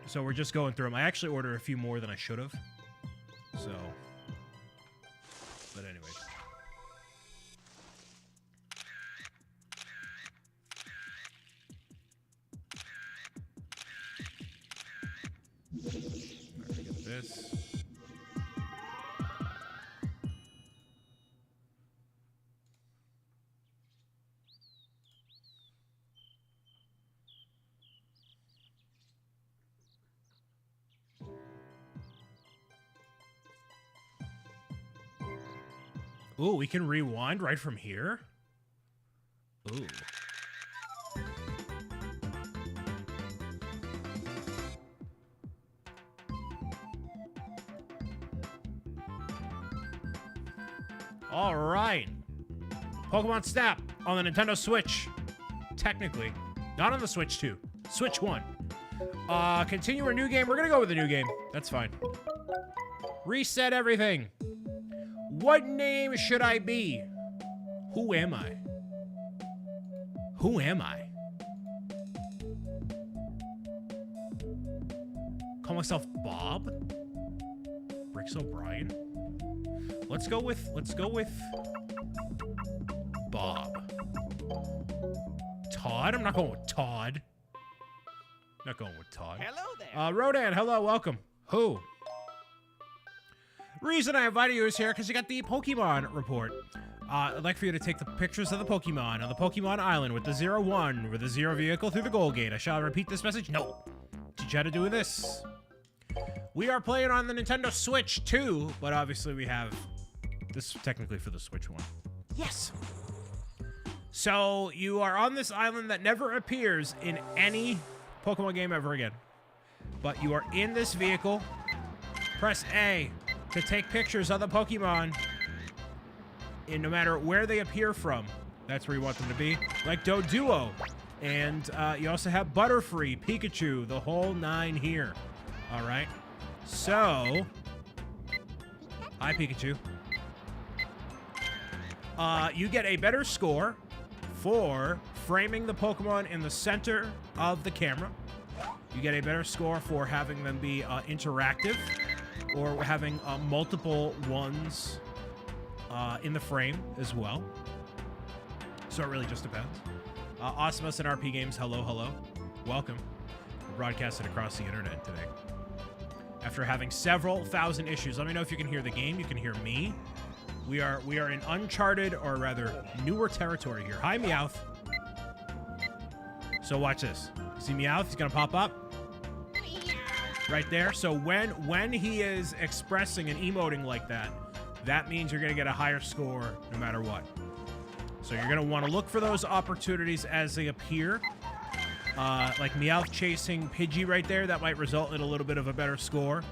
So we're just going through them. I actually ordered a few more than I should have. So, but anyway. Alright, get this. Ooh, we can rewind right from here? Ooh. All right. Pokemon Snap on the Nintendo Switch. Technically. Not on the Switch 2. Switch 1. Continue our new game. We're going to go with the new game. That's fine. Reset everything. What name should I be? Who am I? Who am I? Call myself Bob? BricksOBrian? Let's go with Bob. Todd? I'm not going with Todd. Not going with Todd. Hello there. Rodan, hello, welcome. Who? Reason I invited you is here because you got the Pokemon report. I'd like for you to take the pictures of the Pokemon on the Pokemon Island with the 01 with the 0 vehicle through the goal gate. I shall repeat this message. No. Teach you how to do this. We are playing on the Nintendo Switch 2, but obviously we have this technically for the Switch 1. Yes. So you are on this island that never appears in any Pokemon game ever again. But you are in this vehicle. Press A to take pictures of the Pokemon, and no matter where they appear from, that's where you want them to be. Like Doduo, and you also have Butterfree, Pikachu, the whole 9 here. All right. So, hi Pikachu. You get a better score for framing the Pokemon in the center of the camera. You get a better score for having them be interactive, or having multiple ones in the frame as well. So it really just depends. Awesomeness and RP Games, hello, hello. Welcome. We're broadcasting across the internet today. After having several thousand issues, let me know if you can hear the game. You can hear me. We are in uncharted, or rather newer territory here. Hi, Meowth. So watch this. See Meowth? He's gonna pop up right there. So when he is expressing and emoting like that, that means you're gonna get a higher score no matter what. So you're gonna want to look for those opportunities as they appear. Like Meowth chasing Pidgey right there, that might result in a little bit of a better score.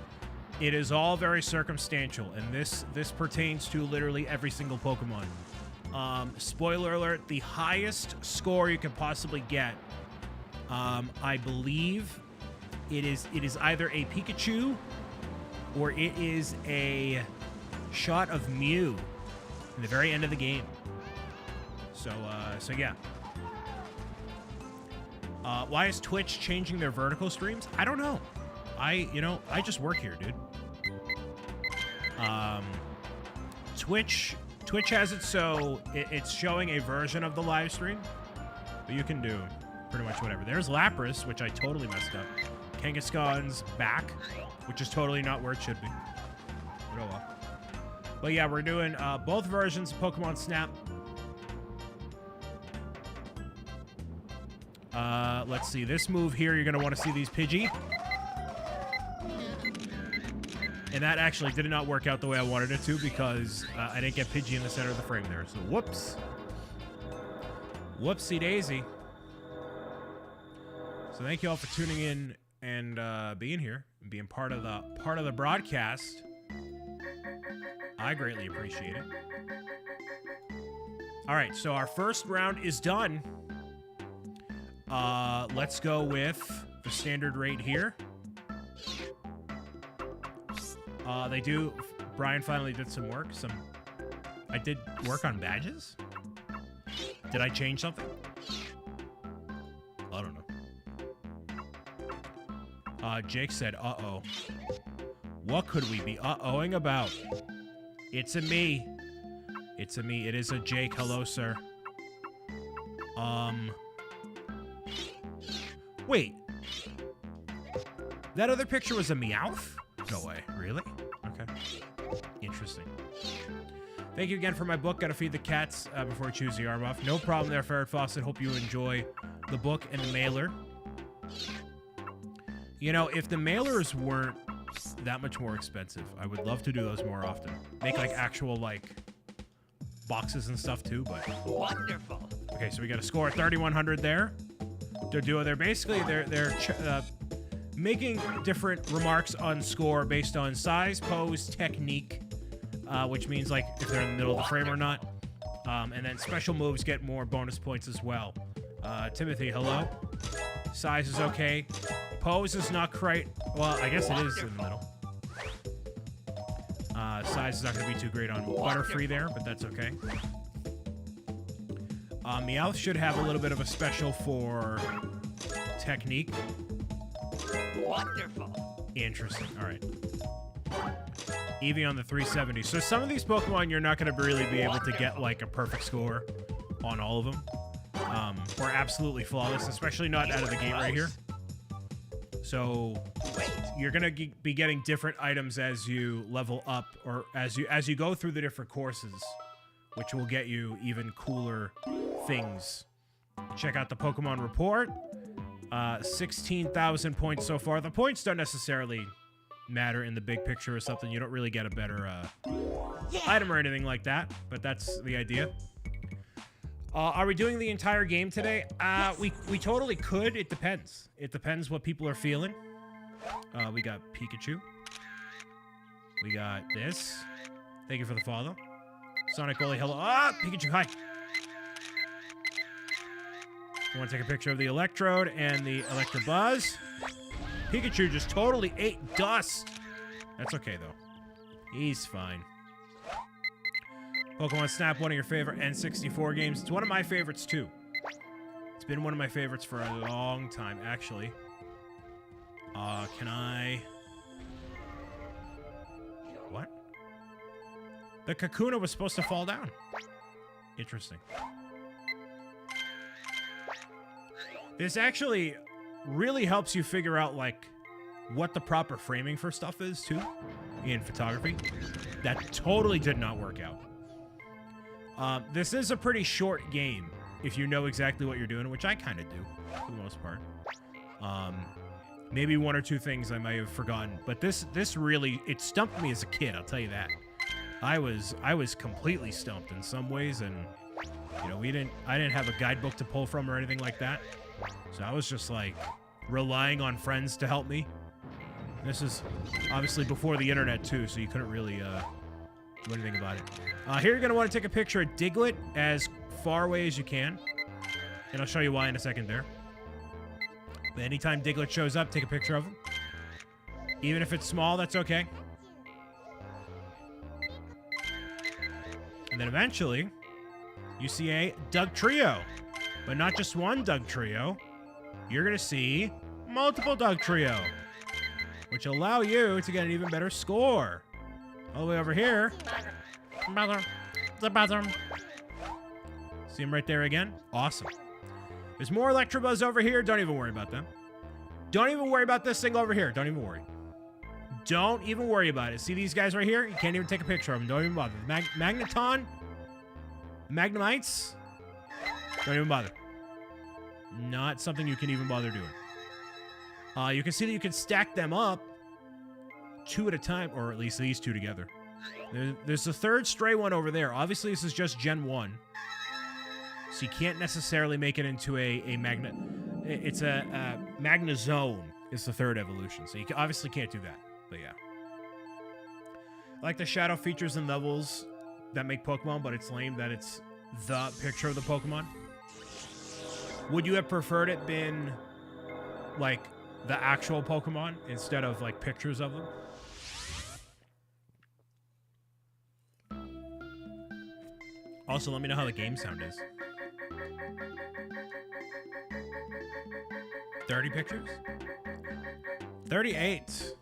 It is all very circumstantial, and this pertains to literally every single Pokemon. Spoiler alert, the highest score you can possibly get, I believe it is either a Pikachu or it is a shot of Mew in the very end of the game. So yeah. Why is Twitch changing their vertical streams? I don't know. I just work here, dude. Twitch has it so it's showing a version of the live stream, but you can do pretty much whatever. There's Lapras, which I totally messed up. Kangaskhan's back, which is totally not where it should be. But oh well. But yeah, we're doing both versions of Pokemon Snap. Let's see. This move here, you're going to want to see these Pidgey. And that actually did not work out the way I wanted it to, because I didn't get Pidgey in the center of the frame there. So whoops. Whoopsie daisy. So thank you all for tuning in and being here and being part of the broadcast. I greatly appreciate it. All right, so our first round is done. Let's go with the standard rate here. Brian finally did some work. I did work on badges? Did I change something? I don't know. Jake said, uh-oh. What could we be uh-ohing about? It's a me. It's a me. It is a Jake. Hello, sir. Wait. That other picture was a Meowth? No way. Really? Okay. Interesting. Thank you again for my book. Gotta feed the cats before I choose the arm off. No problem there, Ferret Fawcett. Hope you enjoy the book and the mailer. You know, if the mailers weren't that much more expensive, I would love to do those more often. Make, like, actual, like, boxes and stuff, too, but... Wonderful. Okay, so we got a score of 3,100 there. They're basically, they're making different remarks on score based on size, pose, technique, which means, like, if they're in the middle of the frame or not. And then special moves get more bonus points as well. Timothy, hello. Size is okay. Pose is not quite... Well, I guess it is in the middle. Size is not going to be too great on Butterfree there, but that's okay. Meowth should have a little bit of a special for technique. Wonderful. Interesting. All right. Eevee on the 370. So some of these Pokemon, you're not going to really be able to get, like, a perfect score on all of them. Or absolutely flawless, especially not out of the gate right here. So you're going to be getting different items as you level up or as you go through the different courses, which will get you even cooler things. Check out the Pokemon report. 16,000 points so far. The points don't necessarily matter in the big picture or something. You don't really get a better item or anything like that, but that's the idea. Are we doing the entire game today? We totally could. It depends. It depends what people are feeling. We got Pikachu. We got this. Thank you for the follow. Sonic Goalie, hello. Ah, Pikachu, hi. I want to take a picture of the Electrode and the Electabuzz. Pikachu just totally ate dust. That's okay, though. He's fine. Pokemon Snap, one of your favorite N64 games. It's one of my favorites, too. It's been one of my favorites for a long time, actually. Can I... What? The Kakuna was supposed to fall down. Interesting. This actually really helps you figure out, like, what the proper framing for stuff is, too, in photography. That totally did not work out. This is a pretty short game, if you know exactly what you're doing, which I kind of do, for the most part. Maybe one or two things I might have forgotten, but this really, it stumped me as a kid, I'll tell you that. I was completely stumped in some ways, and, you know, I didn't have a guidebook to pull from or anything like that. So I was just, like, relying on friends to help me. This is obviously before the internet, too, so you couldn't really do anything about it. Here you're going to want to take a picture of Diglett as far away as you can. And I'll show you why in a second there. But anytime Diglett shows up, take a picture of him. Even if it's small, that's okay. And then eventually, you see a Dugtrio. But not just one Dugtrio. You're going to see multiple Dugtrio, which allow you to get an even better score. All the way over here. See him right there again? Awesome. There's more Electabuzz over here. Don't even worry about them. Don't even worry about this thing over here. Don't even worry. Don't even worry about it. See these guys right here? You can't even take a picture of them. Don't even bother. Magneton? Magnemites? Don't even bother. Not something you can even bother doing. You can see that you can stack them up 2 at a time, or at least these 2 together. There's a third stray one over there. Obviously, this is just Gen 1. So you can't necessarily make it into a Magnet. It's a Magnezone is the third evolution. So you obviously can't do that. But yeah. I like the shadow features and levels that make Pokemon, but it's lame that it's the picture of the Pokemon. Would you have preferred it been like the actual Pokemon instead of like pictures of them? Also, let me know how the game sound is. 30 pictures? 38.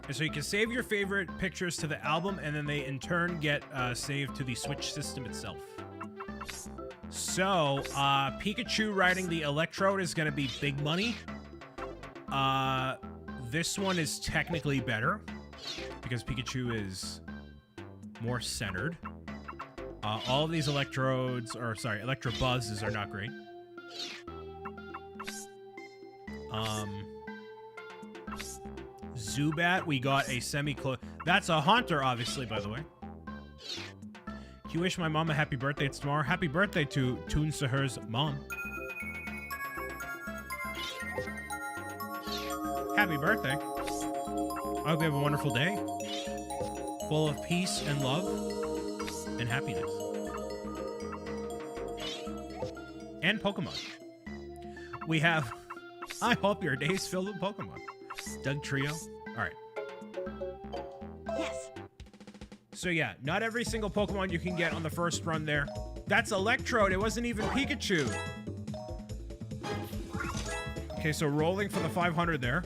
And so you can save your favorite pictures to the album, and then they in turn get saved to the Switch system itself. So, Pikachu riding the Electrode is going to be big money. This one is technically better because Pikachu is more centered. All of these Electrodes, or sorry, Electrobuzzes are not great. Zubat, we got a semi-close. That's a Haunter, obviously, by the way. Can you wish my mom a happy birthday? It's tomorrow. Happy birthday to Toon Saher's mom. Happy birthday. I hope you have a wonderful day. Full of peace and love and happiness. And Pokemon. We have... I hope your day is filled with Pokemon. Doug Trio. All right. Yes. So yeah, not every single Pokemon you can get on the first run there. That's Electrode. It wasn't even Pikachu. Okay, so rolling for the 500 there.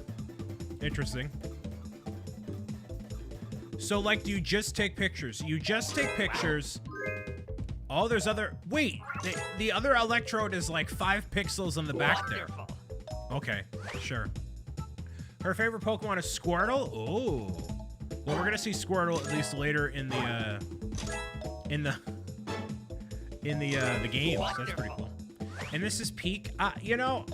Interesting. So, like, do you just take pictures? You just take pictures. Oh, there's other... Wait, the other Electrode is like 5 pixels on the back there. Okay, sure. Her favorite Pokemon is Squirtle. Oh, well, we're gonna see Squirtle at least later in the game. So that's pretty cool. And this is Peak. You know,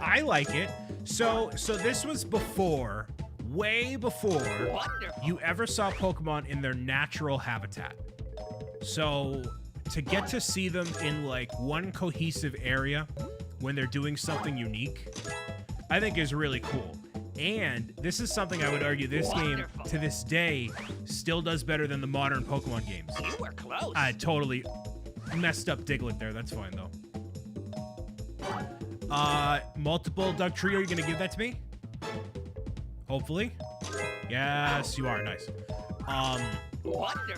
I like it. So this was before, way before you ever saw Pokemon in their natural habitat. So to get to see them in like one cohesive area when they're doing something unique, I think is really cool. And this is something I would argue this game, to this day, still does better than the modern Pokemon games. You were close. I totally messed up Diglett there. That's fine, though. Multiple Doug Trio. Are you going to give that to me? Hopefully. Yes, you are. Nice.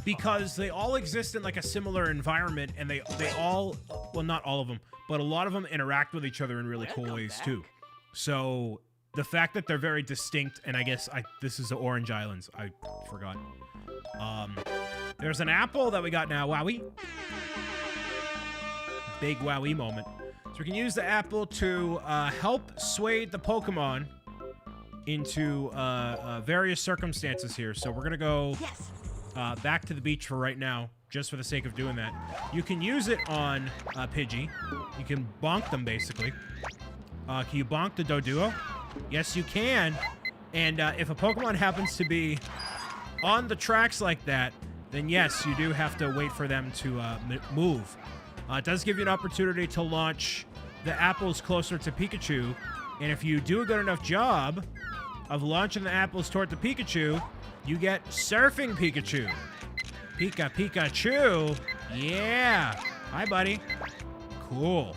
Because they all exist in, like, a similar environment, and they all... Well, not all of them, but a lot of them interact with each other in really cool ways, too. So... The fact that they're very distinct, and I guess this is the Orange Islands. I forgot. There's an apple that we got now. Wowie. Big Wowie moment. So we can use the apple to help sway the Pokemon into various circumstances here. So we're going to go back to the beach for right now, just for the sake of doing that. You can use it on Pidgey. You can bonk them, basically. Can you bonk the Doduo? Yes, you can. And if a Pokemon happens to be on the tracks like that, then yes, you do have to wait for them to move. It does give you an opportunity to launch the apples closer to Pikachu. And if you do a good enough job of launching the apples toward the Pikachu, you get Surfing Pikachu. Pikachu. Yeah. Hi, buddy. Cool.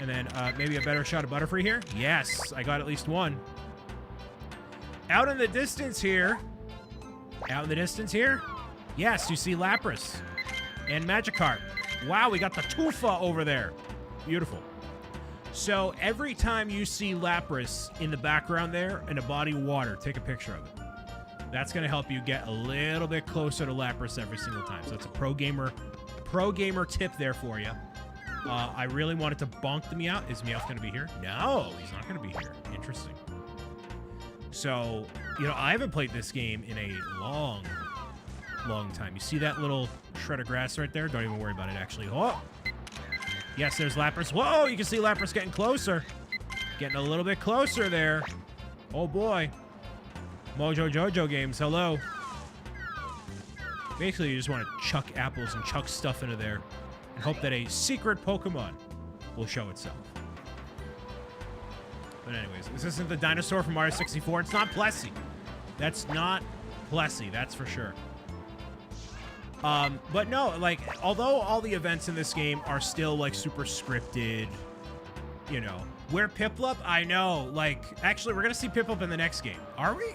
And then maybe a better shot of Butterfree here. Yes, I got at least one. Out in the distance here. Yes, you see Lapras and Magikarp. Wow, we got the Tufa over there. Beautiful. So every time you see Lapras in the background there in a body of water, take a picture of it. That's going to help you get a little bit closer to Lapras every single time. So it's a pro gamer tip there for you. I really wanted to bonk the Meowth. Is Meowth going to be here? No, he's not going to be here. Interesting. So, you know, I haven't played this game in a long time. You see that little shred of grass right there? Don't even worry about it, actually. Oh! Yes, there's Lapras. Whoa, you can see Lapras getting closer. Getting a little bit closer there. Oh, boy. Mojo Jojo games, hello. Basically, you just want to chuck apples and chuck stuff into there. And hope that a secret Pokemon will show itself. But anyways, this isn't the dinosaur from Mario 64. It's not Plessy. That's not Plessy, that's for sure. But no, like, although all the events in this game are still, like, super scripted, you know. Where Piplup? I know, like, actually, we're gonna see Piplup in the next game. Are we?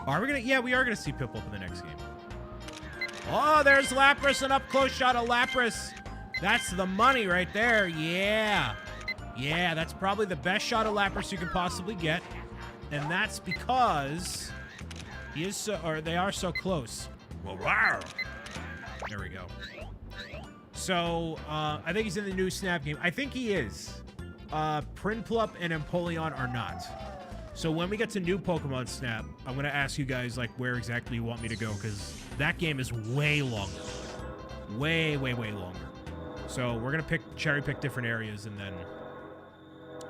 Are we gonna? Yeah, we are gonna see Piplup in the next game. Oh, there's Lapras, an up-close shot of Lapras. That's the money right there. Yeah. Yeah, that's probably the best shot of Lapras you can possibly get. And that's because he is so, or they are so close. Wow. There we go. So, I think he's in the new Snap game. I think he is. Prinplup and Empoleon are not. So when we get to new Pokemon Snap, I'm going to ask you guys, like, where exactly you want me to go, because that game is way longer. Way, way, way longer. So we're going to cherry pick different areas and then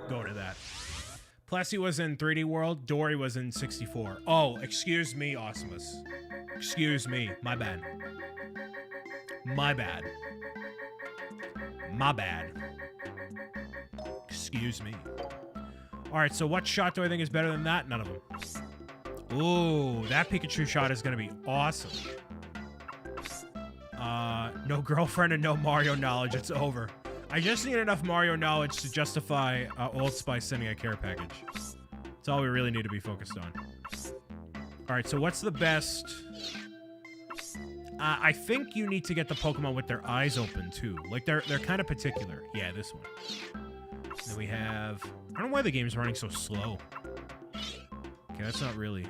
go to that. Plessy was in 3D World. Dory was in 64. Oh, excuse me, Awesomus. Excuse me. My bad. My bad. My bad. Excuse me. All right, so what shot do I think is better than that? None of them. Ooh, that Pikachu shot is going to be awesome. No girlfriend and no Mario knowledge. It's over. I just need enough Mario knowledge to justify Old Spice sending a care package. That's all we really need to be focused on. All right, so what's the best? I think you need to get the Pokemon with their eyes open, too. Like, they're kind of particular. Yeah, this one. Then we have... I don't know why the game's running so slow. Okay, that's not really...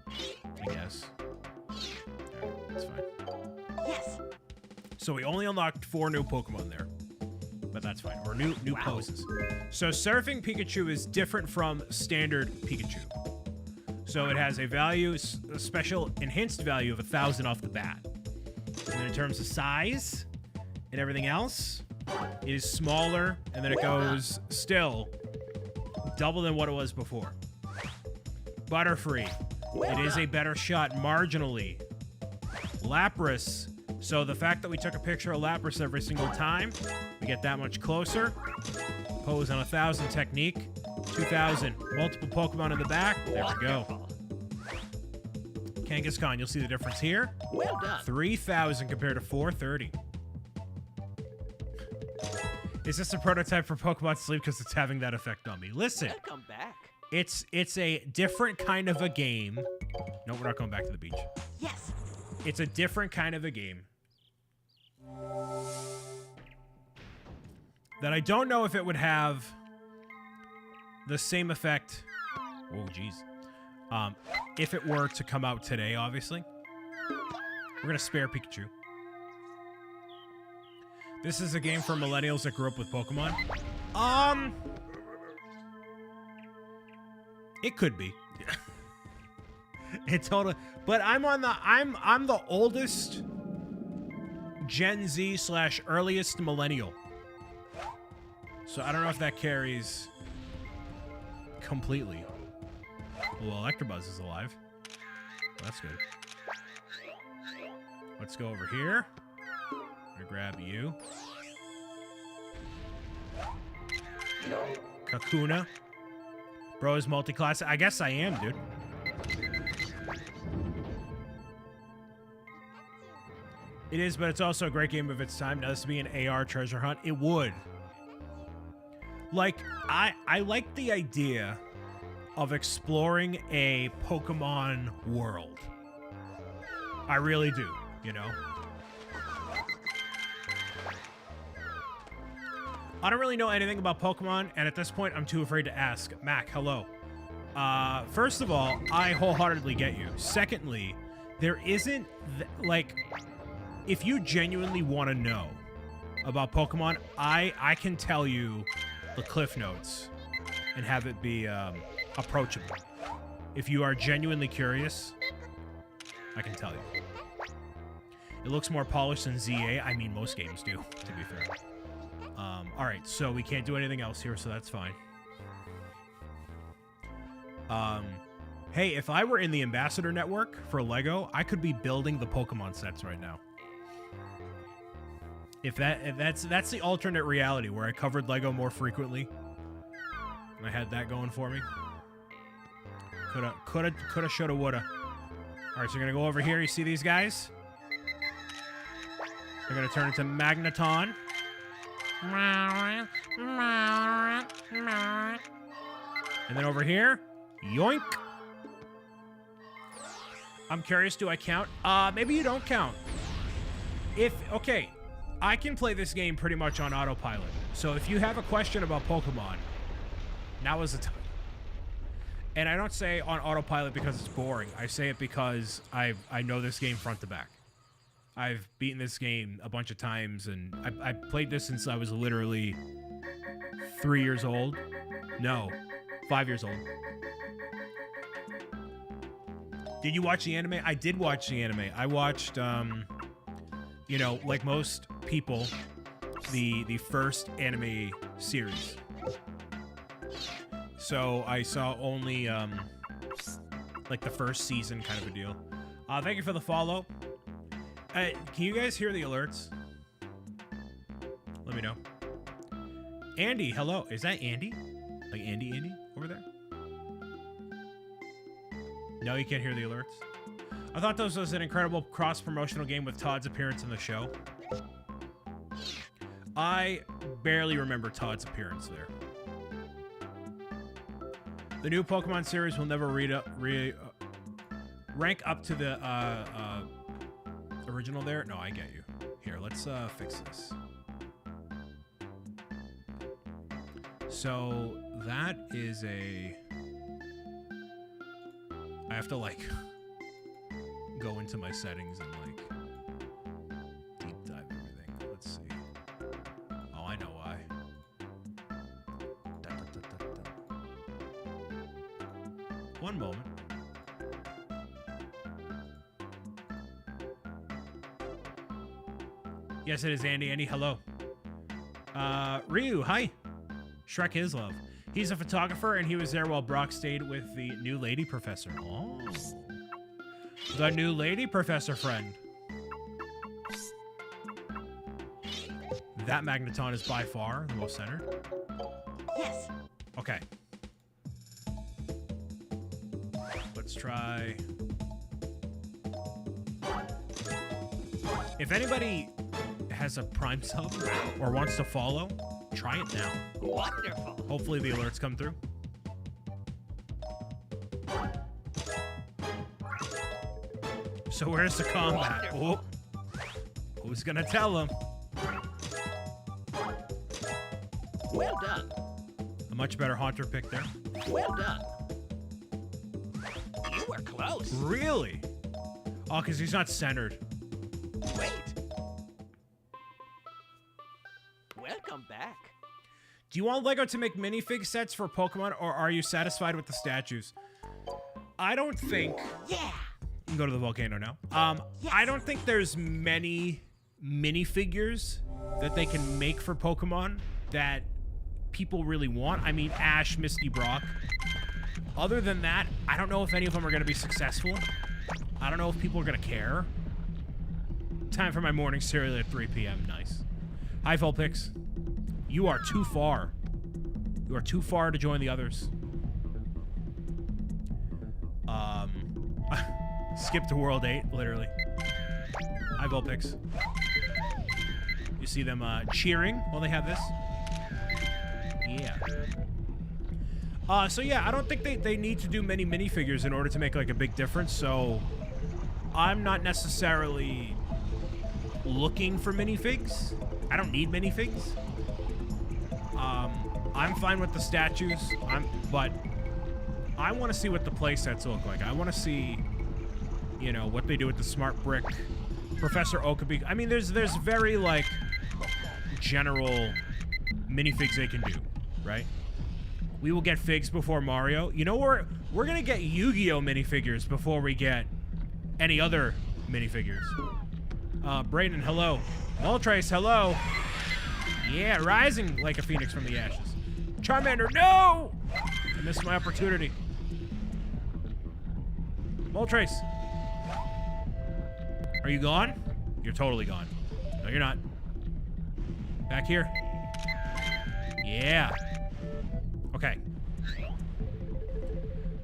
I guess. Right, that's fine. Yes. So we only unlocked 4 new Pokemon there. But that's fine. Or new poses. So Surfing Pikachu is different from standard Pikachu. So it has a value, a special enhanced value of 1,000 off the bat. And then in terms of size and everything else, it is smaller, and then it goes still double than what it was before. Butterfree. It is a better shot marginally. Lapras. So the fact that we took a picture of Lapras every single time, we get that much closer. Pose on 1,000 technique. 2,000. Multiple Pokemon in the back. There we go. Kangaskhan, you'll see the difference here. Well done. 3,000 compared to 430. Is this a prototype for Pokemon Sleep because it's having that effect on me? Listen. Come back. It's a different kind of a game. No, we're not going back to the beach. Yes. It's a different kind of a game. That I don't know if it would have the same effect. Oh, jeez. If it were to come out today, obviously. We're going to spare Pikachu. This is a game for millennials that grew up with Pokemon. It could be. It totally. But I'm the oldest Gen Z / earliest millennial. So I don't know if that carries completely. Well, Electabuzz is alive. That's good. Let's go over here. I'm gonna grab you. Kakuna. Bro is multi-class. I guess I am, dude. It is, but it's also a great game of its time. Now, this would be an AR treasure hunt. It would. Like, I like the idea of exploring a Pokemon world. I really do, you know? I don't really know anything about Pokemon, and at this point, I'm too afraid to ask. Mac, hello. First of all, I wholeheartedly get you. Secondly, there isn't, like, if you genuinely want to know about Pokemon, I can tell you the Cliff Notes and have it be approachable. If you are genuinely curious, I can tell you. It looks more polished than ZA. I mean, most games do, to be fair. All right, so we can't do anything else here, so that's fine. Hey, if I were in the Ambassador Network for LEGO, I could be building the Pokemon sets right now. If that's the alternate reality where I covered LEGO more frequently, and I had that going for me. Coulda, shoulda, woulda. All right, so we're gonna go over here. You see these guys? They're gonna turn into Magneton. And then over here, yoink. I'm curious, do I count? Maybe you don't count. Okay, I can play this game pretty much on autopilot. So if you have a question about Pokemon, now is the time. And I don't say on autopilot because it's boring. I say it because I know this game front to back. I've beaten this game a bunch of times, and I played this since I was literally 3 years old. No, 5 years old. Did you watch the anime? I did watch the anime. I watched, you know, like most people, the first anime series. So I saw only, like the first season kind of a deal. Thank you for the follow. Can you guys hear the alerts? Let me know. Andy, hello. Is that Andy? Like Andy over there? No, you can't hear the alerts. I thought this was an incredible cross-promotional game with Todd's appearance in the show. I barely remember Todd's appearance there. The new Pokemon series will never rank up to the original there. No, I get you. Here, let's fix this. So that is a... I have to like go into my settings and like deep dive everything. Let's see. Oh, I know why. One moment. Yes, it is Andy. Andy, hello. Ryu, hi. Shrek is love. He's a photographer, and he was there while Brock stayed with the new lady professor. Oh. The new lady professor friend. That Magneton is by far the most centered. Yes. Okay. Let's try... If anybody has a Prime sub or wants to follow, try it now. Wonderful. Hopefully the alerts come through. So where's the combat? Oh. Who's gonna tell him? Well done. A much better Haunter pick there. Well done. You were close. Really? Oh, because he's not centered. Wait. Welcome back. Do you want LEGO to make minifig sets for Pokemon, or are you satisfied with the statues? I don't think... Yeah. You can go to the volcano now. Yes. I don't think there's many minifigures that they can make for Pokemon that people really want. I mean, Ash, Misty, Brock. Other than that, I don't know if any of them are going to be successful. I don't know if people are going to care. Time for my morning cereal at 3 p.m. Nice. Hi, Vulpix. You are too far. You are too far to join the others. Skip to World 8, literally. Hi, Vulpix. You see them cheering while they have this? Yeah. So yeah, I don't think they need to do many minifigures in order to make like a big difference, so I'm not necessarily looking for minifigs. I don't need minifigs. I'm fine with the statues, but I want to see what the playsets look like. I want to see, you know, what they do with the Smart Brick, Professor Okabe. I mean, there's very, like, general minifigs they can do, right? We will get figs before Mario. You know, we're going to get Yu-Gi-Oh! Minifigures before we get any other minifigures. Brayden, hello. Moltres, hello. Yeah, rising like a phoenix from the ashes. Charmander, no! I missed my opportunity. Moltres. Are you gone? You're totally gone. No, you're not. Back here. Yeah. Okay.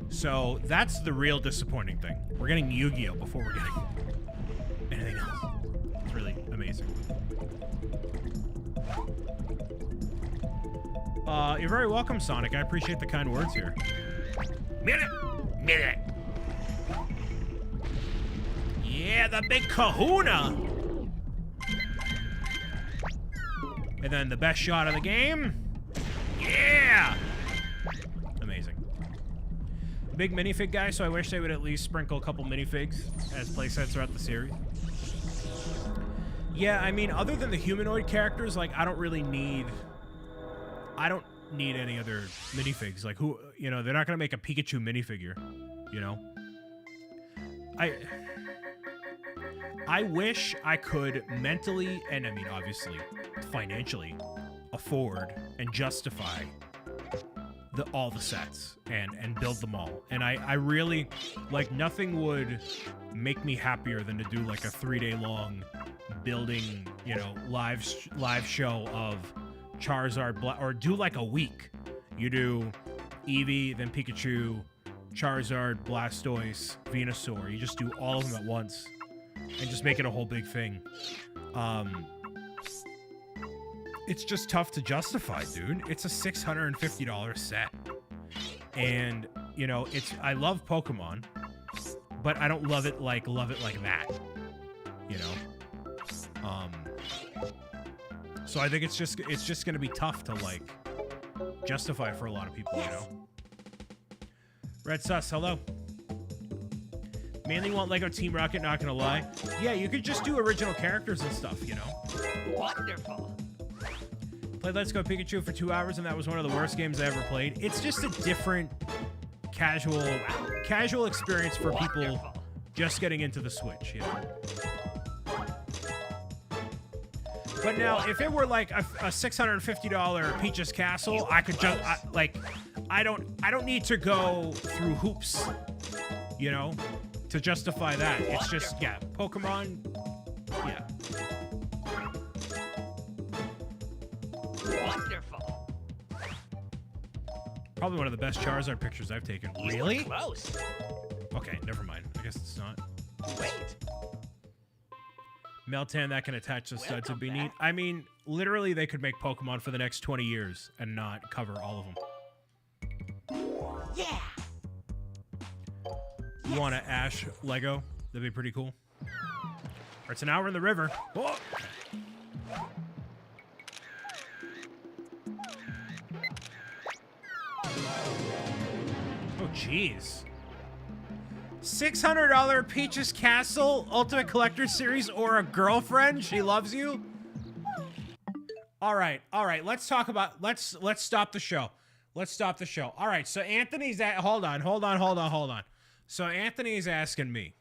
So, that's the real disappointing thing. We're getting Yu-Gi-Oh! Before we're getting anything else. It's really amazing. You're very welcome, Sonic. I appreciate the kind words here. Minute. Yeah, the big kahuna. And then the best shot of the game. Yeah! Amazing. Big minifig guy, so I wish they would at least sprinkle a couple minifigs as playsets throughout the series. Yeah, I mean, other than the humanoid characters, like, I don't need any other minifigs. Like, who, you know, they're not gonna make a Pikachu minifigure, you know? I wish I could mentally, and I mean, obviously, financially, afford and justify all the sets and build them all. And I really, like, nothing would make me happier than to do like a 3-day long building, you know, live show of Charizard, or do like a week. You do Eevee, then Pikachu, Charizard, Blastoise, Venusaur. You just do all of them at once and just make it a whole big thing. It's just tough to justify, dude. It's a $650 set. And, you know, I love Pokemon, but I don't love it like that. You know? So I think it's just gonna be tough to, like, justify for a lot of people, you know? Red Sus, hello. Mainly want Lego Team Rocket, not gonna lie. Yeah, you could just do original characters and stuff, you know? Wonderful. Played Let's Go Pikachu for 2 hours, and that was one of the worst games I ever played. It's just a different casual experience for people just getting into the Switch, you know? But now, if it were like a $650 Peach's Castle, I could just I don't need to go through hoops, you know, to justify that. It's just, yeah, Pokemon, yeah. Wonderful. Probably one of the best Charizard pictures I've taken. Really? Close. Okay, never mind. I guess it's not. Wait. Meltan that can attach the studs would be neat. I mean, literally, they could make Pokemon for the next 20 years and not cover all of them. Yeah. You want to Ash Lego? That'd be pretty cool. All right, so now we're in the river. Oh! Oh, jeez. $600 Peach's Castle Ultimate Collector Series or a girlfriend? She loves you? All right. Let's talk about, let's stop the show. Let's stop the show. All right. So Anthony's at, hold on. So Anthony's asking me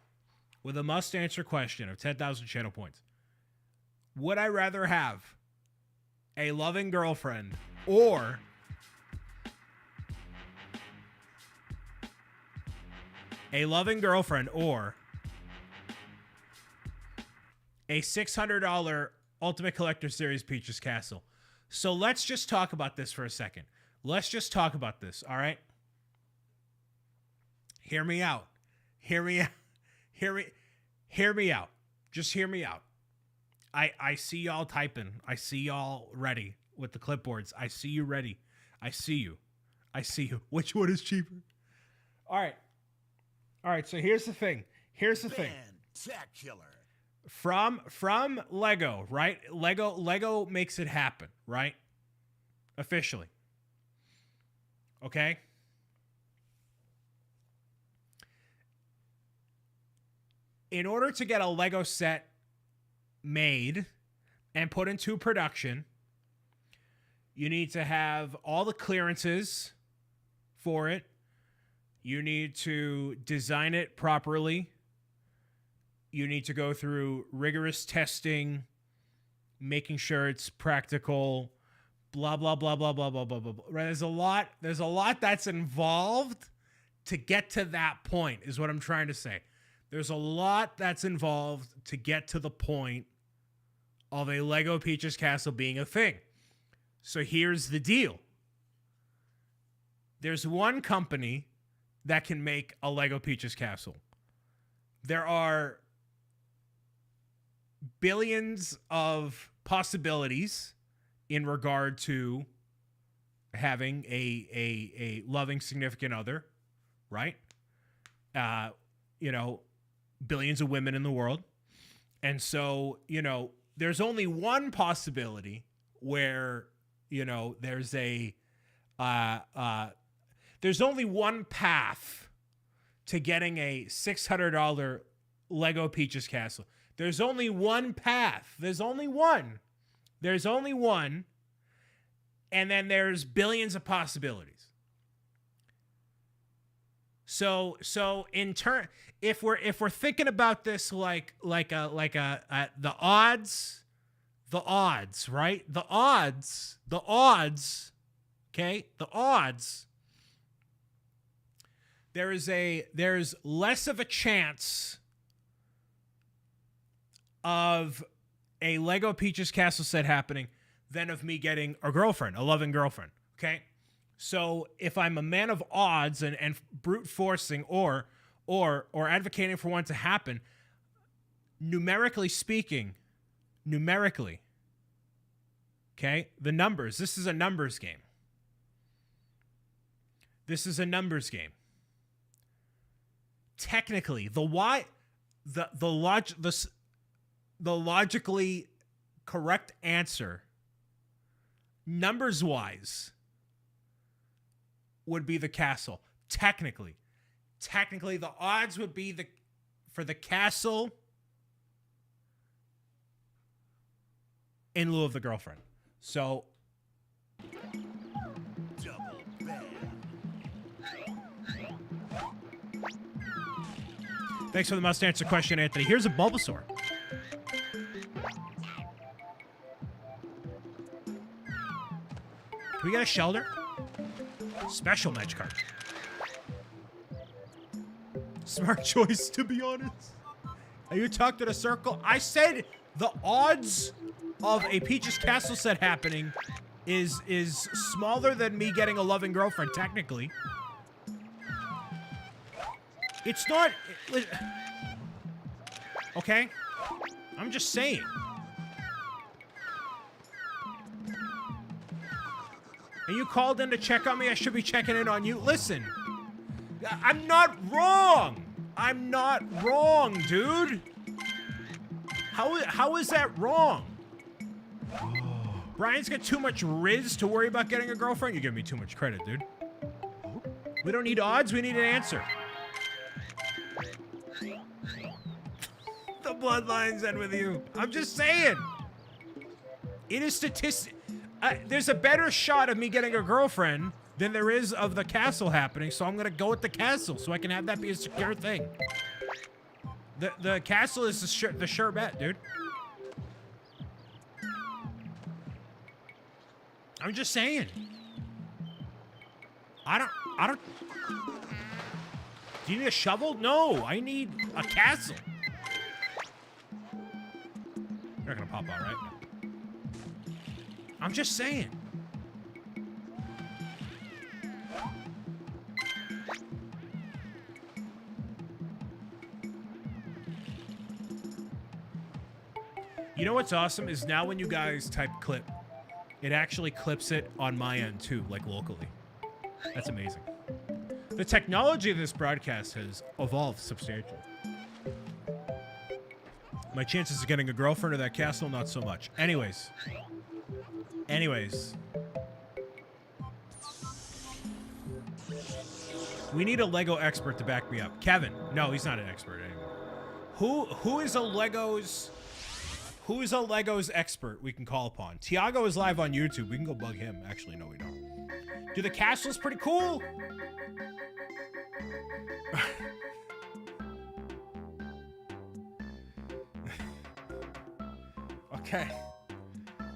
with a must answer question of 10,000 channel points. Would I rather have a loving girlfriend or a $600 Ultimate Collector Series Peach's Castle? So let's just talk about this for a second. Let's just talk about this, all right? Hear me out. Hear me out. Just hear me out. I see y'all typing. I see y'all ready with the clipboards. I see you ready. I see you. Which one is cheaper? All right, so here's the thing. Spectacular. From Lego, right? Lego makes it happen, right? Officially. Okay? In order to get a Lego set made and put into production, you need to have all the clearances for it. You need to design it properly. You need to go through rigorous testing, making sure it's practical, blah, blah, blah, blah, blah, blah, blah, blah. Right? There's a lot that's involved to get to that point, is what I'm trying to say. There's a lot that's involved to get to the point of a Lego Peach's Castle being a thing. So here's the deal. There's one company that can make a Lego Peach's Castle. There are billions of possibilities in regard to having a loving significant other, right? Billions of women in the world. And so, there's only one possibility where, you know, there's only one path to getting a $600 Lego Peaches Castle. There's only one path. There's only one. And then there's billions of possibilities. So in turn, if we're thinking about this like the odds, right? The odds, okay? The odds. There's less of a chance of a Lego Peaches Castle set happening than of me getting a loving girlfriend, okay? So if I'm a man of odds and brute forcing or advocating for one to happen, numerically speaking, okay, the numbers, this is a numbers game. Technically, the logically correct answer, numbers-wise, would be the castle. Technically, the odds would be for the castle in lieu of the girlfriend. So, Double bad. thanks for the must answer question, Anthony. Here's a Bulbasaur. Can we get a Shelter? Special match card. Smart choice, to be honest. Are you talking to the circle? I said the odds of a Peaches Castle set happening is smaller than me getting a loving girlfriend, technically. It's not... Okay? I'm just saying. And you called in to check on me, I should be checking in on you. Listen, I'm not wrong. I'm not wrong, dude. How is that wrong? Brian's got too much riz to worry about getting a girlfriend. You're giving me too much credit, dude. We don't need odds, we need an answer. The bloodlines end with you. I'm just saying. It is statistic. There's a better shot of me getting a girlfriend than there is of the castle happening, so I'm going to go with the castle so I can have that be a secure thing. The castle is the sure bet, dude. I'm just saying. I don't... Do you need a shovel? No, I need a castle. They're not going to pop out, right? No. I'm just saying. You know what's awesome is now when you guys type clip, it actually clips it on my end too, like locally. That's amazing. The technology of this broadcast has evolved substantially. My chances of getting a girlfriend or that castle, not so much. Anyways. We need a Lego expert to back me up. Kevin. No, he's not an expert anymore. Who is a Legos expert we can call upon? Tiago is live on YouTube. We can go bug him. Actually, no, we don't. Dude, the castle's pretty cool. Okay.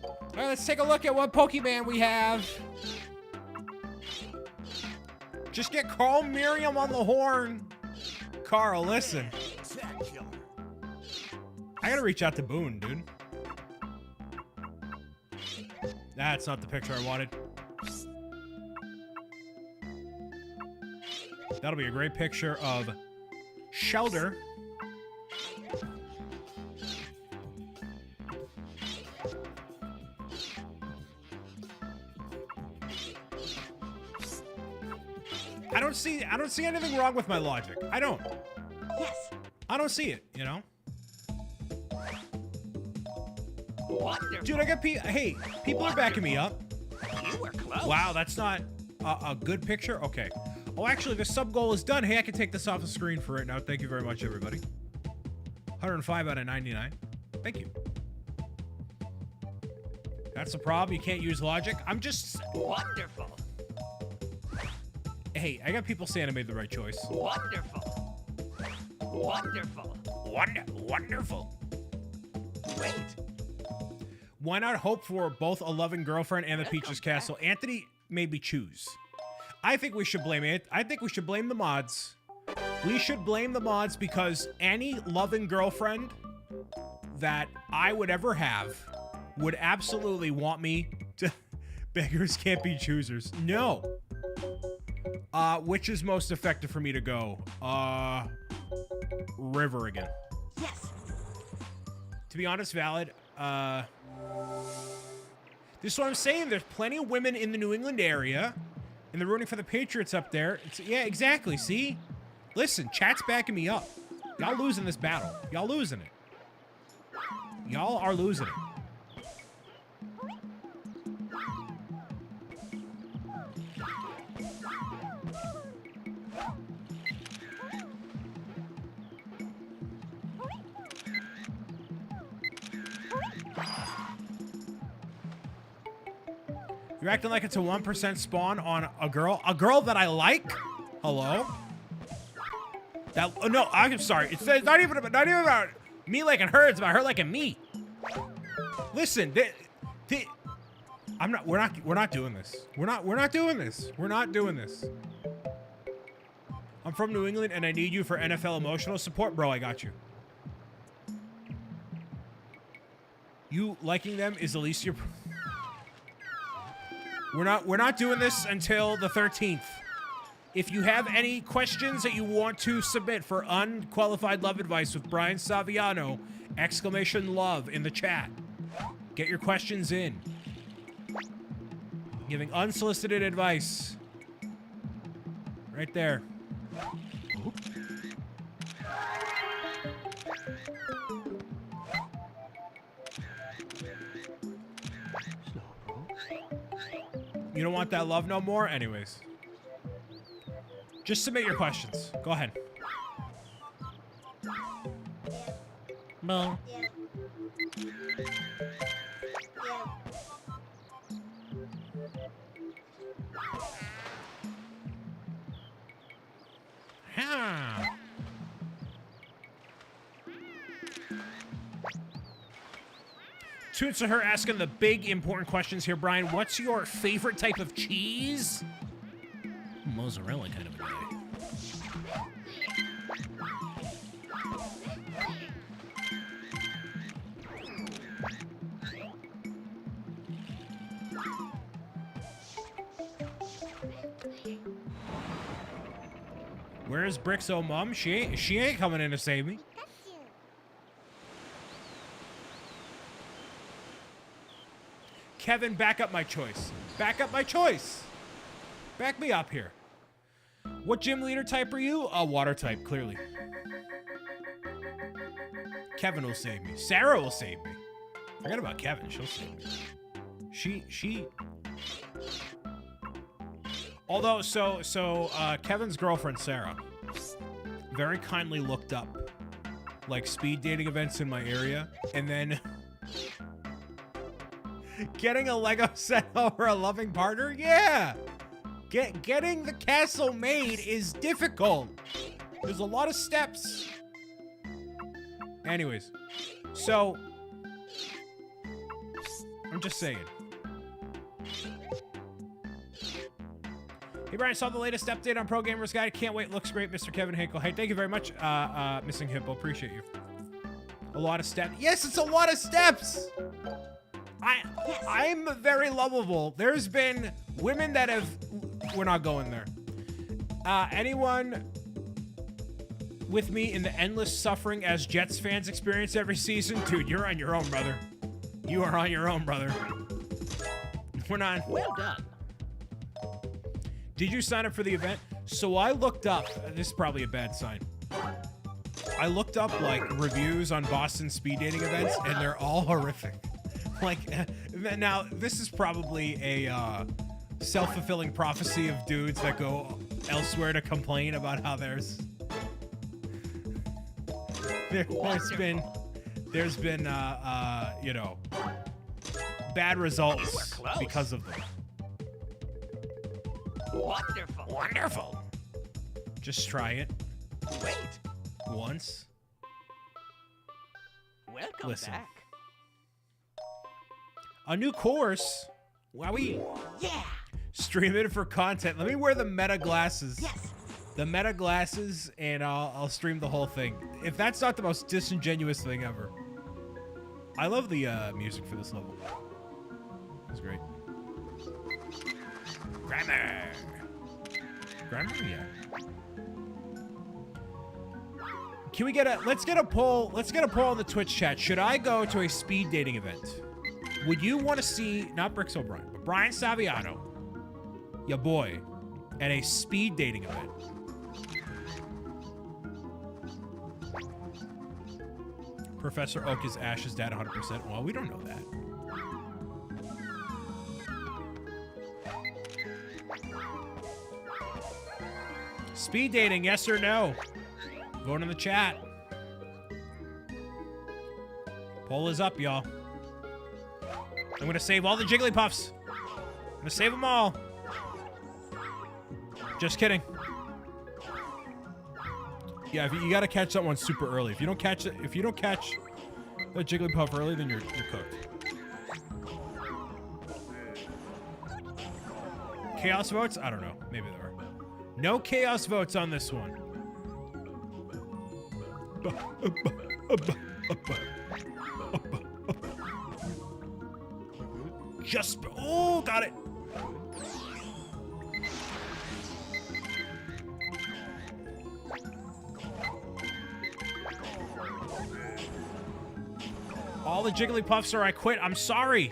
All right, let's take a look at what Pokemon we have. Just get Carl Miriam on the horn. Carl, listen. Spectacular. I gotta reach out to Boone, dude. That's not the picture I wanted. That'll be a great picture of Shelter. I don't see anything wrong with my logic. I don't. Yes. I don't see it, you know? Wonderful. Dude, I got hey, people are backing me up. You were close. Wow, that's not a good picture. Okay. Oh, actually, the sub goal is done. Hey, I can take this off the screen for right now. Thank you very much, everybody. 105 out of 99. Thank you. That's the problem. You can't use logic. I'm just... Wonderful. Hey, I got people saying I made the right choice. Wonderful. Wonderful. Wonderful. Wait. Why not hope for both a loving girlfriend and the Peaches Castle? Anthony made me choose. I think we should blame it. I think we should blame the mods. We should blame the mods because any loving girlfriend that I would ever have would absolutely want me to... Beggars can't be choosers. No. Which is most effective for me to go? River again. Yes. To be honest, Valid, this is what I'm saying. There's plenty of women in the New England area, and they're rooting for the Patriots up there. Yeah, exactly, see? Listen, chat's backing me up. Y'all losing this battle. Y'all losing it. Y'all are losing it. You're acting like it's a 1% spawn on a girl that I like? Hello? That, oh, no, I'm sorry. It's not even about me liking her. It's about her liking me. Listen, we're not doing this. We're not doing this. We're not doing this. I'm from New England and I need you for NFL emotional support. Bro, I got you. You liking them is the least you're... We're not doing this until the 13th. If you have any questions that you want to submit for unqualified love advice with Brian Saviano, !love in the chat. Get your questions in. Giving unsolicited advice. Right there. You don't want that love no more? Anyways. Just submit your questions. Go ahead. No. Yeah. To her asking the big important questions here, Brian. What's your favorite type of cheese? Mozzarella kind of a guy. Where's Brick's mom? She ain't coming in to save me. Kevin, back up my choice. Back up my choice. Back me up here. What gym leader type are you? A water type, clearly. Kevin will save me. Sarah will save me. Forget about Kevin. She'll save me. She. Although, so Kevin's girlfriend, Sarah, very kindly looked up, like, speed dating events in my area, and then... Getting a Lego set over a loving partner? Yeah! Getting the castle made is difficult. There's a lot of steps. Anyways, so... I'm just saying. Hey, Brian, saw the latest update on Pro Gamers Guide. Can't wait. Looks great, Mr. Kevin Hinkle. Hey, thank you very much, Missing Hippo. Appreciate you. A lot of steps. Yes, it's a lot of steps! I'm very lovable. There's been women that have... We're not going there. Anyone with me in the endless suffering as Jets fans experience every season? Dude, you're on your own, brother. You are on your own, brother. We're not... Well done. Did you sign up for the event? So I looked up... This is probably a bad sign. I looked up, like, reviews on Boston speed dating events, and they're all horrific. Like, now, this is probably a self-fulfilling prophecy of dudes that go elsewhere to complain about how there's been, you know, bad results because of them. Wonderful. Wonderful. Just try it Wait. once. Welcome Listen. back. A new course. Wowie. Yeah. Stream it for content. Let me wear the meta glasses. Yes. The meta glasses, and I'll stream the whole thing. If that's not the most disingenuous thing ever. I love the music for this level. It's great. Grammar. Grammar, yeah. Can we get a? Let's get a poll. Let's get a poll in the Twitch chat. Should I go to a speed dating event? Would you want to see not BricksOBrian, but Brian Saviano, your boy, at a speed dating event? Professor Oak is Ash's dad 100%. Well, we don't know that. Speed dating, yes or no? Vote in the chat. Poll is up, y'all. I'm gonna save all the Jigglypuffs. I'm gonna save them all. Just kidding. Yeah, you gotta catch that one super early. If you don't catch it, if you don't catch the Jigglypuff early, then you're cooked. Chaos votes? I don't know. Maybe there are. No chaos votes on this one. Just, oh, got it. All the Jigglypuffs are I quit. I'm sorry.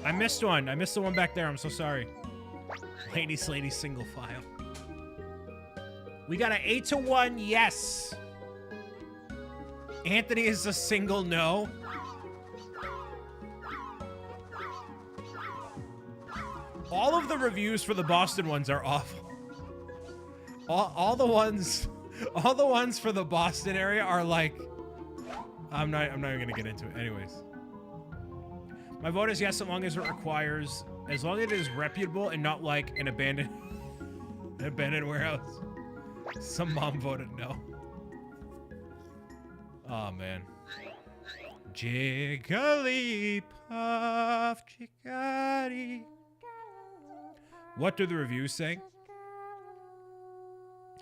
I missed one. I missed the one back there. I'm so sorry. Lady Slady single file. We got an 8-1 yes. Anthony is a single no. All of the reviews for the Boston ones are awful. All the ones for the Boston area are like, I'm not even gonna get into it. Anyways, my vote is yes, as long as it requires, as long as it is reputable and not like an abandoned warehouse. Some mom voted no. Oh man. Jigglypuff, jiggly. What do the reviews say?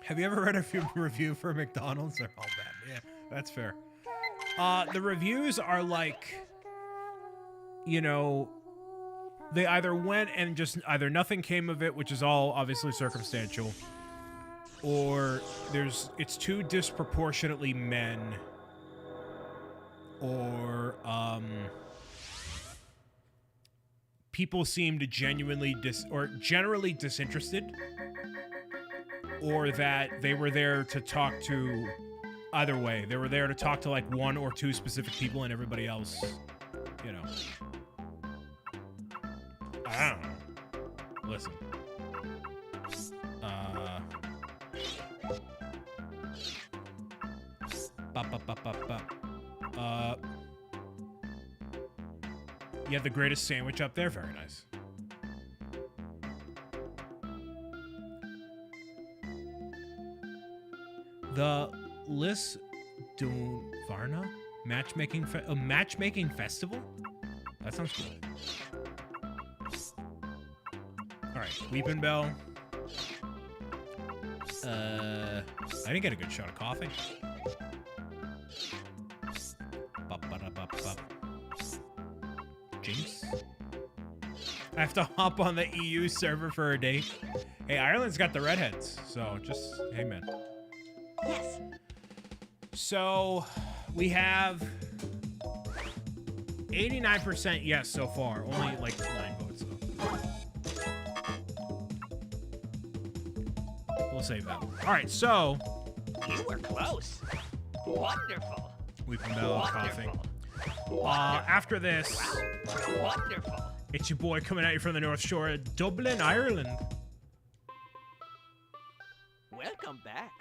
Have you ever read a review for McDonald's? They're all bad. Yeah, that's fair. The reviews are like, you know, they either went and just either nothing came of it, which is all obviously circumstantial, or it's too disproportionately men, or people seem to genuinely generally disinterested, or that they were there to talk to. Either way, they were there to talk to like one or two specific people, and everybody else, you know. I don't know. Listen. You have the greatest sandwich up there. Very nice. The Lis Varna matchmaking festival? That sounds cool. Alright, Weepin' Bell. I didn't get a good shot of coffee. Jinx. I have to hop on the EU server for a date. Hey, Ireland's got the redheads, so just, hey man. Yes. So, we have 89% yes so far. Only like 9 votes though. We'll save that. All right, so You were close. Wonderful. we've been coughing. After this, Wonderful. it's your boy coming at you from the North Shore of Dublin, Ireland. Welcome back.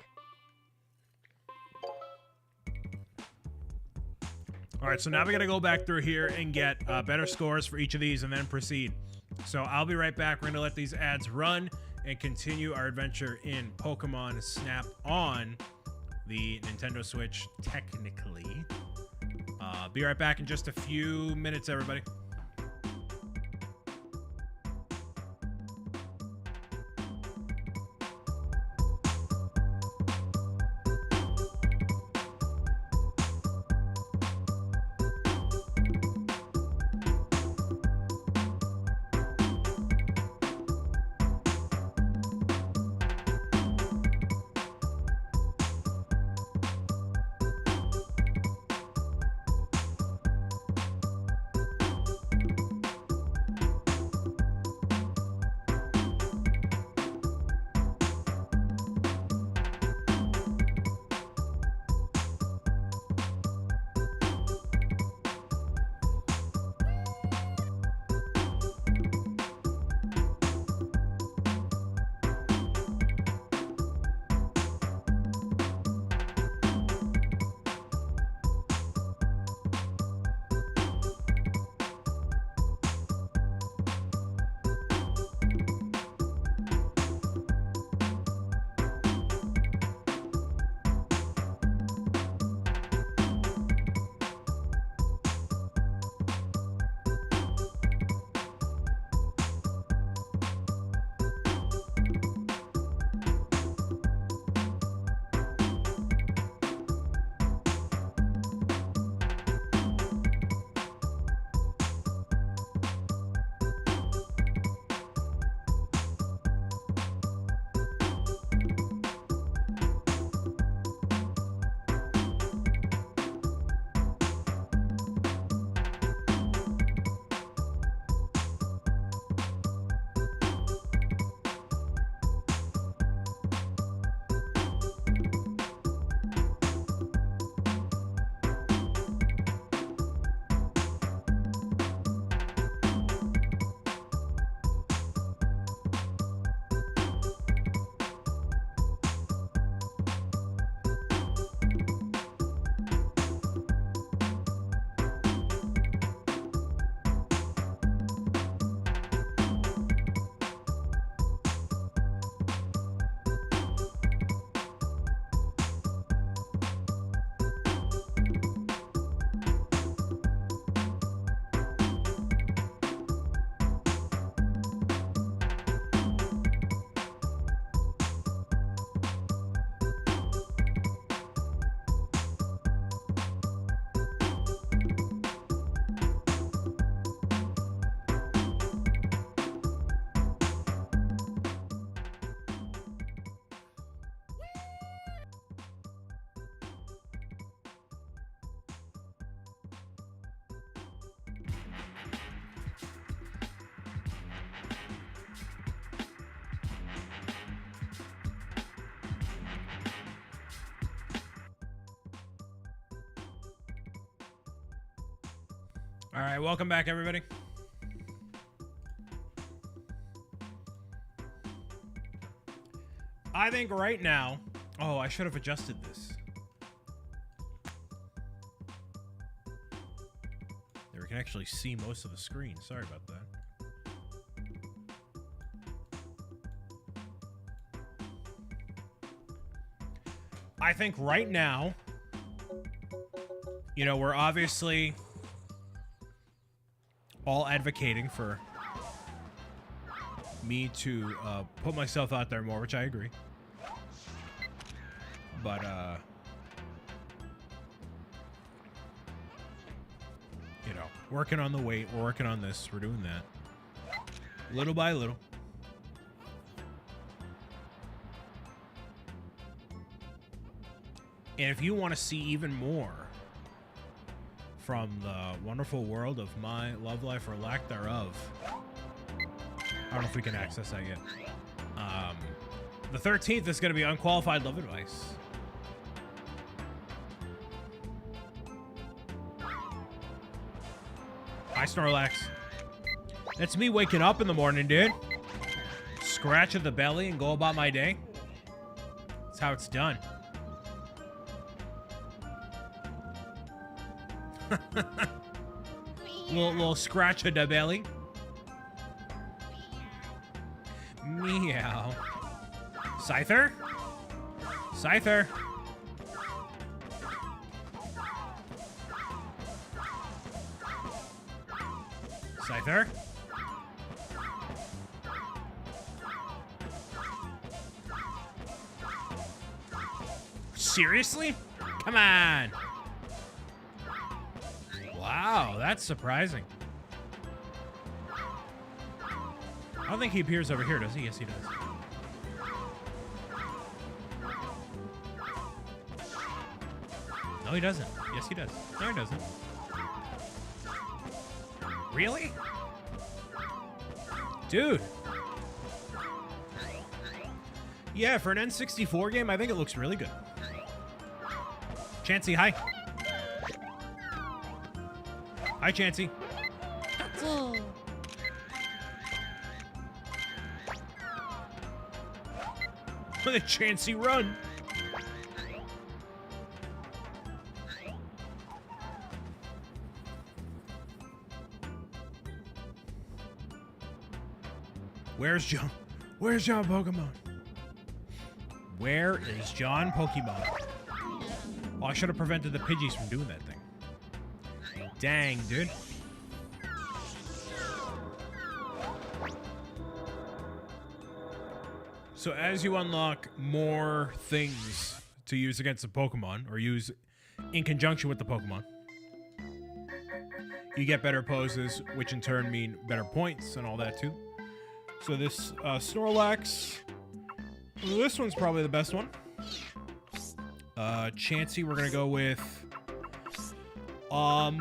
All right, so now we got to go back through here and get better scores for each of these and then proceed. So I'll be right back. We're going to let these ads run and continue our adventure in Pokemon Snap on the Nintendo Switch, technically. Be right back in just a few minutes, everybody. All right, welcome back, everybody. I think right now... Oh, I should have adjusted this. There, we can actually see most of the screen. Sorry about that. I think right now, you know, we're obviously all advocating for me to put myself out there more, which I agree. But, you know, working on the weight, we're working on this, we're doing that. Little by little. And if you want to see even more from the wonderful world of my love life or lack thereof, I don't know if we can access that yet. The 13th is going to be unqualified love advice. Hi, Snorlax. That's me waking up in the morning, dude. Scratch of the belly and go about my day. That's how it's done. little scratch of the belly. Meow. Scyther? Scyther. Scyther? Seriously? Come on. Wow, that's surprising. I don't think he appears over here, does he? Yes, he does. No, he doesn't. Yes, he does. No, he doesn't. Really? Dude. Yeah, for an N64 game, I think it looks really good. Chansey, hi. Hi, Chansey. Look at Chansey run. Where's John? Where's John Pokemon? Where is John Pokemon? Oh, I should have prevented the Pidgeys from doing that thing. Dang, dude. So as you unlock more things to use against the Pokemon, or use in conjunction with the Pokemon, you get better poses, which in turn mean better points and all that too. So this Snorlax, this one's probably the best one. Chansey, we're gonna go with, I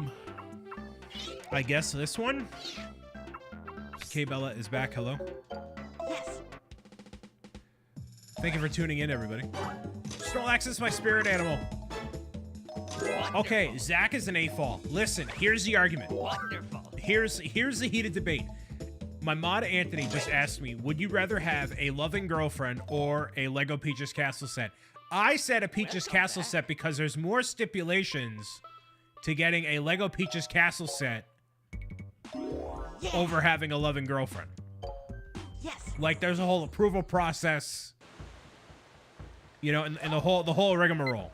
guess this one. K-Bella is back. Hello. Yes. Thank you for tuning in, everybody. Snorlax is my spirit animal. Okay, Zach is an A-fall. Listen, here's the argument. Wonderful. Here's the heated debate. My mod Anthony just asked me, would you rather have a loving girlfriend or a Lego Peaches Castle set? I said a Peaches Castle set because there's more stipulations to getting a Lego Peaches Castle set over having a loving girlfriend. Yes. Like, there's a whole approval process, you know, and the whole rigmarole.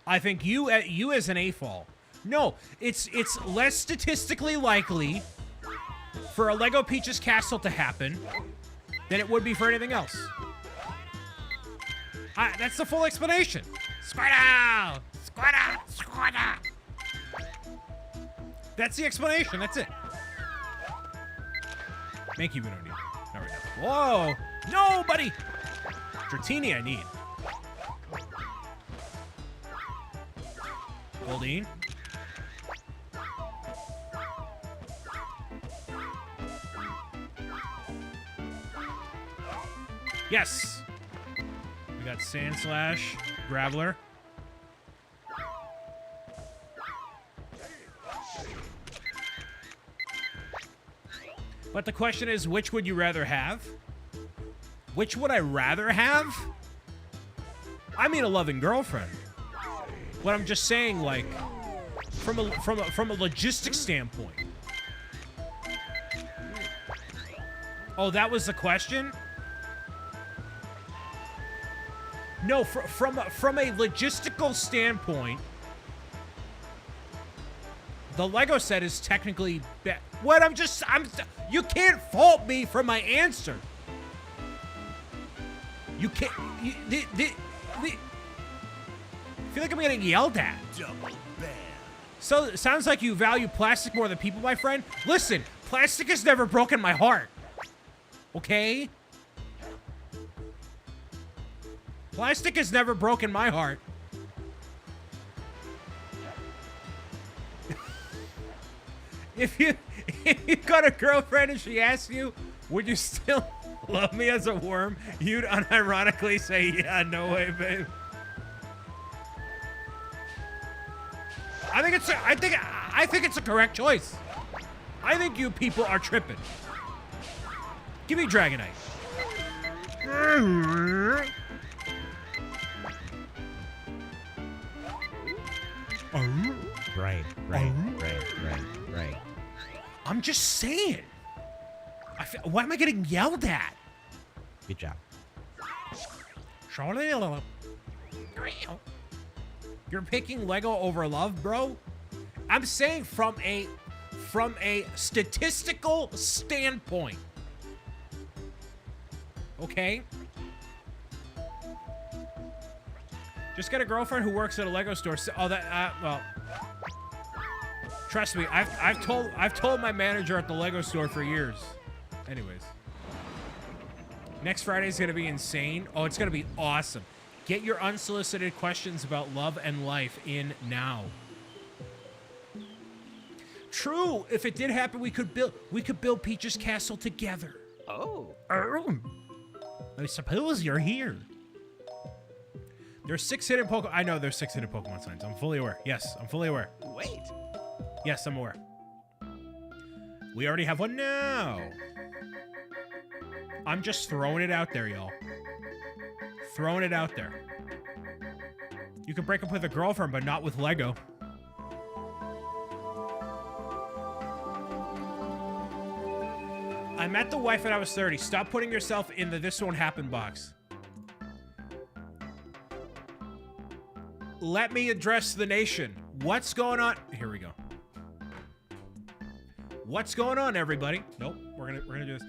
I think you as an A-fall. No, it's less statistically likely for a Lego Peaches Castle to happen than it would be for anything else. That's the full explanation. Squirtle! Squirtle! Squirtle! That's the explanation. That's it. Thank you, we don't need. Not right now. Whoa! No, buddy! Dratini I need. Goldeen. Yes! We got Sandslash, Graveler. But the question is, which would you rather have? Which would I rather have? I mean a loving girlfriend. But I'm just saying, like, from a logistics standpoint. Oh, that was the question? No, from a logistical standpoint, the Lego set is technically what you can't fault me for my answer. You can't. I feel like I'm getting yelled at. Double ban. So it sounds like you value plastic more than people, my friend. Listen, plastic has never broken my heart. Okay? Plastic has never broken my heart. If you got a girlfriend and she asks you, would you still love me as a worm? You'd unironically say, yeah, no way, babe. I I think it's a correct choice. I think you people are tripping. Give me Dragonite. Right. I'm just saying. Why am I getting yelled at? Good job. You're picking Lego over love, bro? I'm saying from a statistical standpoint. Okay? Just get a girlfriend who works at a Lego store. Oh, well. Trust me, I've told my manager at the Lego store for years. Anyways. Next Friday is gonna be insane. Oh, it's gonna be awesome. Get your unsolicited questions about love and life in now. True, if it did happen, we could build Peach's castle together. Oh. I suppose you're here. There's 6 hidden Pokemon. I know there's 6 hidden Pokemon signs. I'm fully aware. Yes, I'm fully aware. Wait. Yes, I'm aware. We already have one now. I'm just throwing it out there, y'all. Throwing it out there. You can break up with a girlfriend, but not with Lego. I met the wife when I was 30. Stop putting yourself in the this won't happen box. Let me address the nation. What's going on? Here we go. What's going on, everybody? Nope, we're gonna do this.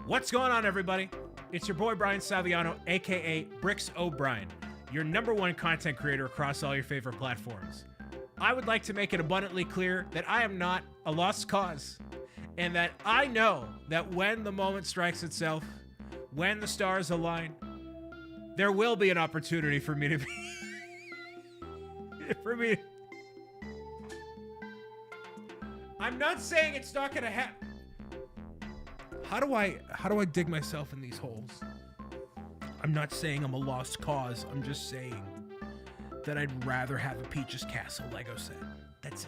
What's going on, everybody? It's your boy Brian Saviano, aka BricksOBrian, your #1 content creator across all your favorite platforms. I would like to make it abundantly clear that I am not a lost cause, and that I know that when the moment strikes itself, when the stars align, there will be an opportunity for me to be I'm not saying it's not gonna happen. How do I dig myself in these holes? I'm not saying I'm a lost cause. I'm just saying that I'd rather have a Peach's Castle Lego set.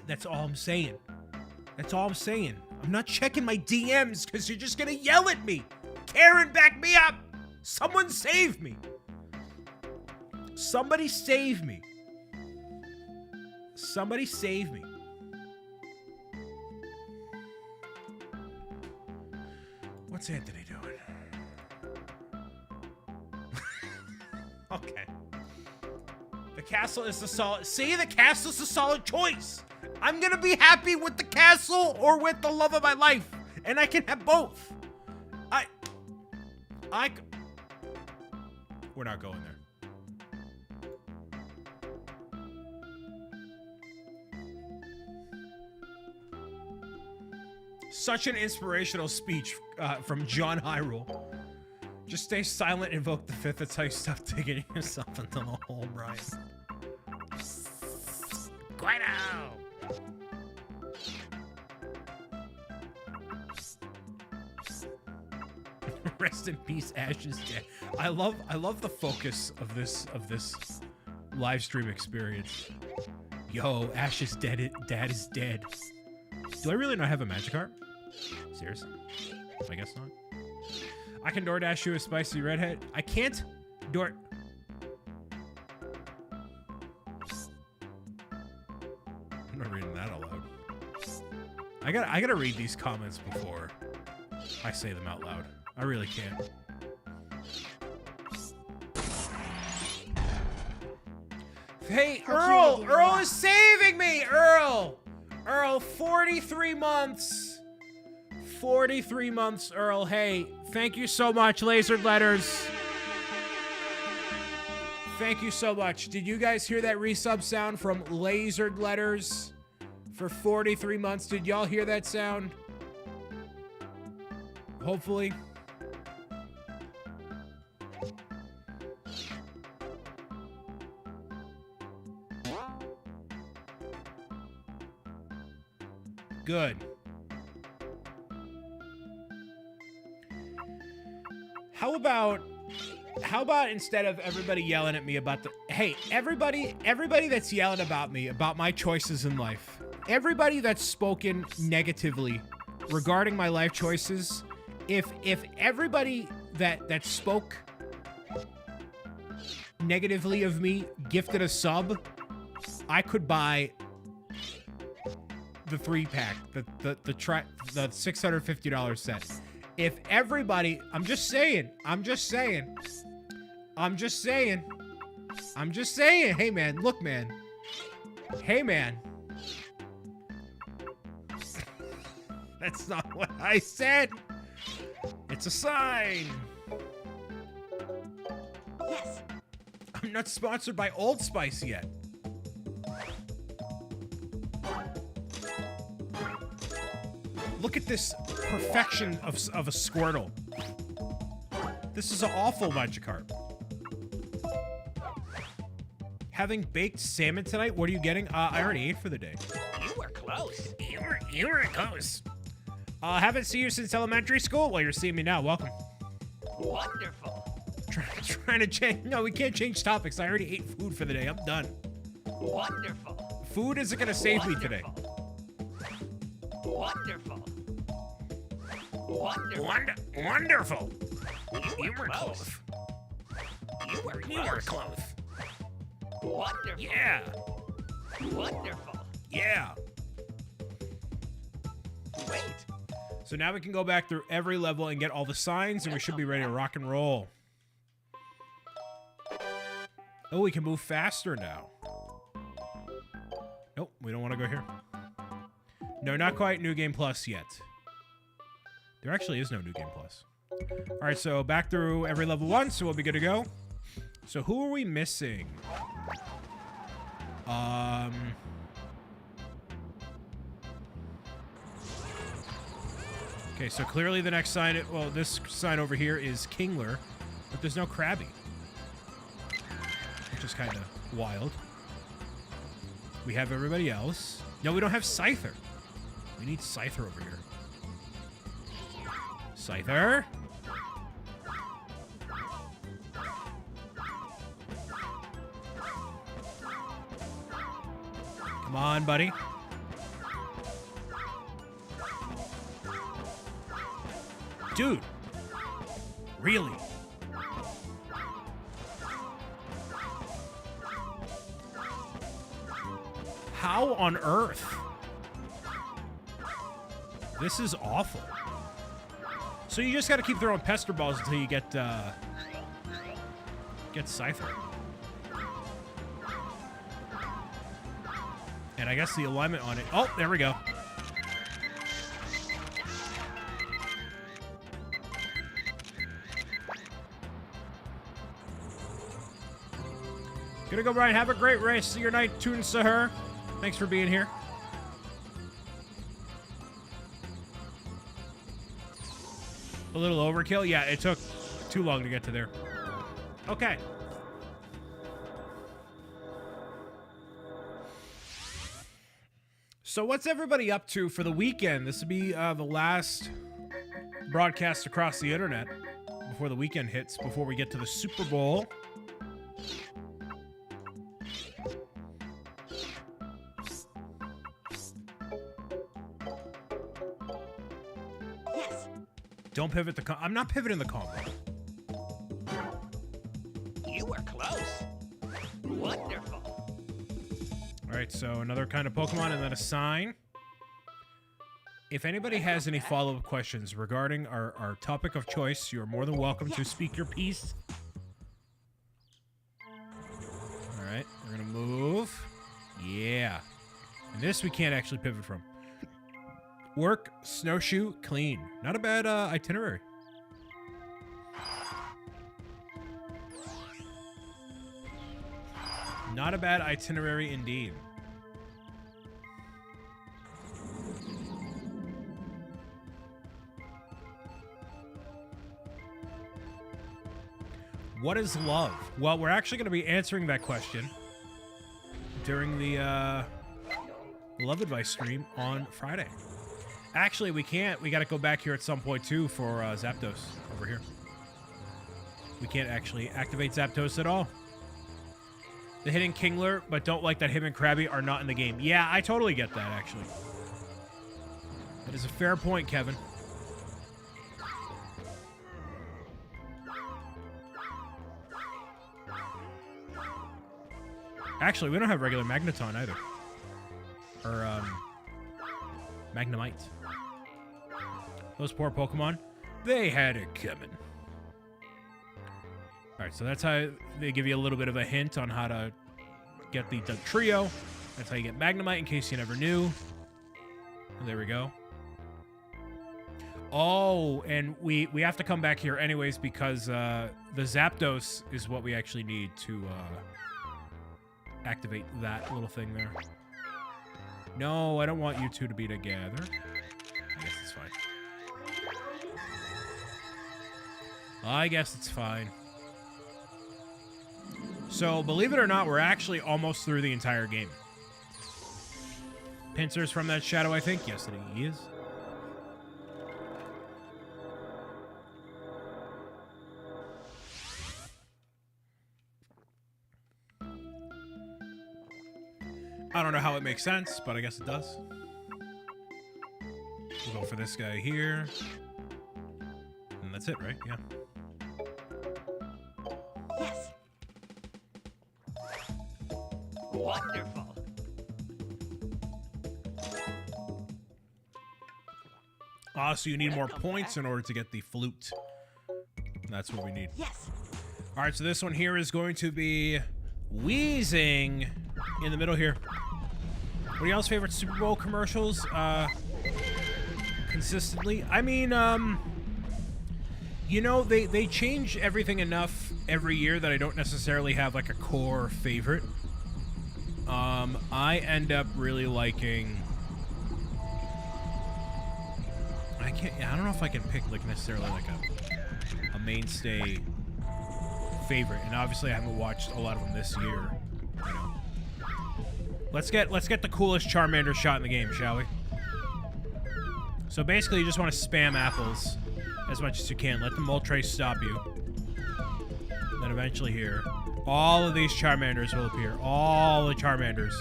That's all I'm saying. That's all I'm saying. I'm not checking my DMs because you're just gonna yell at me. Karen, back me up. Someone save me. Somebody save me. Somebody save me. What's Anthony doing? Okay. The castle is the solid. See, the castle's a solid choice. I'm gonna be happy with the castle or with the love of my life, and I can have both. We're not going there. Such an inspirational speech from John Hyrule. Just stay silent, invoke the fifth. That's how you stop digging yourself into the hole, Brian. Guido! Rest in peace, Ash is dead. I love the focus of this live stream experience. Yo, Ash is dead. Dad is dead. Do I really not have a Magikarp? Seriously? I guess not. I can DoorDash you a spicy redhead. I can't door. I'm not reading that aloud. I gotta read these comments before I say them out loud. I really can't. Hey, Earl! Earl is saving me! Earl! Earl, 43 months. 43 months, Earl. Hey, thank you so much, Lasered Letters. Thank you so much. Did you guys hear that resub sound from Lasered Letters for 43 months? Did y'all hear that sound? Hopefully. Good. about instead of everybody yelling at me about hey, everybody that's yelling about me about my choices in life, everybody that's spoken negatively regarding my life choices, if everybody that spoke negatively of me gifted a sub, I could buy the 3-pack, the $650 set. If everybody, I'm just saying, hey man, look man, hey man, that's not what I said. It's a sign. Yes. I'm not sponsored by Old Spice yet. Look at this perfection of a Squirtle. This is an awful Magikarp. Having baked salmon tonight? What are you getting? I already ate for the day. You were close. You were close. Haven't seen you since elementary school? Well, you're seeing me now. Welcome. Wonderful. Trying to change. No, we can't change topics. I already ate food for the day. I'm done. Wonderful. Food isn't going to save me today. Wonderful. Wonderful. Wonderful. You were close. You were close. Wonderful. Yeah. Wonderful. Yeah. Wait. So now we can go back through every level and get all the signs, and we should be ready to rock and roll. Oh, we can move faster now. Nope, we don't want to go here. No, not quite New Game Plus yet. There actually is no New Game Plus. All right, so back through every level 1, so we'll be good to go. So who are we missing? Okay, so clearly the next sign, well, this sign over here is Kingler, but there's no Krabby, which is kind of wild. We have everybody else. No, we don't have Scyther. We need Scyther over here. Scyther. Come on, buddy. Dude. Really? How on earth? This is awful. So you just got to keep throwing pester balls until you get Scyther. And I guess the alignment on it. Oh, there we go. Gonna go, Brian. Have a great race. See your night, Toon Sahur. Thanks for being here. A little overkill? Yeah, it took too long to get to there. Okay. So what's everybody up to for the weekend? This will be the last broadcast across the internet before the weekend hits, before we get to the Super Bowl. Yes. Don't pivot the I'm not pivoting the combo. You were close. Wonderful. All right, so another kind of Pokemon and then a sign. If anybody has any follow-up questions regarding our topic of choice, you're more than welcome to speak your piece. All right, we're going to move. Yeah. And this we can't actually pivot from. Work, snowshoe, clean. Not a bad itinerary. Not a bad itinerary indeed. What is love? Well, we're actually going to be answering that question during the Love Advice stream on Friday. Actually, we can't. We got to go back here at some point, too, for Zapdos over here. we can't actually activate Zapdos at all. The hidden Kingler, but don't like that him and Krabby are not in the game. Yeah, I totally get that, actually. That is a fair point, Kevin. Actually, we don't have regular Magneton either. Or, Magnemite. Those poor Pokemon, they had it coming. Alright, so that's how they give you a little bit of a hint on how to get the trio. That's how you get Magnemite, in case you never knew. There we go. Oh, and we have to come back here anyways because the Zapdos is what we actually need to activate that little thing there. No, I don't want you two to be together. I guess it's fine. I guess it's fine. So, believe it or not, we're actually almost through the entire game. Pincers from that shadow, I think. Yes, he is. I don't know how it makes sense, but I guess it does. We'll go for this guy here. And that's it, right? Yeah. Yes. Wonderful. So you need more points in order to get the flute. That's what we need. Yes. All right, so this one here is going to be Wheezing in the middle here. What are y'all's favorite Super Bowl commercials? Consistently? I mean, you know, they change everything enough every year that I don't necessarily have, like, a core favorite. I end up really liking... I don't know if I can pick, like, necessarily, like, a mainstay favorite. And obviously I haven't watched a lot of them this year, you know. Let's get the coolest Charmander shot in the game, shall we? So basically, you just want to spam apples as much as you can. Let the Moltres stop you. Then eventually here, all of these Charmanders will appear. All the Charmanders.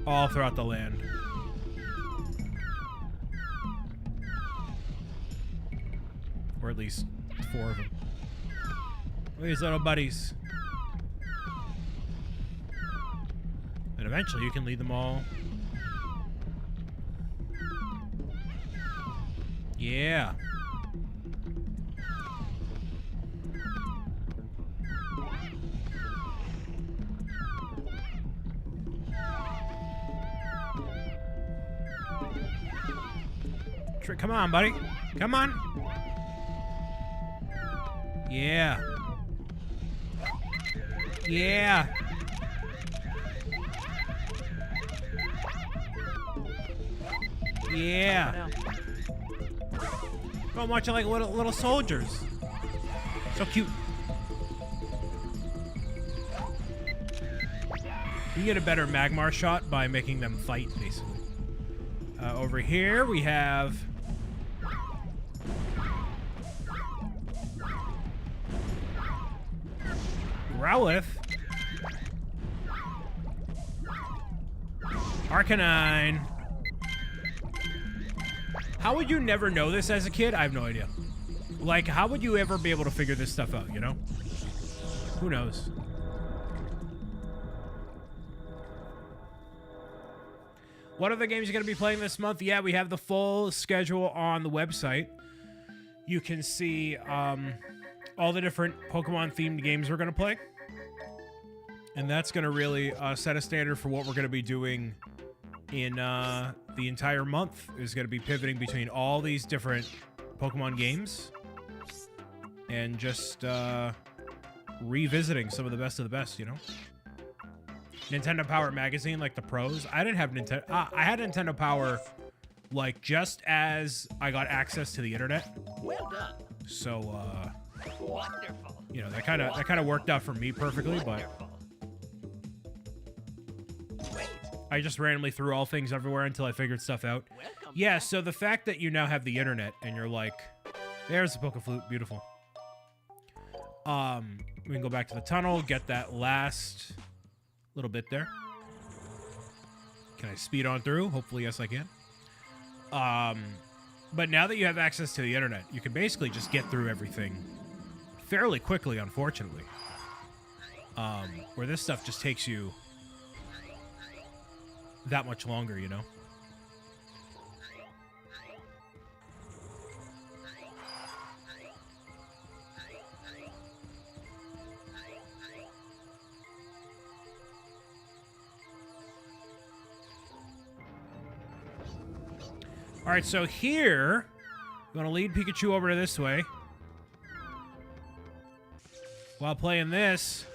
All throughout the land. Or at least 4 of them. These little buddies. And eventually you can lead them all. Yeah. Come on, buddy. Come on. Yeah. Yeah. Yeah. I'm watching like little soldiers. So cute. You get a better Magmar shot by making them fight, basically. Over here we have... Growlithe. Arcanine. How would you never know this as a kid? I have no idea. Like, how would you ever be able to figure this stuff out, you know? Who knows? What other games are going to be playing this month? Yeah, we have the full schedule on the website. You can see all the different Pokemon-themed games we're going to play. And that's going to really set a standard for what we're going to be doing in the entire month. Is going to be pivoting between all these different Pokemon games and just revisiting some of the best, you know? Nintendo Power magazine, like the pros. I didn't have Nintendo... I had Nintendo Power, like, just as I got access to the internet. Well done. So, Wonderful. you know, that kind of worked out for me perfectly, but... Wonderful. Great. I just randomly threw all things everywhere until I figured stuff out. Welcome. Yeah, so the fact that you now have the internet and you're like, There's the Pokeflute. Beautiful. We can go back to the tunnel, get that last little bit there. Can I speed on through? Hopefully, yes, I can. But now that you have access to the internet, you can basically just get through everything fairly quickly, unfortunately. Where this stuff just takes you that much longer, you know? All right, so here, I'm going to lead Pikachu over to this way. While playing this.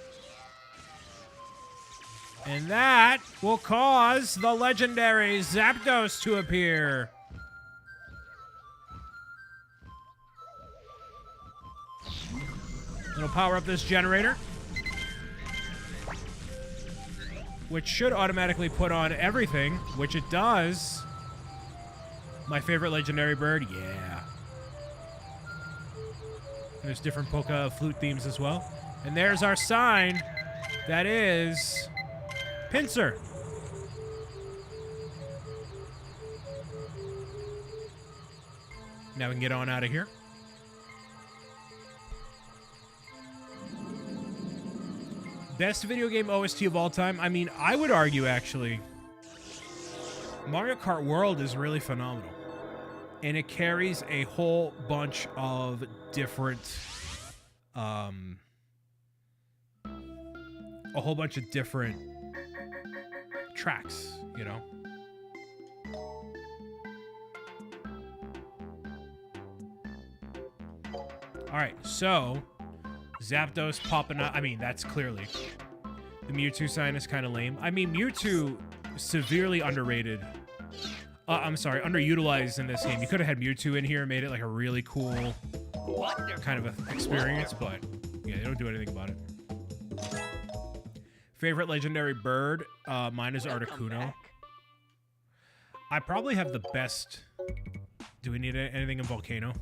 And that will cause the legendary Zapdos to appear. It'll power up this generator, which should automatically put on everything, which it does. My favorite legendary bird, yeah. There's different Poke-Flute themes as well. And there's our sign. That is Pinsir. Now we can get on out of here. Best video game OST of all time? I mean, I would argue, actually, Mario Kart World is really phenomenal. And it carries a whole bunch of different, tracks, you know? All right, so Zapdos popping up. I mean, that's clearly the Mewtwo sign is kind of lame. I mean, Mewtwo severely underrated. I'm sorry, underutilized in this game. You could have had Mewtwo in here and made it like a really cool kind of a experience, but yeah, they don't do anything about it. Favorite legendary bird? Mine is Articuno. I probably have the best. Do we need anything in Volcano?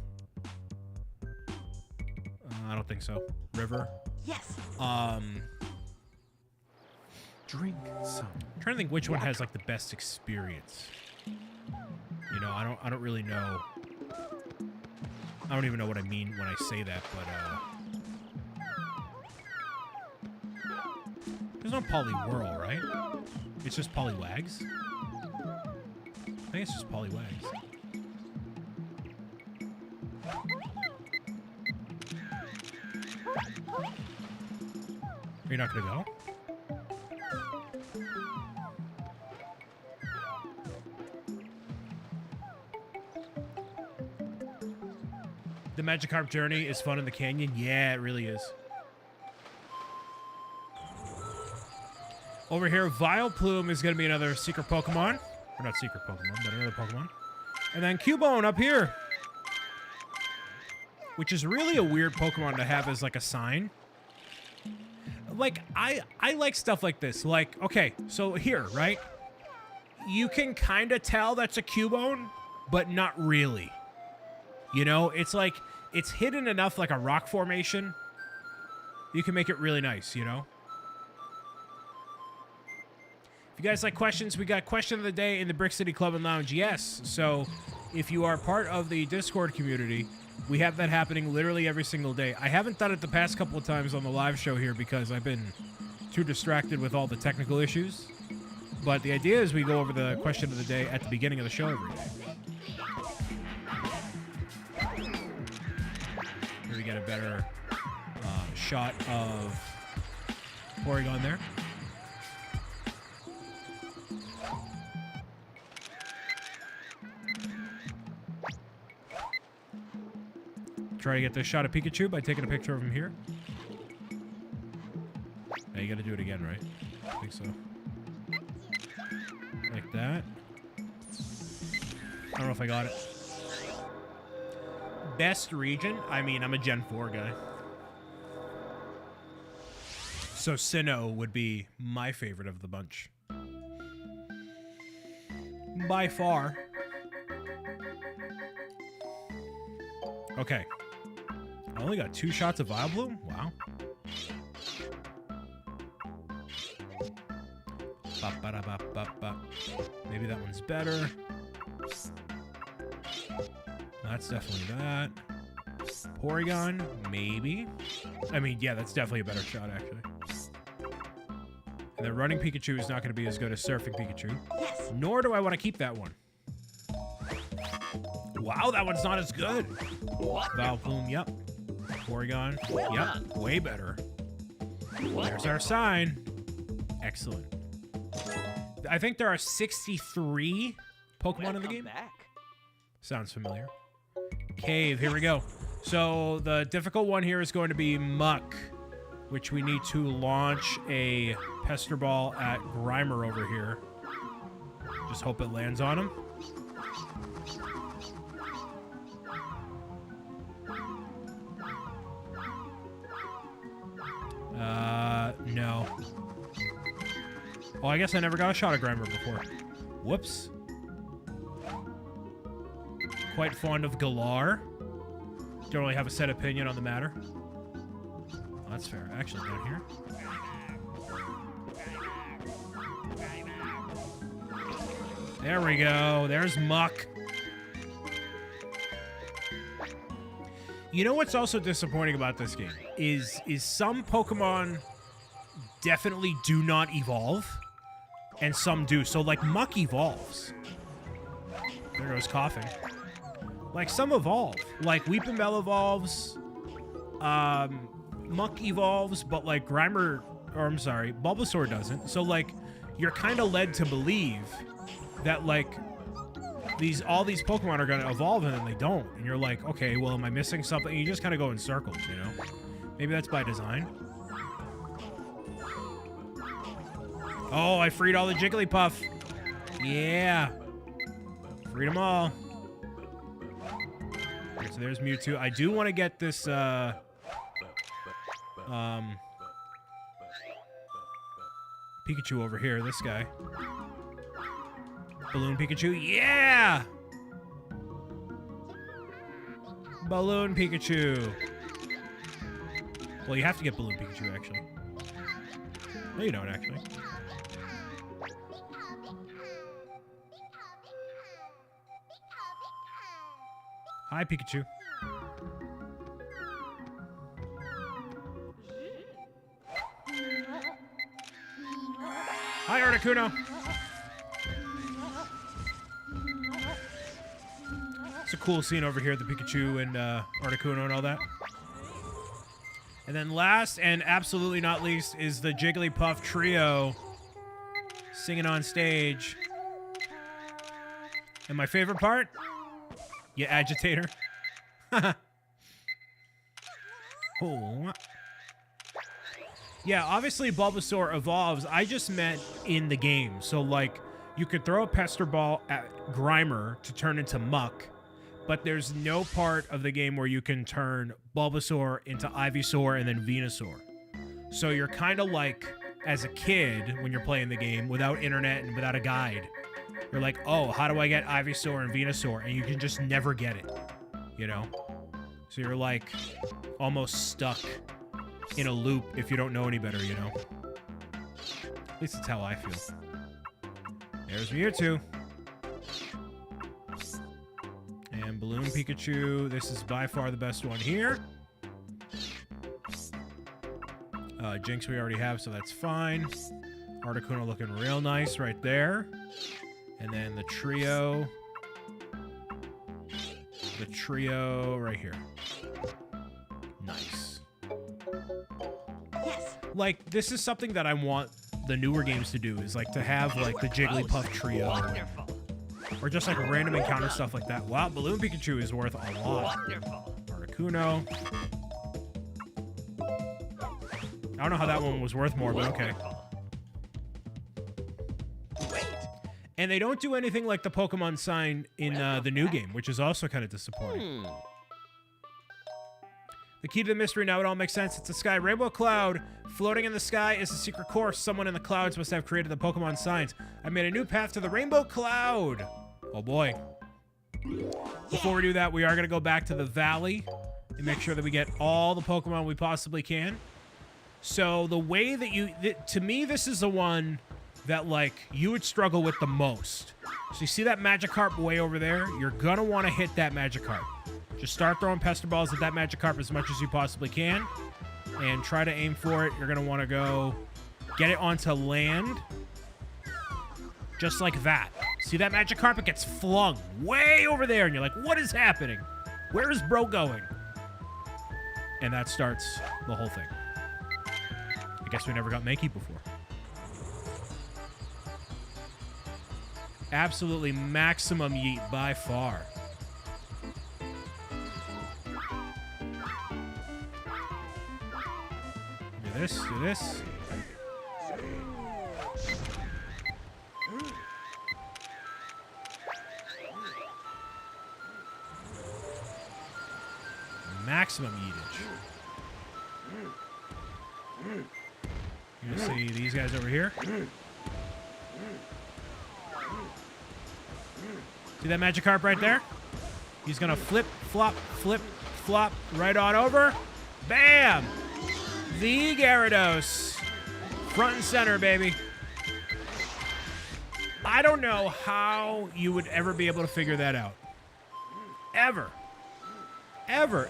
I don't think so. River? Yes. Drink some. I'm trying to think which one has like the best experience. You know, I don't really know. I don't even know what I mean when I say that, but there's no Poliwhirl, right? It's just Poliwags? I think it's just Poliwags. Are you not gonna go? The Magikarp journey is fun in the canyon. Yeah, it really is. Over here, Vileplume is going to be another secret Pokemon. Or not secret Pokemon, but another Pokemon. And then Cubone up here. Which is really a weird Pokemon to have as like a sign. Like, I like stuff like this. Like, okay, so here, right? You can kind of tell that's a Cubone, but not really. You know, it's like, it's hidden enough like a rock formation. You can make it really nice, you know? If you guys like questions, we got question of the day in the Brick City Club and Lounge. Yes, so if you are part of the Discord community, we have that happening literally every single day. I haven't done it the past couple of times on the live show here because I've been too distracted with all the technical issues. But the idea is we go over the question of the day at the beginning of the show every day. Here we get a better shot of Porygon there. Try to get this shot of Pikachu by taking a picture of him here. Now you gotta do it again, right? I think so. Like that. I don't know if I got it. Best region? I mean, I'm a Gen 4 guy. So Sinnoh would be my favorite of the bunch. By far. Okay. I only got 2 shots of Vileplume? Wow. Ba-ba-da-ba-ba-ba. Maybe that one's better. That's definitely that. Porygon, maybe. I mean, yeah, that's definitely a better shot, actually. And then running Pikachu is not going to be as good as surfing Pikachu. Yes. Nor do I want to keep that one. Wow, that one's not as good. Vileplume, yep. Porygon, yep, way better. There's our sign. Excellent. I think there are 63 Pokemon in the game. Sounds familiar. Cave, here we go. So the difficult one here is going to be Muck, which we need to launch a Pester Ball at Grimer over here. Just hope it lands on him. No. Oh, I guess I never got a shot at Grimer before. Whoops. Quite fond of Galar. Don't really have a set opinion on the matter. Oh, that's fair. Actually, down here. There we go. There's Muck. You know what's also disappointing about this game is some Pokemon definitely do not evolve, and some do. So, like, Muck evolves. There goes coughing. Like, some evolve. Like, Weepinbell evolves. Muck evolves, but, like, Grimer... Or, I'm sorry, Bulbasaur doesn't. So, like, you're kind of led to believe that, like, all these Pokemon are going to evolve, and then they don't. And you're like, okay, well, am I missing something? And you just kind of go in circles, you know? Maybe that's by design. Oh, I freed all the Jigglypuff. Yeah. Freed them all. Okay, so there's Mewtwo. I do want to get this, Pikachu over here, this guy. Balloon Pikachu, yeah! Balloon Pikachu. Well, you have to get Balloon Pikachu, actually. No, you don't, actually. Hi, Pikachu. Hi, Articuno. It's a cool scene over here, the Pikachu and Articuno and all that. And then last and absolutely not least is the Jigglypuff trio singing on stage. And my favorite part? You agitator. Oh. Yeah, obviously Bulbasaur evolves. I just meant in the game. So, like, you could throw a Pester Ball at Grimer to turn into Muck, but there's no part of the game where you can turn Bulbasaur into Ivysaur and then Venusaur. So you're kind of like, as a kid, when you're playing the game, without internet and without a guide, you're like, oh, how do I get Ivysaur and Venusaur? And you can just never get it, you know? So you're like almost stuck in a loop if you don't know any better, you know? At least that's how I feel. There's Mewtwo. And Balloon Pikachu. This is by far the best one here. Jinx we already have, so that's fine. Articuno looking real nice right there. And then the trio. The trio right here. Nice. Yes. Like, this is something that I want the newer games to do, is like to have like the Jigglypuff trio. Wonderful. Or just like random encounter stuff like that. Wow, Balloon Pikachu is worth a lot. Wonderful. Articuno. I don't know how that one was worth more, but okay. Wait. And they don't do anything like the Pokemon sign in the new game, which is also kind of disappointing. The key to the mystery, now it all makes sense. It's a sky rainbow cloud. Floating in the sky is a secret course. Someone in the clouds must have created the Pokemon signs. I made a new path to the rainbow cloud. Oh boy. Before we do that, we are going to go back to the valley and make sure that we get all the Pokemon we possibly can. So the way that to me, this is the one that, like, you would struggle with the most. So you see that Magikarp way over there? You're going to want to hit that Magikarp. Just start throwing Pester Balls at that Magikarp as much as you possibly can. And try to aim for it. You're going to want to go get it onto land. Just like that. See that Magikarp? It gets flung way over there. And you're like, what is happening? Where is bro going? And that starts the whole thing. I guess we never got Mankey before. Absolutely maximum yeet by far. Do this, do this. Maximum yeetage. You gonna see these guys over here? See that Magikarp right there? He's gonna flip, flop, right on over. Bam! The Gyarados. Front and center, baby. I don't know how you would ever be able to figure that out. Ever. Ever.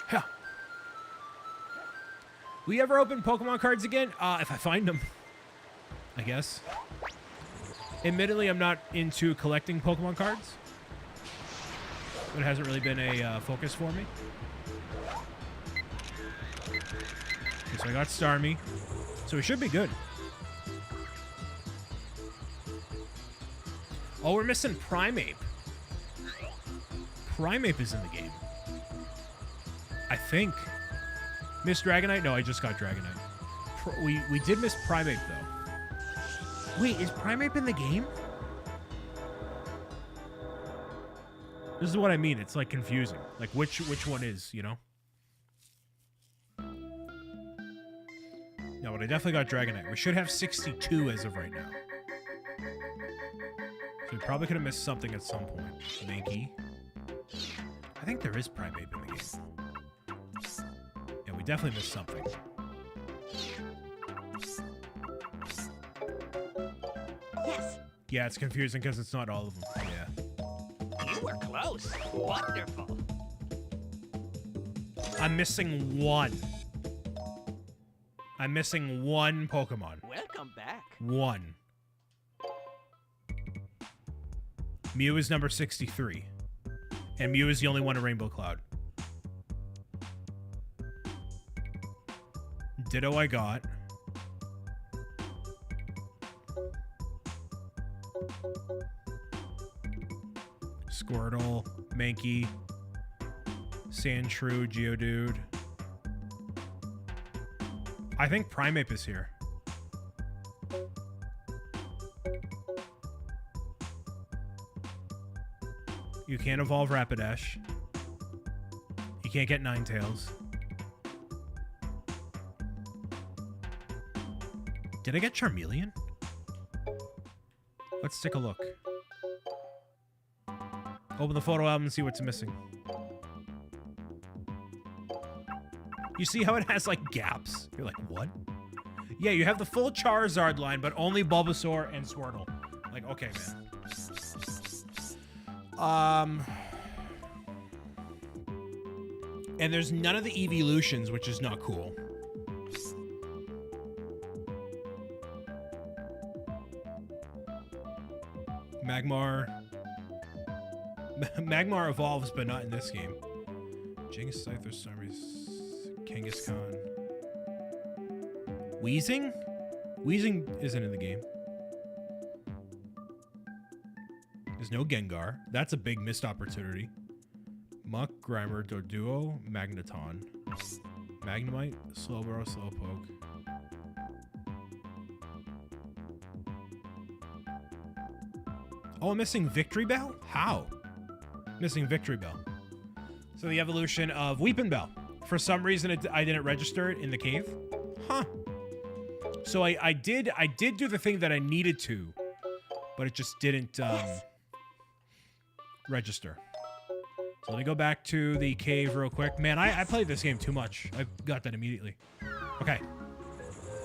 Huh. We ever open Pokemon cards again? If I find them, I guess. Admittedly, I'm not into collecting Pokemon cards. It hasn't really been a focus for me. Okay, so I got Starmie. So we should be good. Oh, we're missing Primeape. Primeape is in the game. I think. Miss Dragonite? No, I just got Dragonite. We did miss Primeape, though. Wait, is Primeape in the game? This is what I mean. It's, like, confusing. Like, which one is, you know? No, but I definitely got Dragonite. We should have 62 as of right now. So we probably could have missed something at some point. Mankey. I think there is Primeape in the game. Yeah, we definitely missed something. Yes. Yeah, it's confusing because it's not all of them. Yeah. You were close. Wonderful. I'm missing one. I'm missing one Pokemon. Welcome back. One. Mew is number 63. And Mew is the only one in Rainbow Cloud. Ditto I got. Squirtle, Mankey, Sandshrew, Geodude. I think Primeape is here. You can't evolve Rapidash. You can't get Ninetales. Did I get Charmeleon? Let's take a look. Open the photo album and see what's missing. You see how it has, like, gaps? You're like, what? Yeah, you have the full Charizard line, but only Bulbasaur and Squirtle. Like, okay, man. And there's none of the evolutions, which is not cool. Magmar. Magmar evolves, but not in this game. Genghis, Scyther, Starmie, Kangaskhan. Weezing? Weezing isn't in the game. There's no Gengar. That's a big missed opportunity. Muck, Grimer, Doduo, Magneton. Magnemite, Slowbro, Slowpoke. Oh, I'm missing Victory Bell? How? Missing Victory Bell. So the evolution of Weepin' Bell. For some reason, I didn't register it in the cave. Huh. So I did do the thing that I needed to, but it just didn't register. So let me go back to the cave real quick. Man, I played this game too much. I got that immediately. Okay.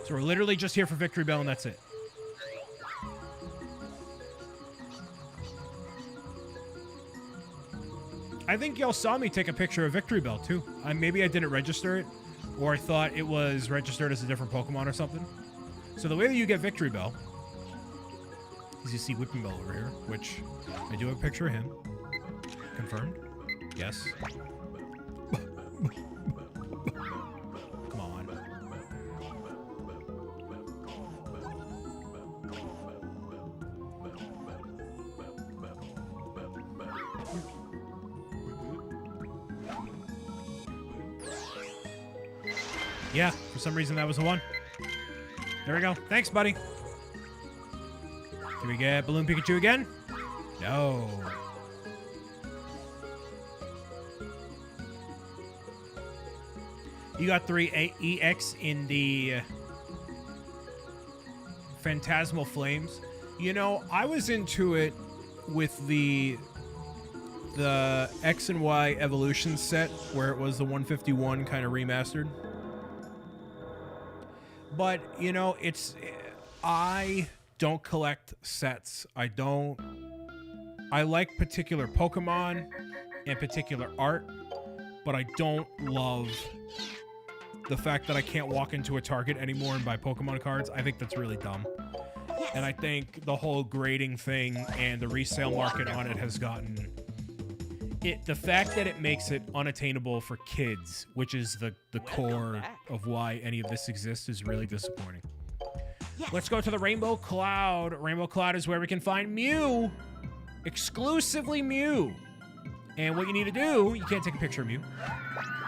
So we're literally just here for Victory Bell, and that's it. I think y'all saw me take a picture of Victory Bell, too. Maybe I didn't register it, or I thought it was registered as a different Pokemon or something. So the way that you get Victory Bell is you see Whipping Bell over here, which I do have a picture of him. Confirmed. Yes. Come on. Yeah, for some reason that was the one. There we go. Thanks, buddy. Can we get Balloon Pikachu again? No. You got 3 EX in the Phantasmal Flames. You know, I was into it with the X and Y Evolution set where it was the 151 kind of remastered. But, you know, I don't collect sets. I like particular Pokemon and particular art, but I don't love the fact that I can't walk into a Target anymore and buy Pokemon cards. I think that's really dumb. Yes. And I think the whole grading thing and the resale market on it has gotten... the fact that it makes it unattainable for kids, which is the core of why any of this exists, is really disappointing. Yes. Let's go to the Rainbow Cloud. Rainbow Cloud is where we can find Mew. Exclusively Mew. And what you need to do, you can't take a picture of Mew.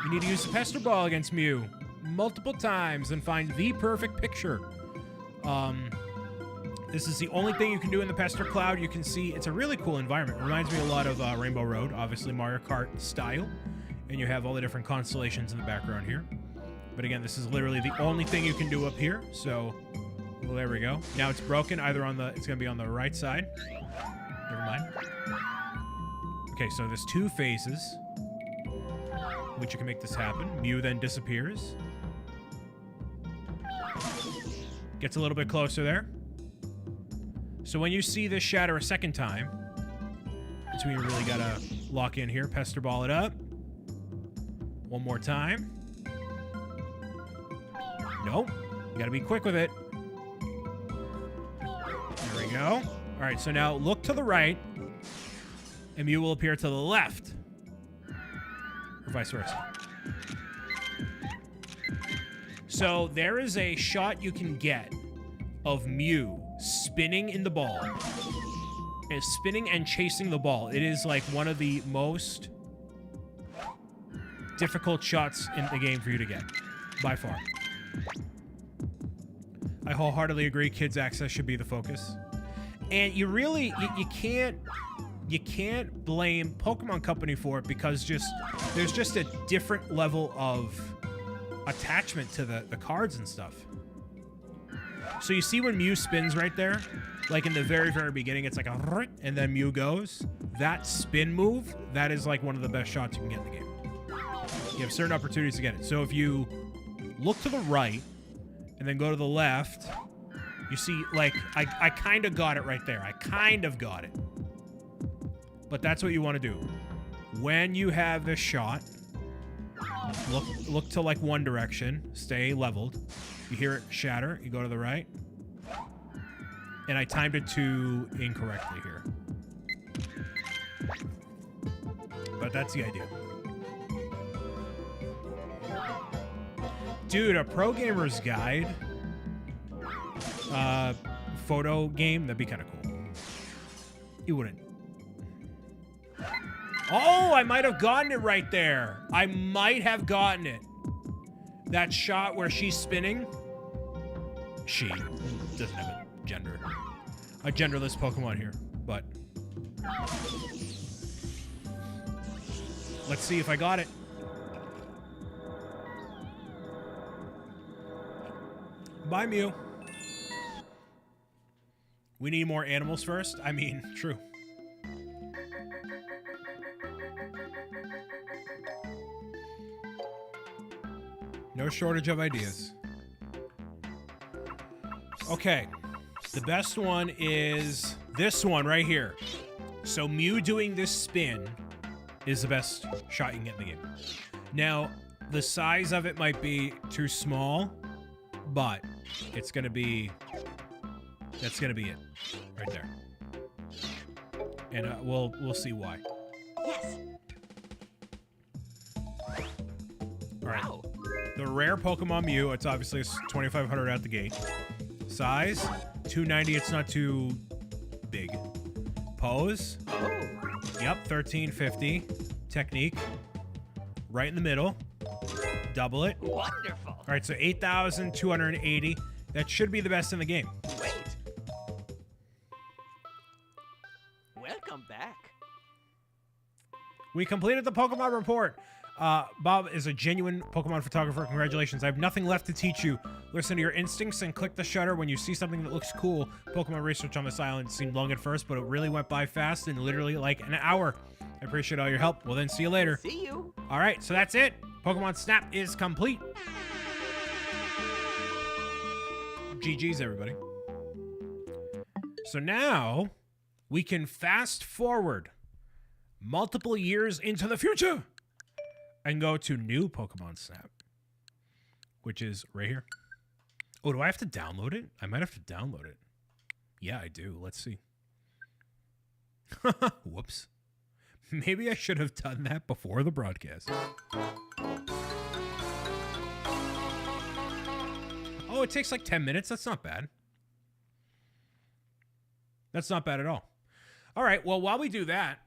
You need to use the Pester Ball against Mew multiple times and find the perfect picture. This is the only thing you can do in the Pester Cloud. You can see it's a really cool environment. It reminds me a lot of Rainbow Road, obviously Mario Kart style. And you have all the different constellations in the background here. But again, this is literally the only thing you can do up here. So, well, there we go. Now it's broken either on the, it's going to be on the right side. Never mind. Okay, so there's 2 phases which you can make this happen. Mew then disappears. Gets a little bit closer there. So when you see this shatter a second time, that's when you really gotta lock in here. Pester Ball it up. One more time. Nope. You gotta be quick with it. There we go. All right, so now look to the right, and Mew will appear to the left. Or vice versa. So there is a shot you can get of Mew spinning in the ball. And spinning and chasing the ball. It is like one of the most difficult shots in the game for you to get. By far. I wholeheartedly agree kids access should be the focus. And you really, you can't blame Pokemon Company for it because there's just a different level of attachment to the cards and stuff. So you see when Mew spins right there, like in the very, very beginning, it's like a and then Mew goes. That spin move, that is like one of the best shots you can get in the game. You have certain opportunities to get it. So if you look to the right and then go to the left, you see, like, I kind of got it right there. I kind of got it. But that's what you want to do. When you have this shot, look to like one direction, stay leveled. You hear it shatter, you go to the right. And I timed it to incorrectly here. But that's the idea. Dude, a Pro Gamer's Guide photo game, that'd be kind of cool. You wouldn't. Oh, I might have gotten it right there. I might have gotten it. That shot where she's spinning. She doesn't have a gender. A genderless Pokemon here, but let's see if I got it. Bye, Mew. We need more animals first. I mean, true. No shortage of ideas. Okay. The best one is this one right here. So Mew doing this spin is the best shot you can get in the game. Now, the size of it might be too small, but it's gonna be, that's gonna be it right there. And we'll see why. Yes. All right. Wow. The rare Pokemon Mew, it's obviously 2,500 out the gate. Size, 290, it's not too big. Pose, Oh. yep, 1350. Technique, right in the middle. Double it. Wonderful. All right, so 8,280. That should be the best in the game. Wait. Welcome back. We completed the Pokemon report. Bob is a genuine Pokemon photographer. Congratulations. I have nothing left to teach you. Listen to your instincts and click the shutter when you see something that looks cool. Pokemon research on this island seemed long at first, but it really went by fast in literally like an hour. I appreciate all your help. Well, then see you later. See you. All right, so that's it. Pokemon Snap is complete. GG's, everybody. So now we can fast forward multiple years into the future and go to new Pokemon Snap, which is right here. Oh, do I have to download it? I might have to download it. Yeah, I do. Let's see. Whoops. Maybe I should have done that before the broadcast. Oh, it takes like 10 minutes. That's not bad. That's not bad at all. All right. Well, while we do that,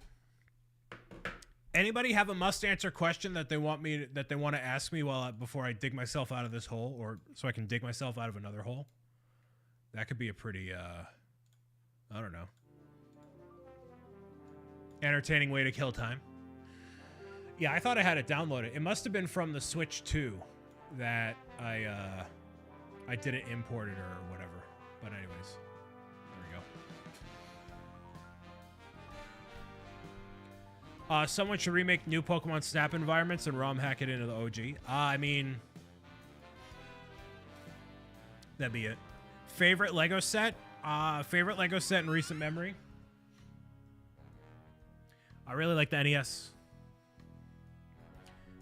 anybody have a must-answer question that they want to ask me before I dig myself out of this hole, or so I can dig myself out of another hole? That could be a pretty, I don't know, entertaining way to kill time. Yeah, I thought I had it downloaded. It must have been from the Switch 2 that I didn't import it or whatever. But anyways, there we go. Someone should remake new Pokemon Snap environments and ROM hack it into the OG. I mean, that'd be it. Favorite Lego set? Favorite Lego set in recent memory? I really like the NES.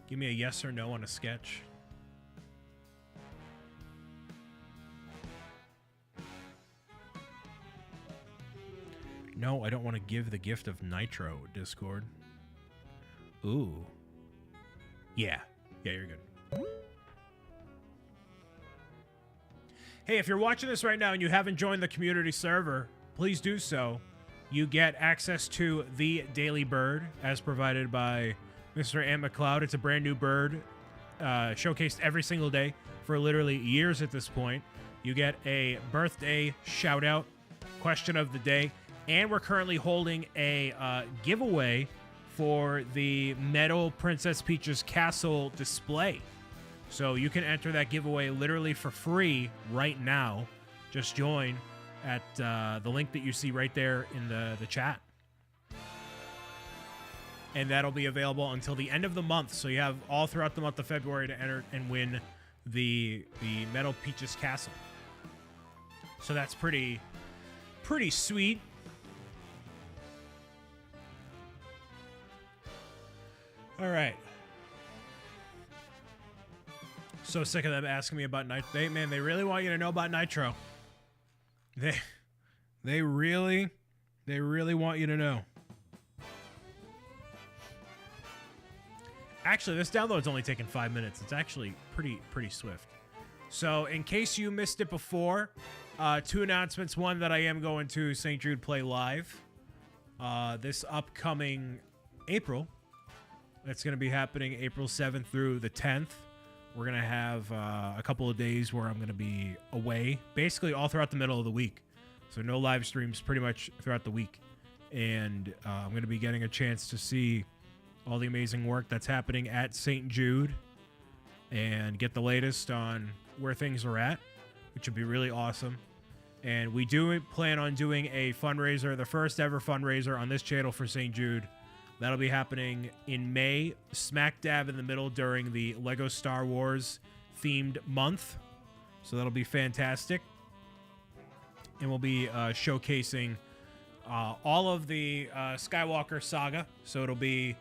Give me a yes or no on a sketch. No, I don't want to give the gift of Nitro, Discord. Ooh. Yeah. Yeah, you're good. Hey, if you're watching this right now and you haven't joined the community server, please do so. You get access to the Daily Bird, as provided by Mr. Ant McCloud. It's a brand new bird, showcased every single day for literally years at this point. You get a birthday shout-out, question of the day, and we're currently holding a giveaway for the Metal Princess Peach's Castle display. So you can enter that giveaway literally for free right now. Just join at the link that you see right there in the chat. And that'll be available until the end of the month. So you have all throughout the month of February to enter and win the Metal Peach's Castle. So that's pretty sweet. All right. So sick of them asking me about Nitro. Man, they really want you to know about Nitro. They really want you to know. Actually, this download's only taken 5 minutes. It's actually pretty swift. So, in case you missed it before, 2 announcements. One, that I am going to St. Jude Play Live this upcoming April. It's going to be happening April 7th through the 10th. We're going to have a couple of days where I'm going to be away, basically all throughout the middle of the week. So no live streams pretty much throughout the week. And I'm going to be getting a chance to see all the amazing work that's happening at St. Jude and get the latest on where things are at, which would be really awesome. And we do plan on doing a fundraiser, the first ever fundraiser on this channel for St. Jude. That'll be happening in May, smack dab in the middle during the LEGO Star Wars themed month. So that'll be fantastic. And we'll be showcasing all of the Skywalker saga. So it'll be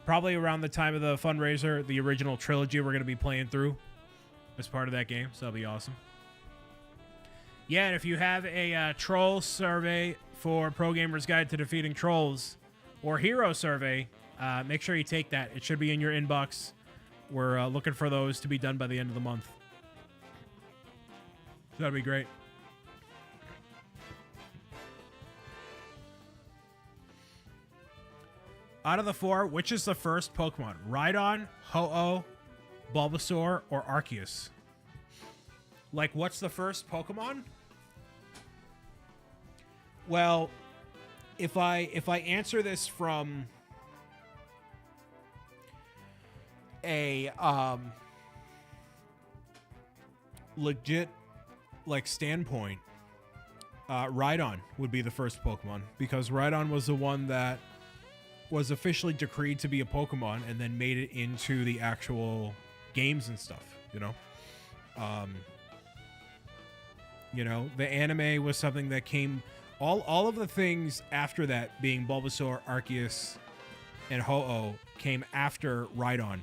probably around the time of the fundraiser, the original trilogy we're going to be playing through as part of that game. So that'll be awesome. Yeah, and if you have a troll survey for Pro Gamer's Guide to Defeating Trolls or hero survey, make sure you take that. It should be in your inbox. We're looking for those to be done by the end of the month. So that'd be great. Out of the four, which is the first Pokemon? Rhydon, Ho-Oh, Bulbasaur, or Arceus? Like, what's the first Pokemon? Well, if I answer this from a legit like standpoint, Rhydon would be the first Pokemon, because Rhydon was the one that was officially decreed to be a Pokemon and then made it into the actual games and stuff, you know? The anime was something that came... All of the things after that, being Bulbasaur, Arceus, and Ho-Oh, came after Rhydon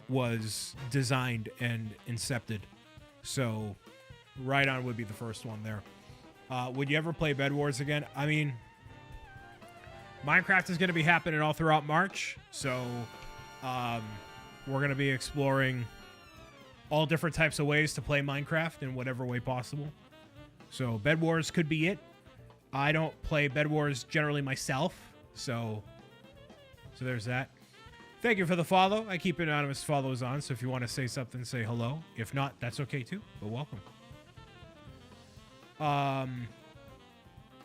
was designed and incepted. So, Rhydon would be the first one there. Would you ever play Bed Wars again? I mean... Minecraft is going to be happening all throughout March, so we're going to be exploring all different types of ways to play Minecraft in whatever way possible. So Bed Wars could be it. I don't play Bed Wars generally myself, so there's that. Thank you for the follow. I keep anonymous follows on, so if you want to say something, say hello. If not, that's okay too, but welcome. And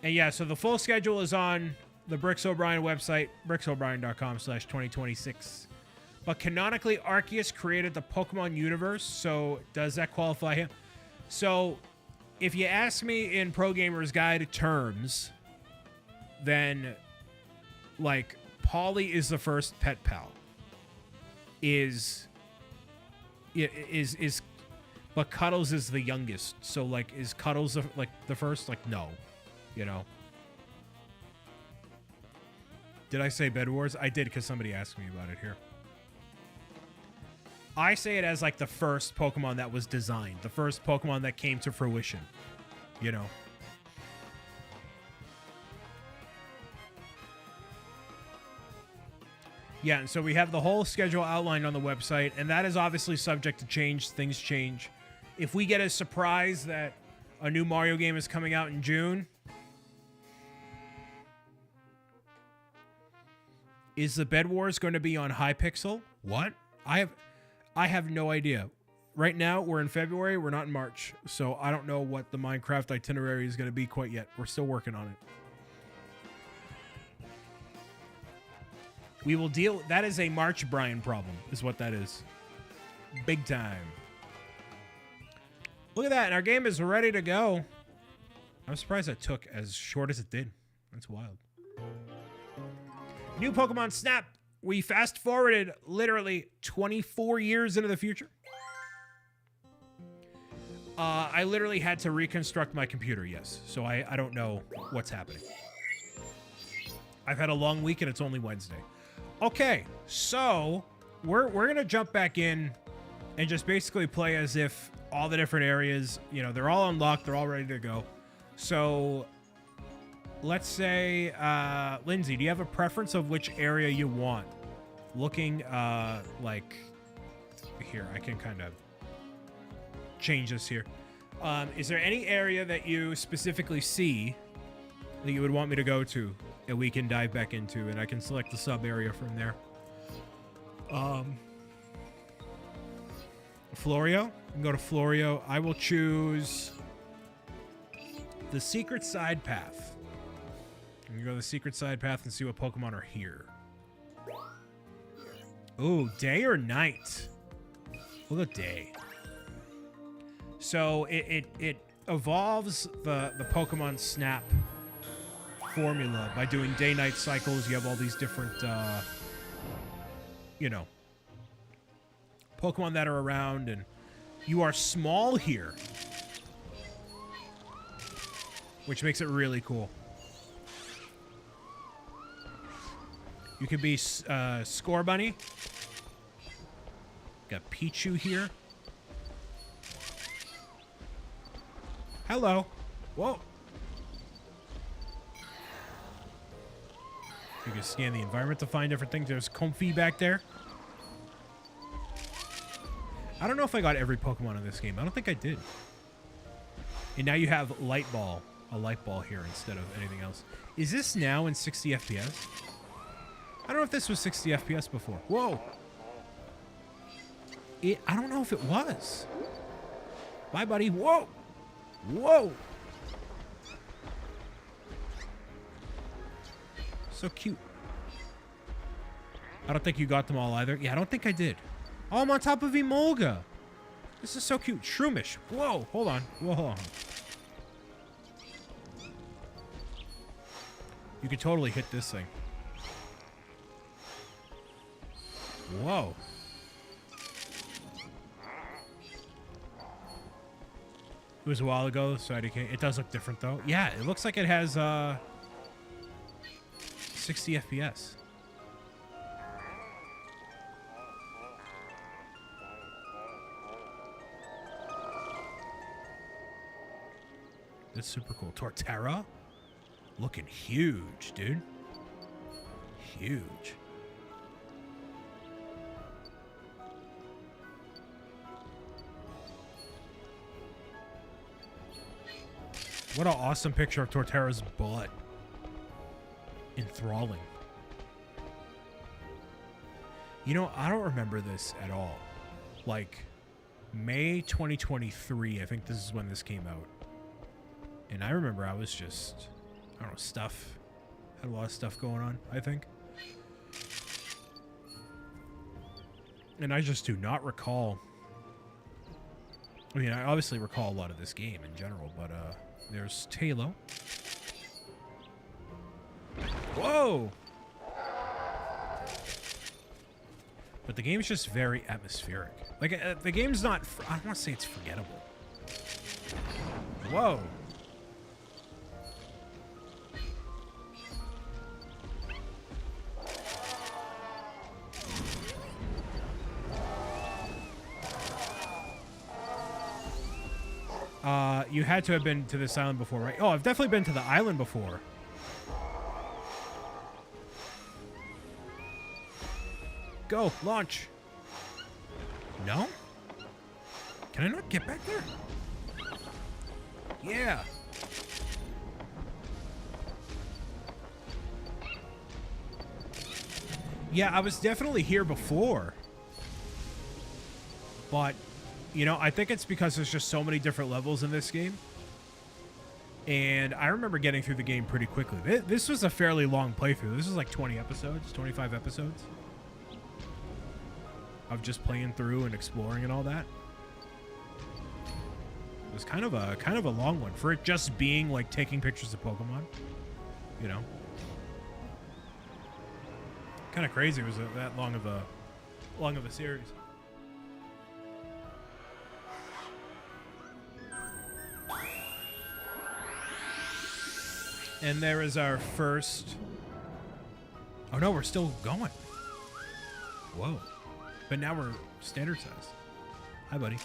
yeah, so the full schedule is on the BricksOBrian website, bricksobrian.com/2026. But canonically, Arceus created the Pokemon universe, so does that qualify him? So, if you ask me in Pro Gamer's Guide terms, then, like, Polly is the first pet pal. But Cuddles is the youngest. So, like, is Cuddles, the first? Like, no. You know? Did I say Bed Wars? I did, because somebody asked me about it here. I say it as, like, the first Pokemon that was designed. The first Pokemon that came to fruition. You know? Yeah, and so we have the whole schedule outlined on the website, and that is obviously subject to change. Things change. If we get a surprise that a new Mario game is coming out in June... Is the Bed Wars going to be on Hypixel? What? I have no idea. Right now, we're in February. We're not in March. So I don't know what the Minecraft itinerary is going to be quite yet. We're still working on it. We will deal... That is a March Brian problem, is what that is. Big time. Look at that. And our game is ready to go. I'm surprised that took as short as it did. That's wild. New Pokemon Snap. We fast forwarded literally 24 years into the future. I literally had to reconstruct my computer, yes. So I don't know what's happening. I've had a long week and it's only Wednesday. Okay, so we're going to jump back in and just basically play as if all the different areas, you know, they're all unlocked. They're all ready to go. So... Let's say, Lindsay, do you have a preference of which area you want? Looking, like, here, I can kind of change this here. Is there any area that you specifically see that you would want me to go to that we can dive back into, and I can select the sub area from there? Florio? You can go to Florio. I will choose the secret side path. You go to the secret side path and see what Pokemon are here. Ooh, day or night? We'll go day. So it evolves the Pokemon Snap formula by doing day-night cycles. You have all these different, you know, Pokemon that are around, and You are small here, which makes it really cool. You could be Score Bunny. Got Pichu here. Hello. Whoa. You can scan the environment to find different things. There's Comfy back there. I don't know if I got every Pokemon in this game. I don't think I did. And now you have Light Ball. A Light Ball here instead of anything else. Is this now in 60 FPS? I don't know if this was 60 FPS before. Whoa. I don't know if it was. Bye, buddy. Whoa. Whoa. So cute. I don't think you got them all either. Yeah, I don't think I did. Oh, I'm on top of Emolga. This is so cute. Shroomish. Whoa. Hold on. Whoa, hold on. You could totally hit this thing. Whoa. It was a while ago, so it does look different, though. Yeah, it looks like it has 60 FPS. That's super cool. Torterra? Looking huge, dude. Huge. What an awesome picture of Torterra's butt. Enthralling. You know, I don't remember this at all. Like, May 2023, I think this is when this came out. And I remember I was just, I don't know, stuff. Had a lot of stuff going on, I think. And I just do not recall. I mean, I obviously recall a lot of this game in general, but, there's Talo. Whoa! But the game's just very atmospheric. Like, the game's not... I don't want to say it's forgettable. Whoa! You had to have been to this island before, right? Oh, I've definitely been to the island before. Go, launch. No? Can I not get back there? Yeah. Yeah, I was definitely here before. But... you know, I think it's because there's just so many different levels in this game. And I remember getting through the game pretty quickly. This was a fairly long playthrough. This was like 20 episodes, 25 episodes. Of just playing through and exploring and all that. It was kind of a long one. For it just being like taking pictures of Pokemon. You know. Kind of crazy it was that long of a series. And there is our first... oh no, we're still going. Whoa. But now we're standard size. Hi, buddy.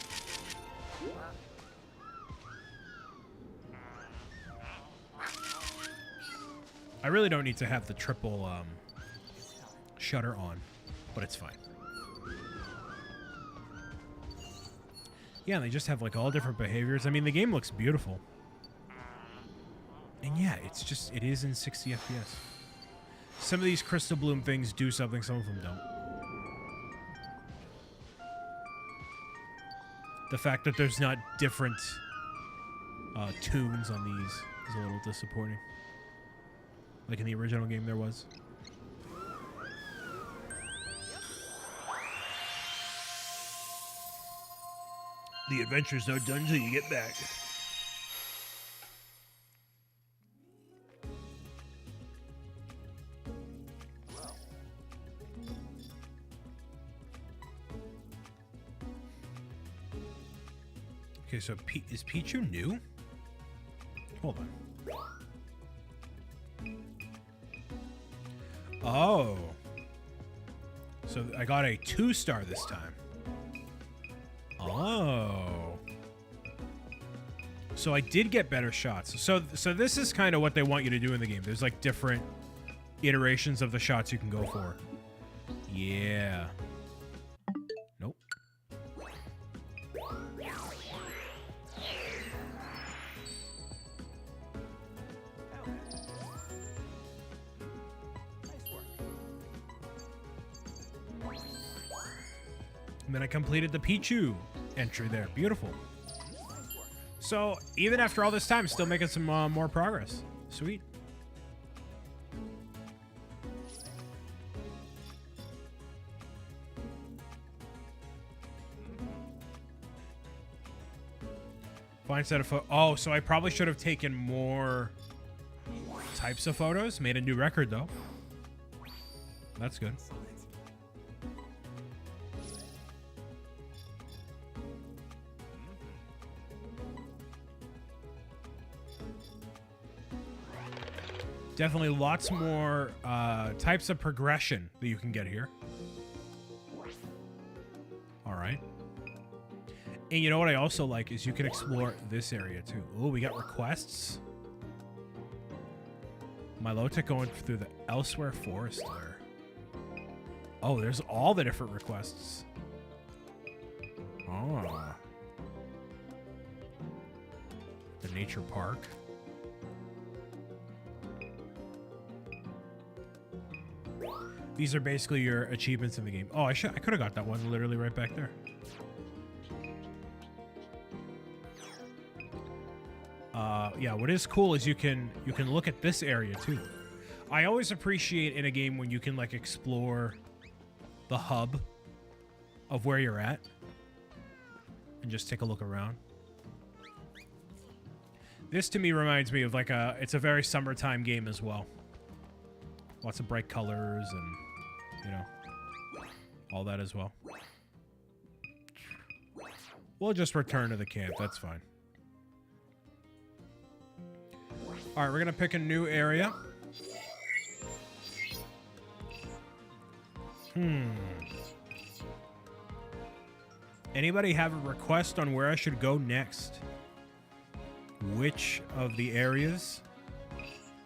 I really don't need to have the triple shutter on, but it's fine. Yeah, and they just have like all different behaviors. I mean, the game looks beautiful. And yeah, it's just, it is in 60 FPS. Some of these Crystal Bloom things do something, some of them don't. The fact that there's not different tunes on these is a little disappointing. Like in the original game there was. The adventure's not done till you get back. so is Pichu new? Hold on. Oh. So I got a 2-star this time. Oh. So I did get better shots. So this is kind of what they want you to do in the game. There's like different iterations of the shots you can go for. Yeah. Nope. And then I completed the Pichu entry there. Beautiful. So, even after all this time, still making some more progress. Sweet. Fine set of photos. Oh, so I probably should have taken more types of photos. Made a new record, though. That's good. Definitely lots more types of progression that you can get here. All right. And you know what I also like is you can explore this area too. Oh, we got requests. Milotic going through the Elsewhere Forest there. Oh, there's all the different requests. Oh. The nature park. These are basically your achievements in the game. Oh, I could have got that one literally right back there. Yeah, what is cool is you can look at this area too. I always appreciate in a game when you can like explore the hub of where you're at and just take a look around. This to me reminds me of like it's a very summertime game as well. Lots of bright colors and, you know, all that as well. We'll just return to the camp. That's fine. All right, we're going to pick a new area. Anybody have a request on where I should go next? Which of the areas?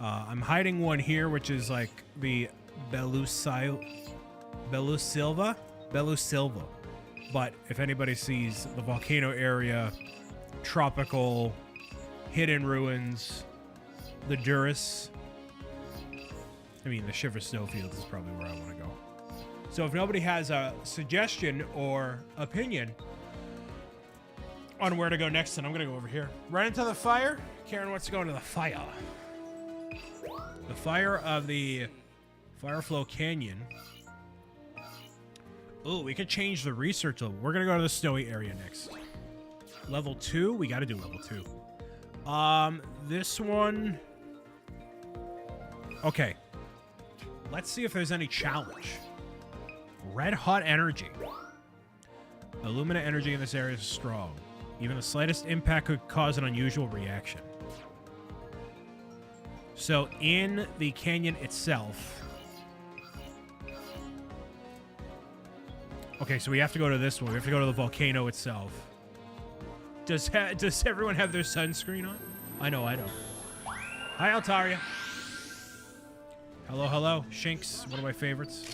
I'm hiding one here, which is like the Belusilva. But if anybody sees the volcano area, tropical, hidden ruins, the Duras, I mean, the Shiver Snowfields is probably where I want to go. So if nobody has a suggestion or opinion on where to go next, then I'm going to go over here. Right into the fire. Karen wants to go into the fire. The fire of the Fireflow Canyon. Oh, we could change the research level. We're going to go to the snowy area next. Level 2? We got to do level 2. This one... Okay. Let's see if there's any challenge. Red hot energy. Illumina energy in this area is strong. Even the slightest impact could cause an unusual reaction. So in the canyon itself... Okay, so we have to go to this one. We have to go to the volcano itself. Does everyone have their sunscreen on? I know. Hi, Altaria. Hello, hello. Shinx, one of my favorites.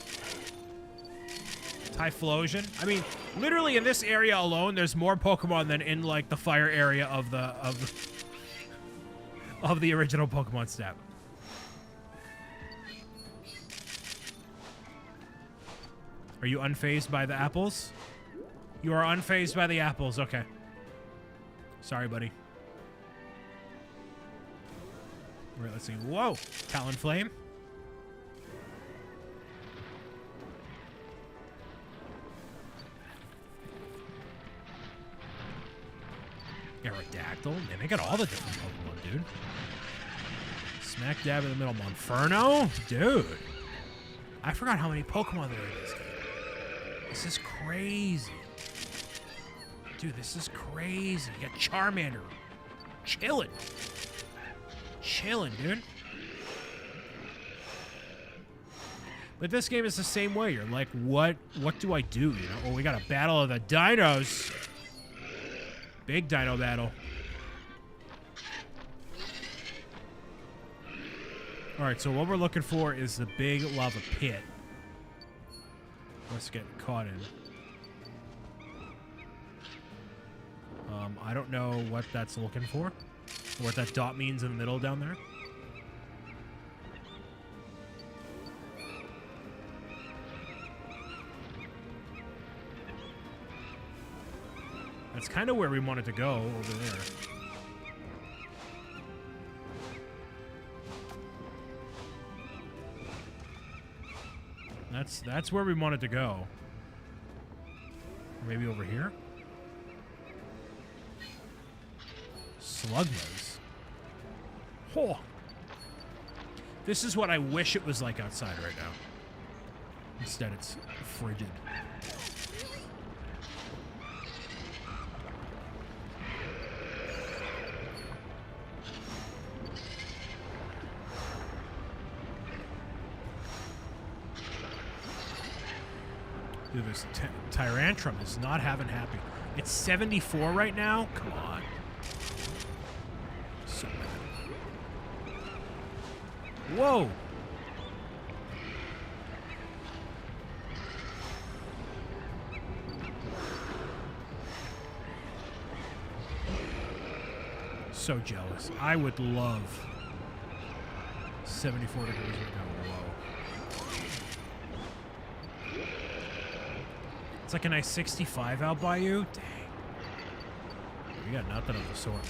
Typhlosion. I mean, literally in this area alone, there's more Pokemon than in like the fire area of the original Pokemon Snap. Are you unfazed by the apples? You are unfazed by the apples. Okay. Sorry, buddy. All right, let's see. Whoa. Talonflame. Aerodactyl. Man, they got all the different Pokemon, dude. Smack dab in the middle. Monferno? Dude. I forgot how many Pokemon there are in this game. This is crazy. Dude, this is crazy. You got Charmander. Chilling. Chilling, dude. But this game is the same way. You're like, what do I do, you know? Oh, we got a battle of the dinos. Big dino battle. All right, so what we're looking for is the big lava pit. Let's get caught in. I don't know what that's looking for. Or what that dot means in the middle down there. That's kind of where we wanted to go, over there. That's where we wanted to go. Or maybe over here? Slugmas. Oh. This is what I wish it was like outside right now. Instead, it's frigid. Dude, this Tyrantrum is not having happy. It's 74 right now? Come on. So bad. Whoa! So jealous. I would love 74 degrees right now. Whoa. It's like a nice 65 out by you. Dang. We got nothing of the sort, man.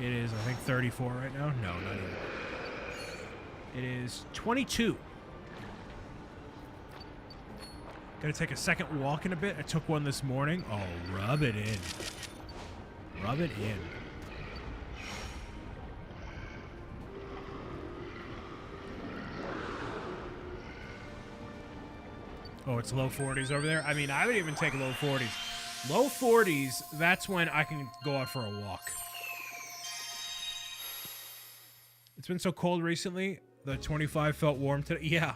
It is, I think, 34 right now. No, not even. It is 22. Gotta take a second walk in a bit. I took one this morning. Oh, rub it in. Rub it in. Oh, it's low 40s over there? I mean, I would even take low 40s. Low 40s, that's when I can go out for a walk. It's been so cold recently. The 25 felt warm today. Yeah.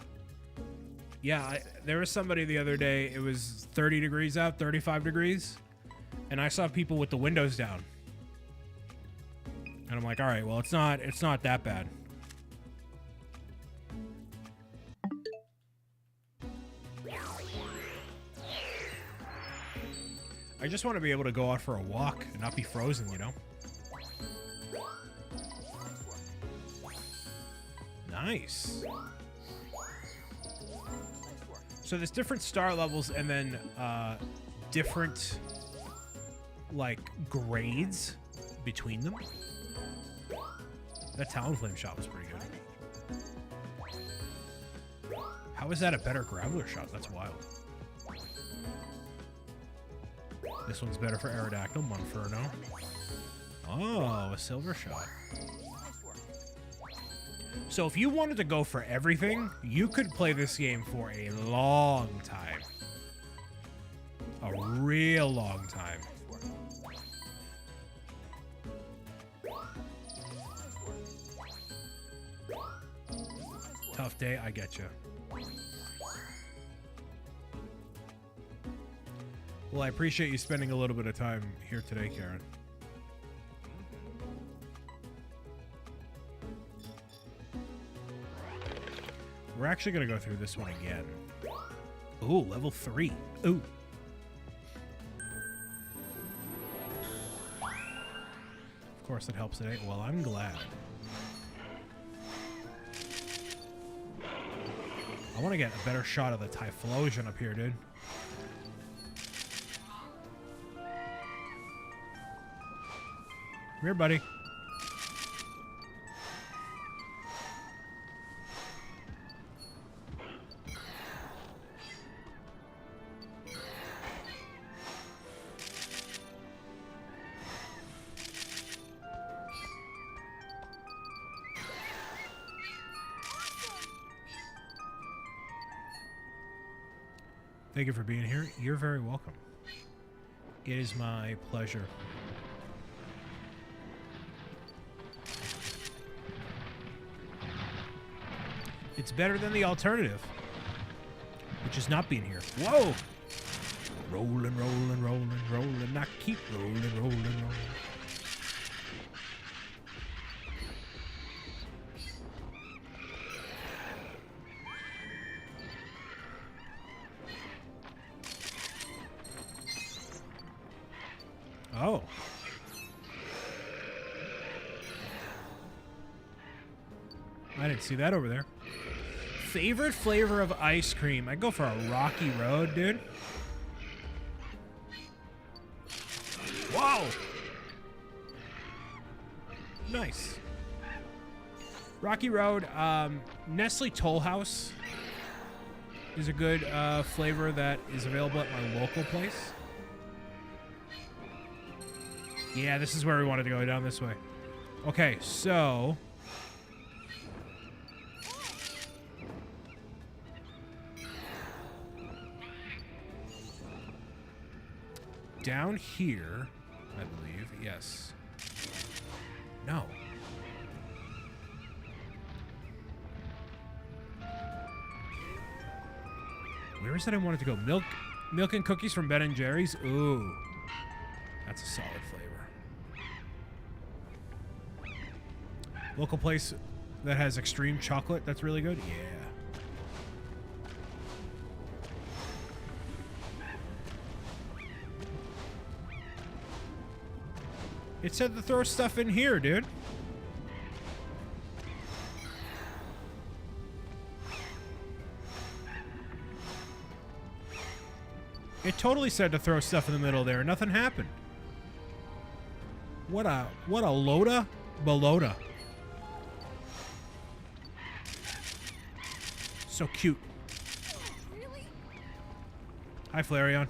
Yeah, there was somebody the other day. It was 30 degrees out, 35 degrees. And I saw people with the windows down. And I'm like, all right, well, it's not that bad. I just want to be able to go out for a walk and not be frozen, you know? Nice. So there's different star levels and then different, like, grades between them. That Talonflame shot was pretty good. How is that a better Graveler shot? That's wild. This one's better for Aerodactyl, Monferno. Oh, a silver shot. So if you wanted to go for everything, you could play this game for a long time. A real long time. Tough day, I get you. Well, I appreciate you spending a little bit of time here today, Karen. We're actually going to go through this one again. Ooh, level 3. Ooh. Of course it helps today. Well, I'm glad. I want to get a better shot of the Typhlosion up here, dude. Come here, buddy. Thank you for being here. You're very welcome. It is my pleasure. It's better than the alternative, which is not being here. Whoa! Rolling, rolling, rolling, rolling. I keep rolling, rolling, rolling. Oh. I didn't see that over there. Favorite flavor of ice cream? I'd go for a Rocky Road, dude. Whoa! Nice. Rocky Road, Nestle Toll House is a good flavor that is available at my local place. Yeah, this is where we wanted to go, down this way. Okay, so... down here, I believe, yes. No. Where is it I wanted to go? Milk and cookies from Ben & Jerry's? Ooh. That's a solid flavor. Local place that has extreme chocolate. That's really good. Yeah. It said to throw stuff in here, dude. It totally said to throw stuff in the middle there. Nothing happened. What a loda balota. So cute. Really? Hi, Flareon.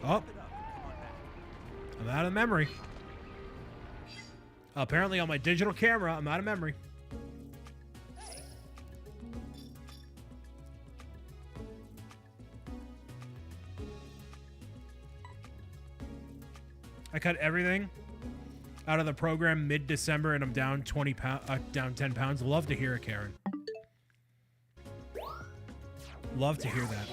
Oh. I'm out of memory. Apparently on my digital camera, I'm out of memory. I cut everything out of the program mid-December and I'm down 10 pounds. Love to hear it, Karen. Love to hear that.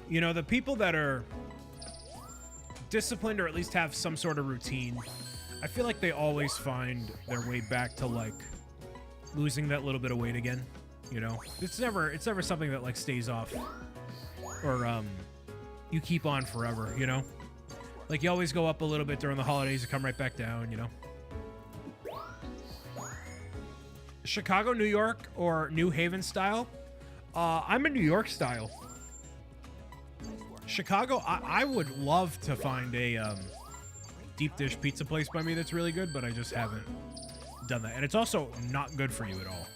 You know, the people that are disciplined or at least have some sort of routine, I feel like they always find their way back to, like, losing that little bit of weight again, you know? It's never something that, like, stays off or, you keep on forever, you know? Like, you always go up a little bit during the holidays, you come right back down, you know? Chicago, New York, or New Haven style? I'm a New York style. Chicago, I would love to find a deep dish pizza place by me that's really good, but I just haven't done that. And it's also not good for you at all.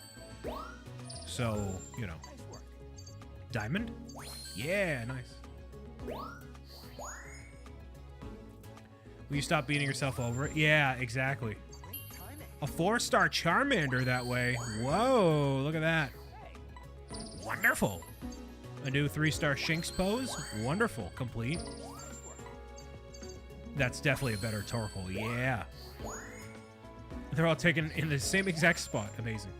So, you know. Diamond? Yeah, nice. Will you stop beating yourself over it? Yeah, exactly. A 4-star Charmander that way. Whoa, look at that. Wonderful. A new 3-star Shinx pose. Wonderful. Complete. That's definitely a better Torkoal. Yeah. They're all taken in the same exact spot. Amazing.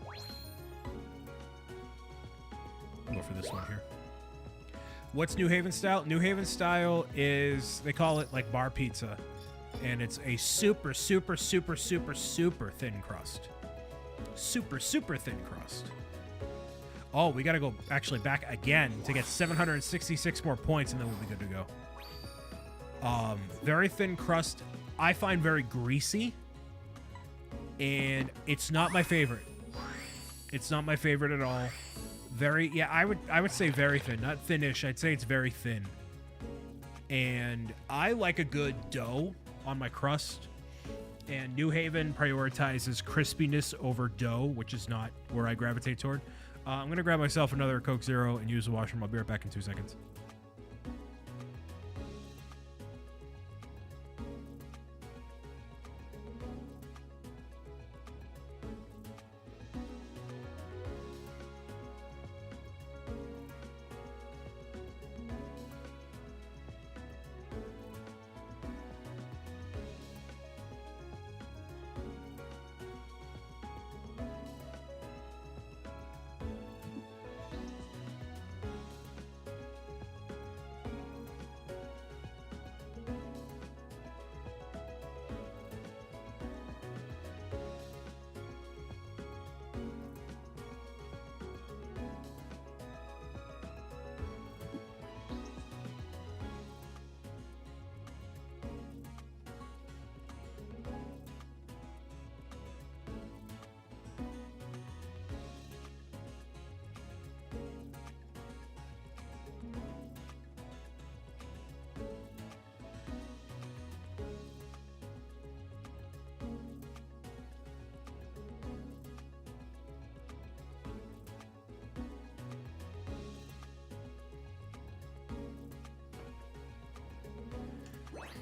I'll go for this one here. What's New Haven style? New Haven style is, they call it like bar pizza. And it's a super, super, super, super, super thin crust. Super, super thin crust. Oh, we got to go actually back again to get 766 more points, and then we'll be good to go. Very thin crust. I find very greasy, and it's not my favorite. It's not my favorite at all. Very, yeah, I would say very thin, not thinnish. I'd say it's very thin. and I like a good dough on my crust. And New Haven prioritizes crispiness over dough, which is not where I gravitate toward. I'm going to grab myself another Coke Zero and use the washroom. I'll be right back in 2 seconds.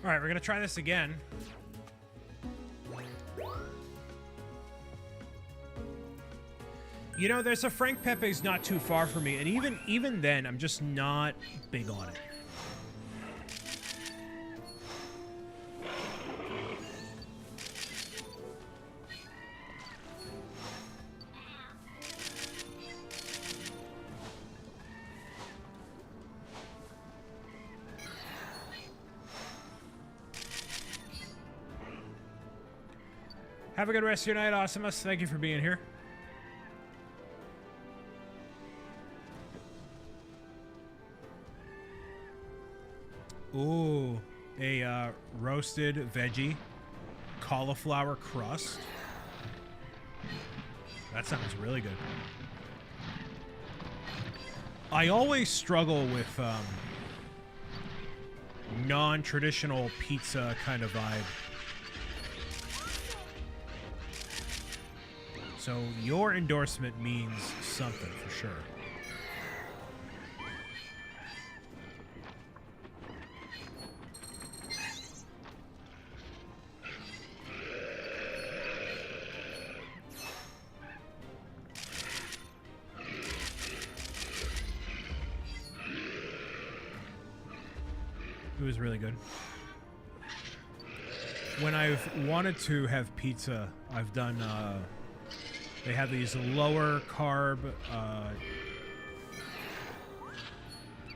All right, we're going to try this again. You know, there's a Frank Pepe's not too far from me, and even then, I'm just not big on it. Have a good rest of your night, Awesomus. Thank you for being here. Ooh, a roasted veggie cauliflower crust. That sounds really good. I always struggle with non-traditional pizza kind of vibe. So your endorsement means something for sure. It was really good. When I've wanted to have pizza, I've done they have these lower carb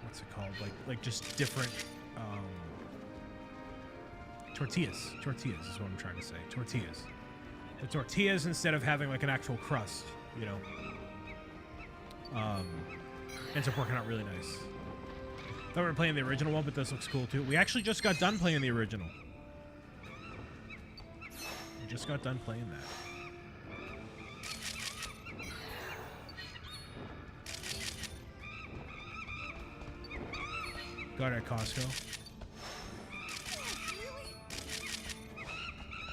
what's it called? Like just different tortillas. Tortillas is what I'm trying to say. Tortillas. The tortillas, instead of having like an actual crust, you know, ends up working out really nice. Thought we were playing the original one, but this looks cool too. We actually just got done playing the original. We just got done playing that. Got it at Costco.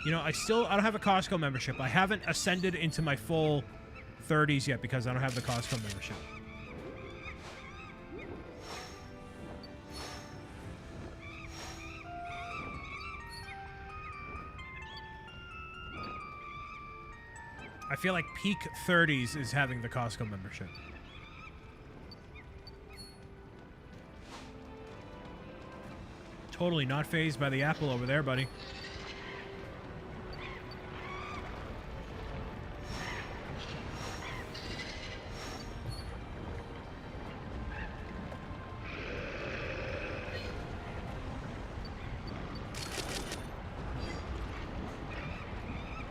You know, I don't have a Costco membership. I haven't ascended into my full 30s yet because I don't have the Costco membership. I feel like peak 30s is having the Costco membership. Totally not fazed by the apple over there, buddy.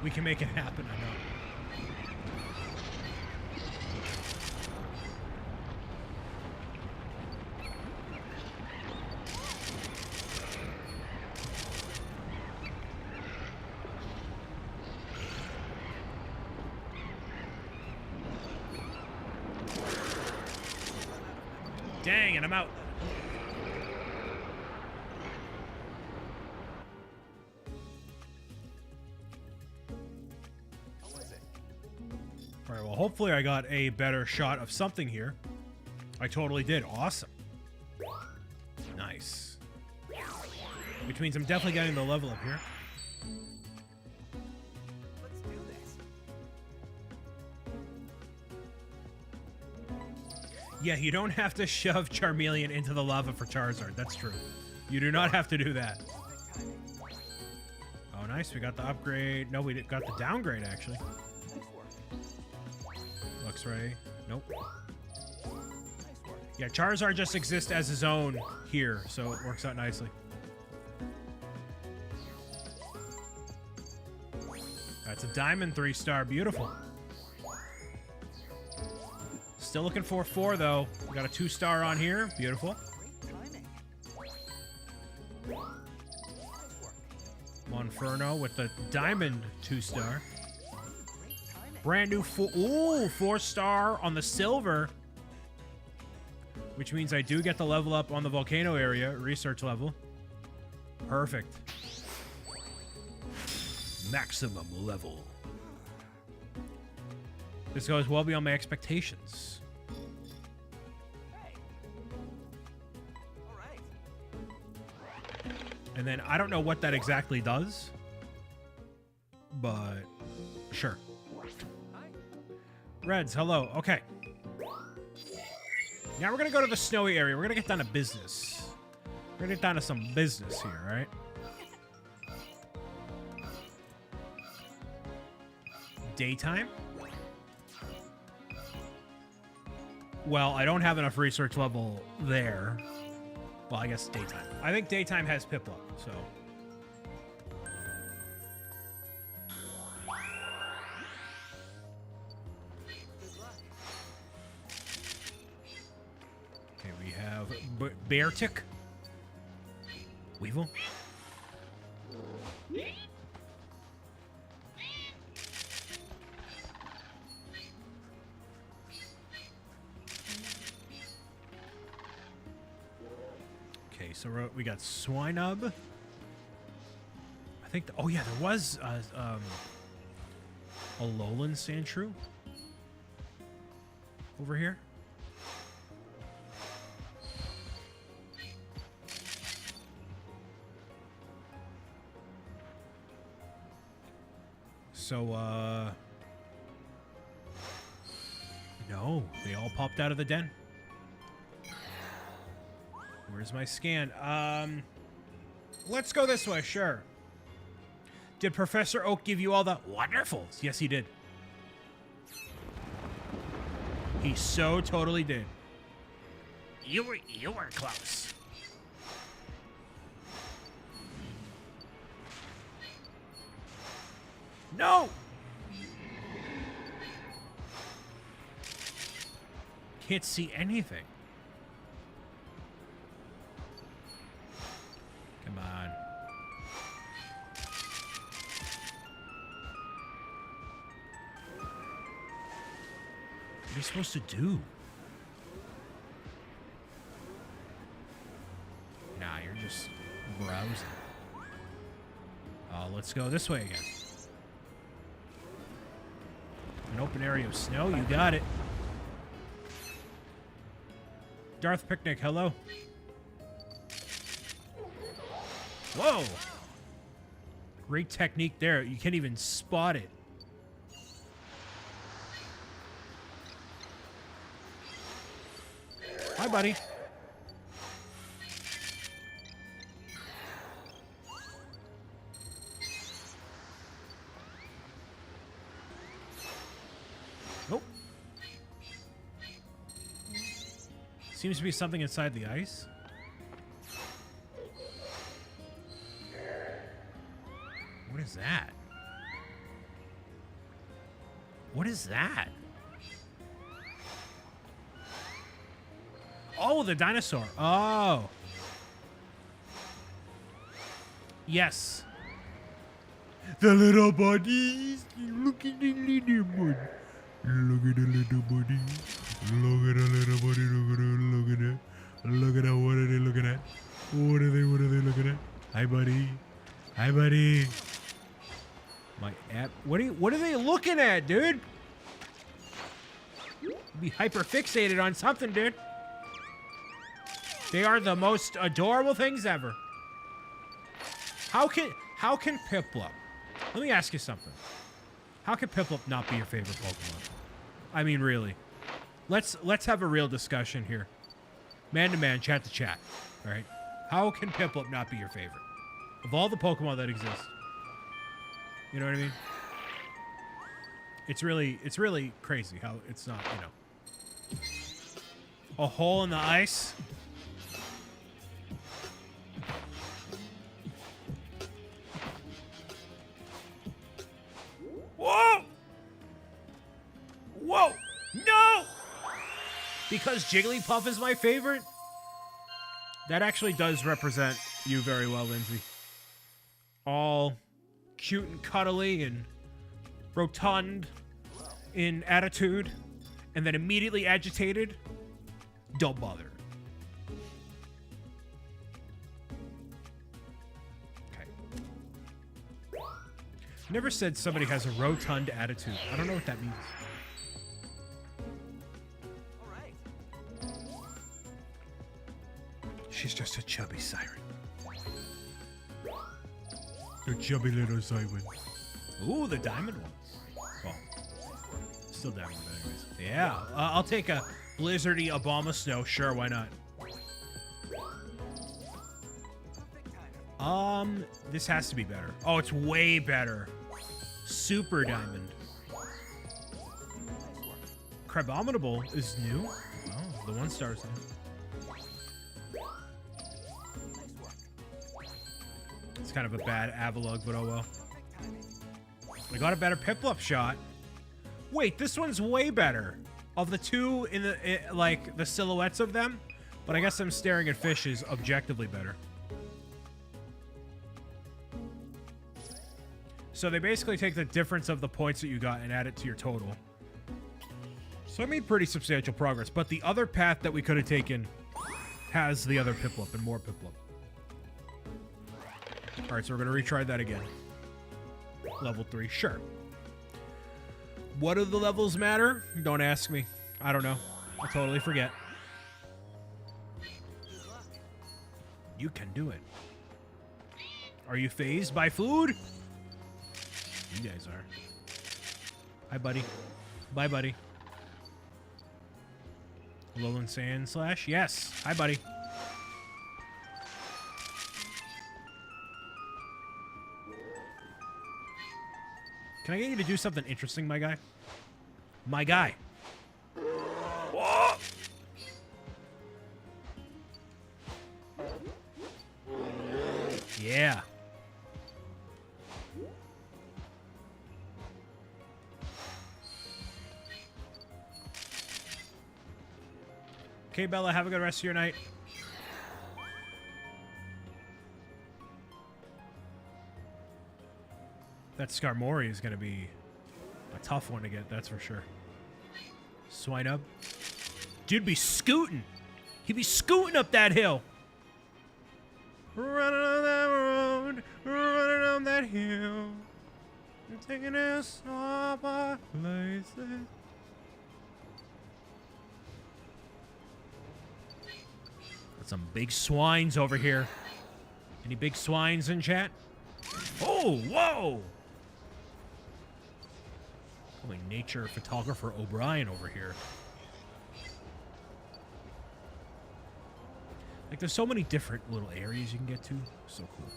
We can make it happen, I know. Dang it, I'm out. All right, well, hopefully I got a better shot of something here. I totally did. Awesome. Nice. Which means I'm definitely getting the level up here. Let's do this. Yeah, you don't have to shove Charmeleon into the lava for Charizard. That's true. You do not have to do that. Oh, nice. We got the upgrade. No, we got the downgrade, actually. Nice work. Luxray. Nope. Nice work. Yeah, Charizard just exists as his own here, so it works out nicely. That's a Diamond 3-star. Beautiful. Still looking for 4, though. We got a 2-star on here. Beautiful. Great timing. Nice work. Monferno with the Diamond 2-star. Great timing. Brand new 4-star on the Silver. Which means I do get the level up on the Volcano area, research level. Perfect. Maximum level. This goes well beyond my expectations. Hey. All right. And then I don't know what that exactly does, but sure. Hi. Reds, hello. Okay. Now we're gonna go to the snowy area. We're gonna get down to business. We're gonna get down to some business here, all right? Daytime? Well, I don't have enough research level there. Well, I guess daytime. I think daytime has Piplup, so. Okay, we have Beartic. Weevil. Okay, so we got Swinub. I think. Oh yeah, there was a Alolan Sandshrew over here. So, no, they all popped out of the den. Where's my scan? Let's go this way, sure. Did Professor Oak give you all the wonderfuls? Yes, he did. He so totally did. You were close. No! Can't see anything. Come on. What are you supposed to do? Nah, you're just browsing. Let's go this way again. An open area of snow, you got it. Darth Picnic, hello. Whoa! Great technique there. You can't even spot it. Hi, buddy. Nope. Seems to be something inside the ice. What is that? What is that? Oh, the dinosaur. Oh. Yes. The little buddies. Look at the little buddy. Look at the little buddy. Look at the little buddy. Look at it. Look at that. What are they looking at? What are they looking at? Hi, buddy. Hi, buddy. My app. What are they looking at, dude? Be hyper fixated on something, dude. They are the most adorable things ever. How can Piplup? Let me ask you something. How can Piplup not be your favorite Pokemon? I mean, really. Let's have a real discussion here. Man to man, chat to chat. All right. How can Piplup not be your favorite? Of all the Pokemon that exist. You know what I mean? It's really crazy how it's not, you know. A hole in the ice. Whoa! Whoa! No! Because Jigglypuff is my favorite? That actually does represent you very well, Lindsay. All cute and cuddly and rotund in attitude, and then immediately agitated. Don't bother. Okay. Never said somebody has a rotund attitude. I don't know what that means. All right. She's just a chubby siren. A chubby little siren. Ooh, the diamond ones. Well, still diamond, but anyways. Yeah, I'll take a blizzardy Obama snow. Sure, why not? This has to be better. Oh, it's way better. Super diamond. Crabominable is new. Oh, the 1-star's new. It's kind of a bad Avalugg, but oh well. I got a better Piplup shot. Wait, this one's way better. Of the two in the like the silhouettes of them, but I guess I'm staring at fish is objectively better. So they basically take the difference of the points that you got and add it to your total. So I made pretty substantial progress, but the other path that we could have taken has the other Piplup and more Piplup. All right, so we're gonna retry that again. Level 3, sure. What do the levels matter? Don't ask me. I don't know. I totally forget. You can do it. Are you fazed by food? You guys are. Hi, buddy. Bye, buddy. Lowland Sand Slash? Yes. Hi, buddy. Can I get you to do something interesting, my guy? My guy. Whoa! Yeah. Okay, Bella, have a good rest of your night. That Skarmory is going to be a tough one to get, that's for sure. Swinub. Dude be scooting. He'd be scooting up that hill. Running on that road, running on that hill. I'm taking a stop at places. Got some big swines over here. Any big swines in chat? Oh, whoa! Holy nature photographer O'Brien over here. Like, there's so many different little areas you can get to. So cool.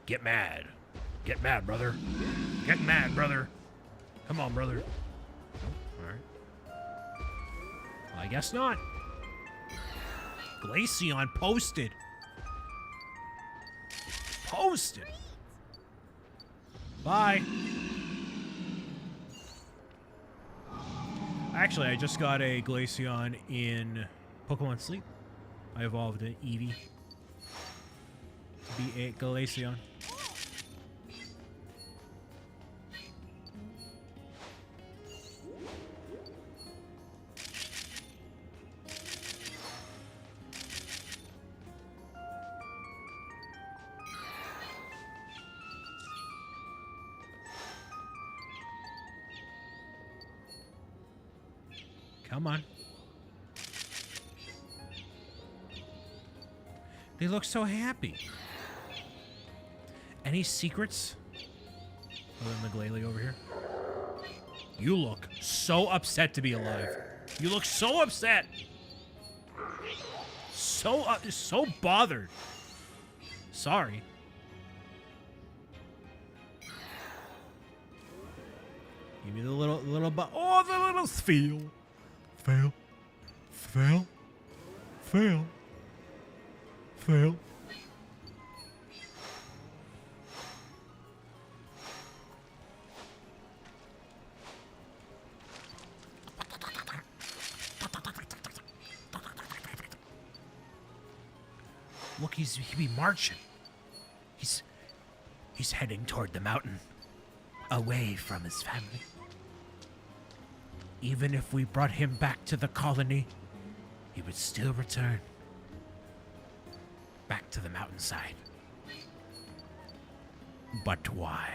Get mad. Get mad, brother. Get mad, brother. Come on, brother. Oh, all right. Well, I guess not. Glaceon posted. Posted. Bye. Actually, I just got a Glaceon in Pokemon Sleep. I evolved an Eevee to be a Glaceon. Come on. They look so happy. Any secrets? Other than the Glalie over here? You look so upset to be alive. You look so upset. So bothered. Sorry. Give me the little oh, the little fail. Fail. Fail. Fail. Fail. Look, he be marching. He's heading toward the mountain, away from his family. Even if we brought him back to the colony, he would still return back to the mountainside. But why?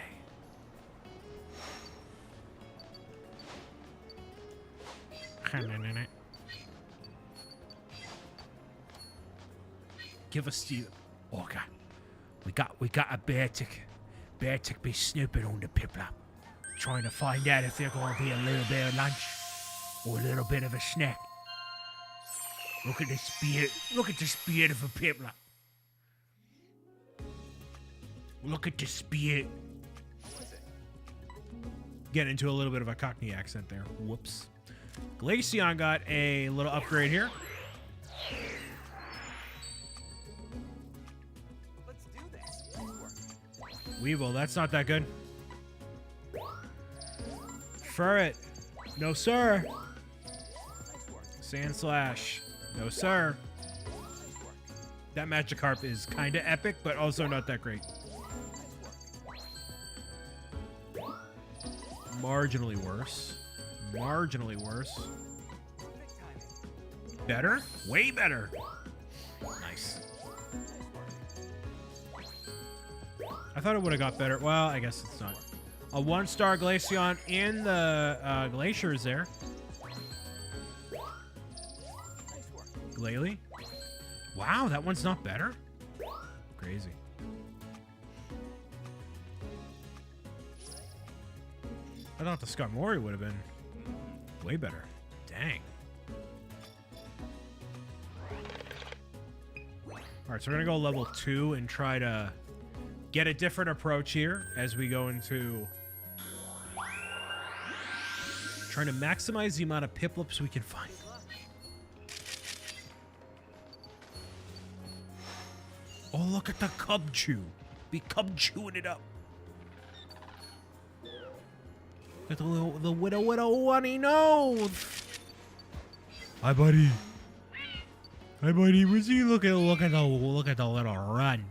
Give us the... Oh, God. We got a bear tick. Bear tick be snooping on the Piplup, trying to find out if they're going to be a little bit of lunch or a little bit of a snack. Look at this beard. Look at this beautiful Piplup. Look at this beard. Getting into a little bit of a Cockney accent there. Whoops. Glaceon got a little upgrade here. Let's do this. Nice work. Weevil, that's not that good. Furret. No, sir. Nice work. Sand Slash. No, sir. Nice work. That Magikarp is kind of epic, but also not that great. Nice work. Marginally worse. Marginally worse. Perfect timing. Better? Way better. Nice. I thought it would have got better. Well, I guess it's not. A 1-star Glaceon in the glaciers there. Nice work. Glalie. Wow, that one's not better? Crazy. I thought the Skarmory would have been way better. Dang. Alright, so we're going to go level 2 and try to get a different approach here as we go into trying to maximize the amount of Piplups we can find. Oh, look at the Cubchoo. Be Cubchooing it up. Look at the widow one he knows. Hi, buddy. Hi, buddy. Where's he? Look at the little run.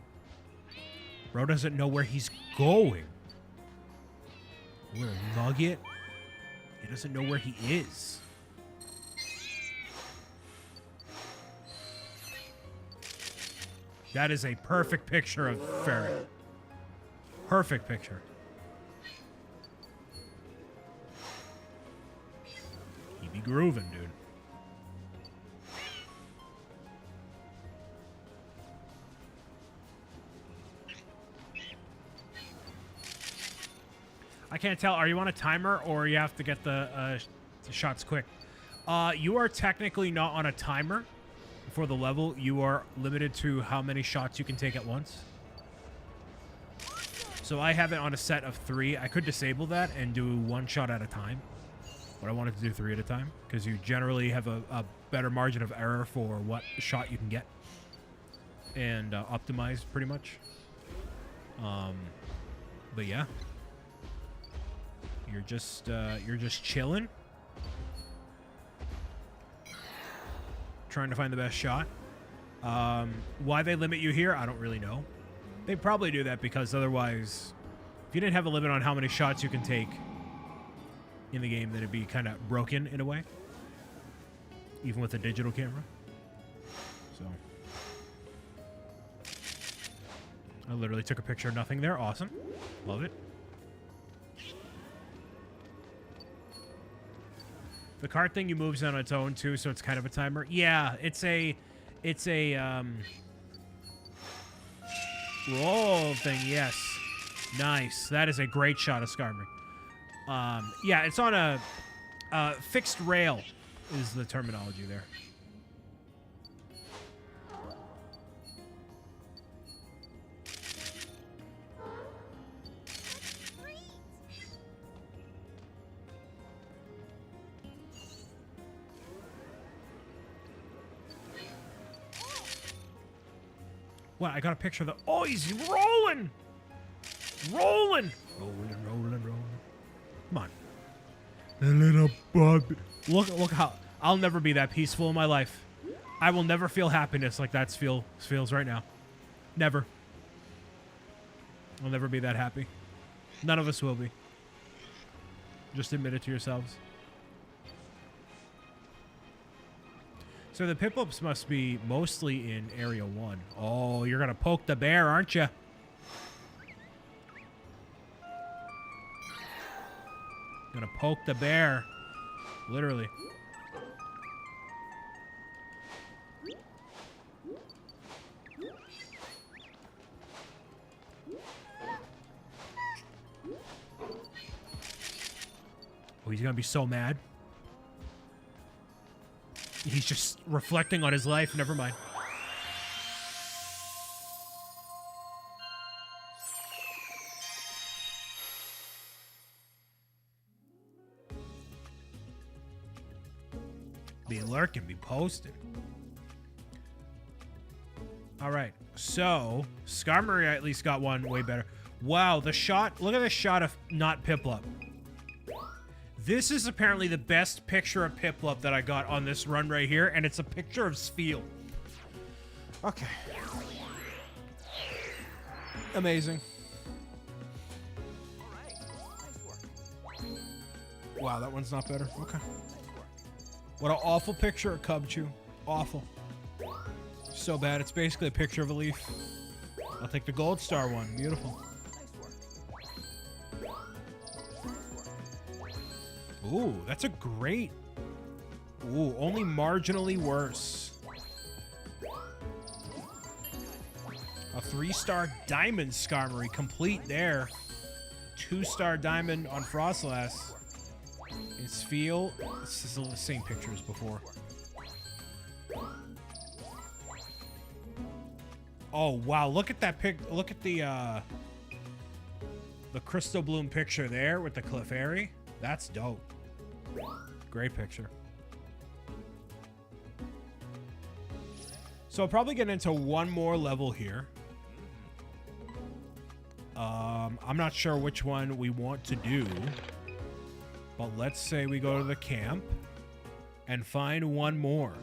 Bro doesn't know where he's going. Little nugget. He doesn't know where he is. That is a perfect picture of Ferret. Perfect picture. He be grooving, dude. I can't tell. Are you on a timer or you have to get the shots quick? You are technically not on a timer for the level. You are limited to how many shots you can take at once. So I have it on a set of 3. I could disable that and do 1 shot at a time. But I wanted to do 3 at a time because you generally have a better margin of error for what shot you can get. And optimize pretty much. But yeah. You're just chilling. Trying to find the best shot. Why they limit you here, I don't really know. They probably do that because otherwise, if you didn't have a limit on how many shots you can take in the game, then it'd be kind of broken in a way. Even with a digital camera. So. I literally took a picture of nothing there. Awesome. Love it. The cart thing you moves on its own too, so it's kind of a timer. Yeah, it's a roll thing. Yes, nice. That is a great shot of Skarmory. Yeah, it's on a fixed rail, is the terminology there. What? I got a picture of the. Oh, he's rolling! Rolling! Rolling. Come on. The little bug. Look how. I'll never be that peaceful in my life. I will never feel happiness like that feels right now. Never. I'll never be that happy. None of us will be. Just admit it to yourselves. So the Piplups must be mostly in Area 1. Oh, you're going to poke the bear, aren't you? Gonna poke the bear. Literally. Oh, he's gonna be so mad. He's just reflecting on his life. Never mind. Be lurking, be posting. All right, so Skarmory at least got one way better. Wow, the shot. Look at the shot of not Piplup. This is apparently the best picture of Piplup that I got on this run right here, and it's a picture of Spheal. Okay. Amazing. All right. Nice work. Wow, that one's not better. Okay. Nice work. What an awful picture of Cubchoo. Awful. So bad. It's basically a picture of a leaf. I'll take the gold star one. Beautiful. Ooh, that's a great... Ooh, only marginally worse. A 3-star diamond Skarmory complete there. 2-star diamond on Frostlass. It's Spheal. This is the same picture as before. Oh wow! Look at that pic. Look at the Crystal Bloom picture there with the Clefairy. That's dope. Great picture. So I'll probably get into one more level here. I'm not sure which one we want to do, but let's say we go to the camp and find one more.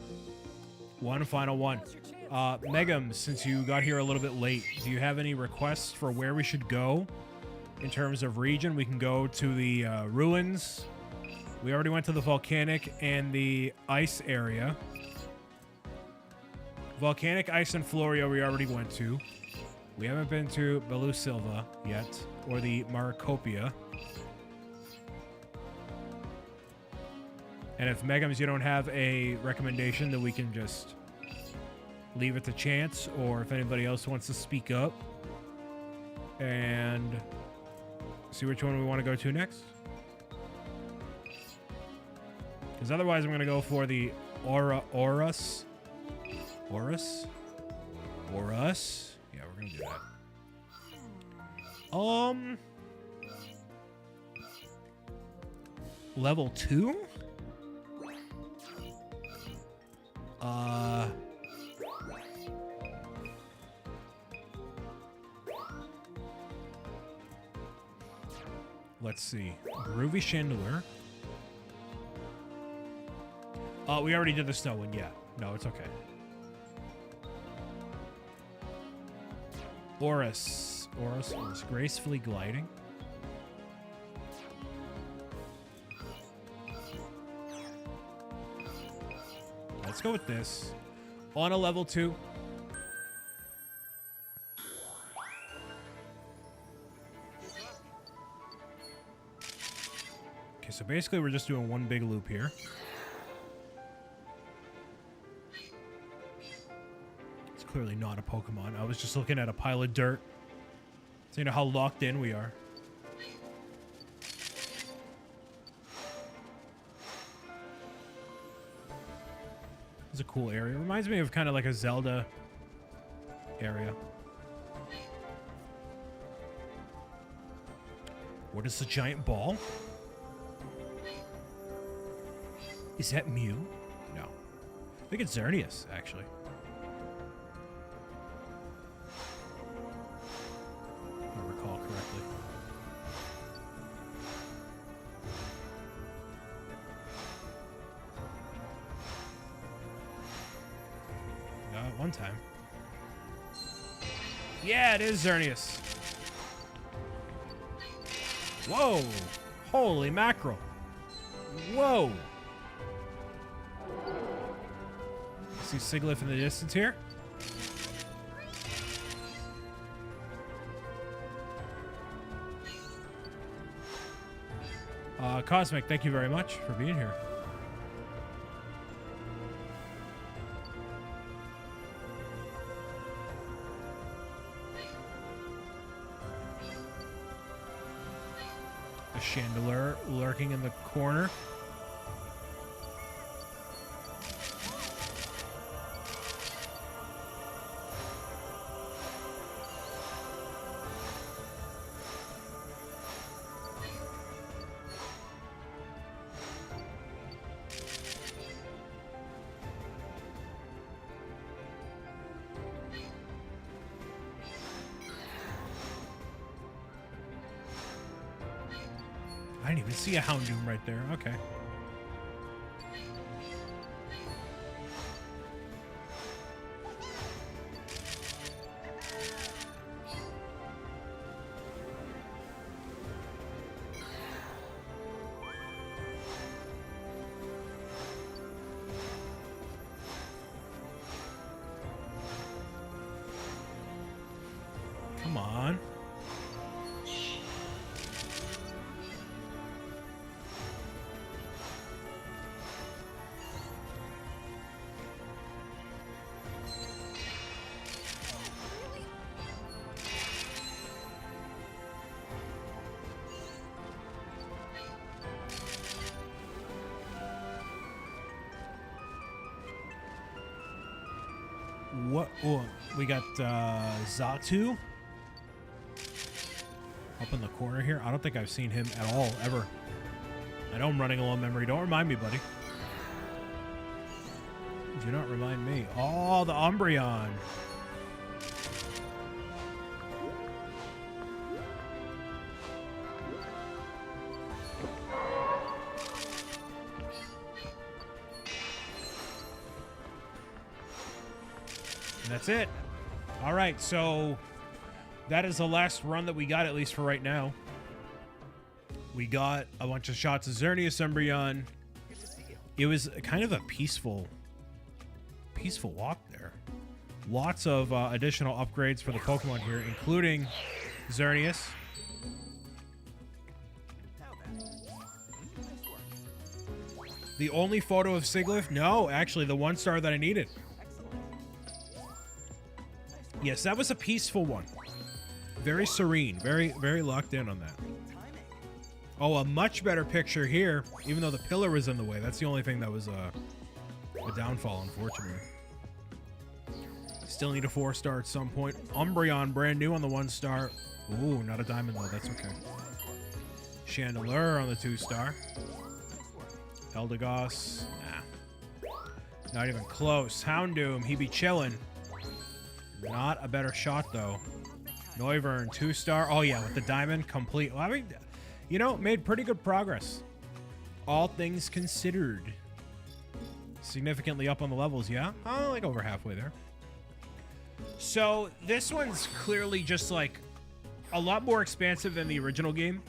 One final one. Megam, since you got here a little bit late, do you have any requests for where we should go in terms of region? We can go to the ruins. We already went to the volcanic and the ice area. Volcanic, ice, and Florio we already went to. We haven't been to Belu Silva yet, or the Maracopia. And if Megams, you don't have a recommendation, then we can just leave it to chance, or if anybody else wants to speak up and see which one we want to go to next. Because otherwise I'm going to go for the Aurus. Aurus? Aurus? Yeah, we're going to do that. Level 2? Let's see. Groovy Chandelier. We already did the snow one. Yeah. No, it's okay. Aurus. Aurus was gracefully gliding. Let's go with this. On a level 2. Okay, so basically we're just doing one big loop here. Clearly not a Pokemon. I was just looking at a pile of dirt. So you know how locked in we are. It's a cool area. Reminds me of kind of like a Zelda area. What is the giant ball? Is that Mew? No. I think it's Xerneas, actually. If I recall correctly. One time. Yeah, it is Xerneas. Whoa! Holy mackerel. Whoa! See Sigilyph in the distance here. Cosmic, thank you very much for being here. A Chandelier lurking in the corner. I didn't even see a Houndoom right there. Okay. Come on. What? Oh, we got Xatu up in the corner here. I don't think I've seen him at all, ever. I know I'm running low on memory. Don't remind me, buddy. Do not remind me. Oh, the Umbreon. And that's it. All right, so that is the last run that we got, at least for right now. We got a bunch of shots of Xerneas Umbreon. It was kind of a peaceful walk there. Lots of additional upgrades for the Pokemon here, including Xerneas. The only photo of Sigilyph? No, actually, the 1-star that I needed. Yes, that was a peaceful one. Very serene. Very, very locked in on that. Oh, a much better picture here, even though the pillar was in the way. That's the only thing that was a downfall, unfortunately. Still need a 4-star at some point. Umbreon, brand new on the 1-star. Ooh, not a diamond, though. That's okay. Chandelier on the 2-star. Eldegoss. Nah. Not even close. Houndoom, he be chillin'. Not a better shot, though. Noivern, 2-star. Oh, yeah, with the diamond, complete. Well, I mean, you know, made pretty good progress. All things considered. Significantly up on the levels, yeah? Oh, like over halfway there. So, this one's clearly just, like, a lot more expansive than the original game.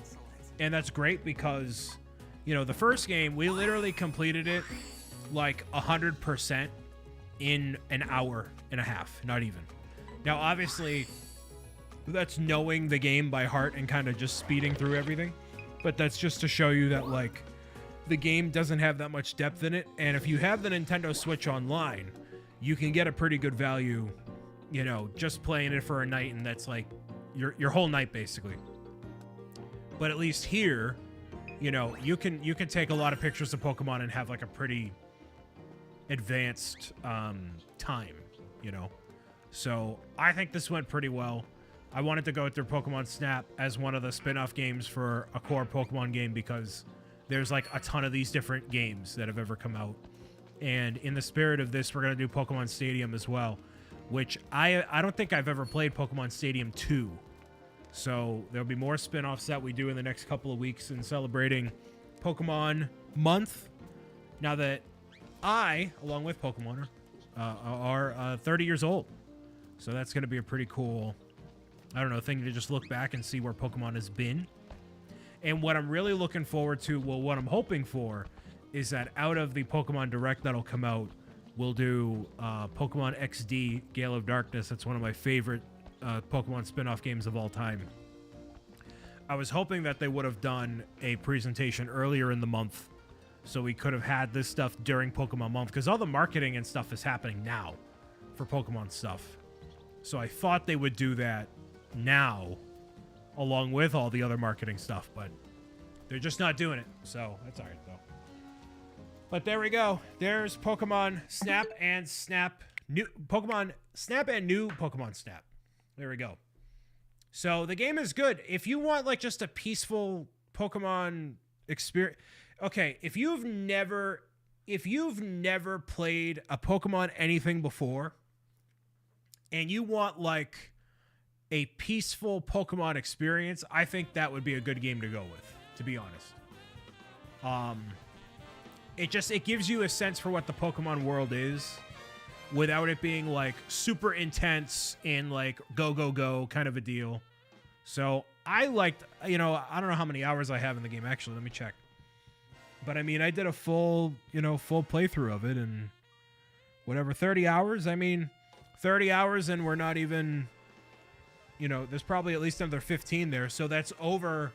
And that's great because, you know, the first game, we literally completed it, like, 100% in an hour and a half. Not even. Now, obviously, that's knowing the game by heart and kind of just speeding through everything. But that's just to show you that, like, the game doesn't have that much depth in it. And if you have the Nintendo Switch Online, you can get a pretty good value you know, just playing it for a night, and that's like your whole night basically. But at least here, you know, you can take a lot of pictures of Pokemon and have like a pretty advanced time, you know. So I think this went pretty well. I wanted to go through Pokemon Snap as one of the spin-off games for a core Pokemon game because there's like a ton of these different games that have ever come out. And in the spirit of this, we're going to do Pokemon Stadium as well, which I don't think I've ever played Pokemon Stadium 2. So there'll be more spin-offs that we do in the next couple of weeks in celebrating Pokemon Month. Now that I, along with Pokemon, are 30 years old. So that's going to be a pretty cool, I don't know, thing to just look back and see where Pokemon has been. And what I'm really looking forward to, well, what I'm hoping for, is that out of the Pokemon Direct that'll come out, we'll do Pokemon XD Gale of Darkness. That's one of my favorite Pokemon spin-off games of all time. I was hoping that they would have done a presentation earlier in the month so we could have had this stuff during Pokemon Month, because all the marketing and stuff is happening now for Pokemon stuff. So I thought they would do that now along with all the other marketing stuff, but they're just not doing it. So that's all right, though. But there we go. There's Pokemon Snap and Snap. New Pokemon Snap and new Pokemon Snap. There we go. So the game is good. If you want like just a peaceful Pokemon experience. Okay, if you've never played a Pokemon anything before and you want like a peaceful Pokemon experience, I think that would be a good game to go with, to be honest. It gives you a sense for what the Pokemon world is without it being like super intense and like go, go, go kind of a deal. So I liked, you know, I don't know how many hours I have in the game. Actually, let me check. But I mean, I did a full playthrough of it and whatever, 30 hours. I mean, 30 hours and we're not even, you know, there's probably at least another 15 there. So that's over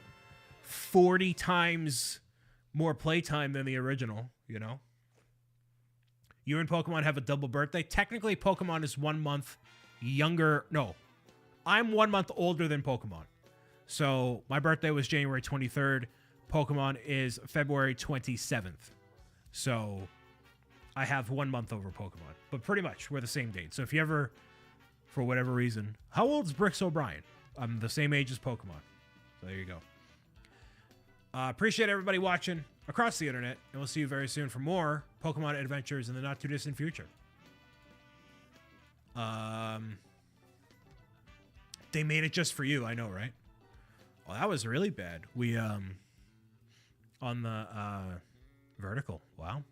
40 times more playtime than the original, you know? You and Pokemon have a double birthday. Technically, Pokemon is 1 month younger. No, I'm 1 month older than Pokemon. So my birthday was January 23rd. Pokemon is February 27th. So I have 1 month over Pokemon. But pretty much, we're the same date. So if you ever, for whatever reason... How old is BricksOBrian? I'm the same age as Pokemon. So there you go. Appreciate everybody watching across the internet. And we'll see you very soon for more Pokemon adventures in the not-too-distant future. They made it just for you. I know, right? Well, that was really bad. We... on the vertical. Wow.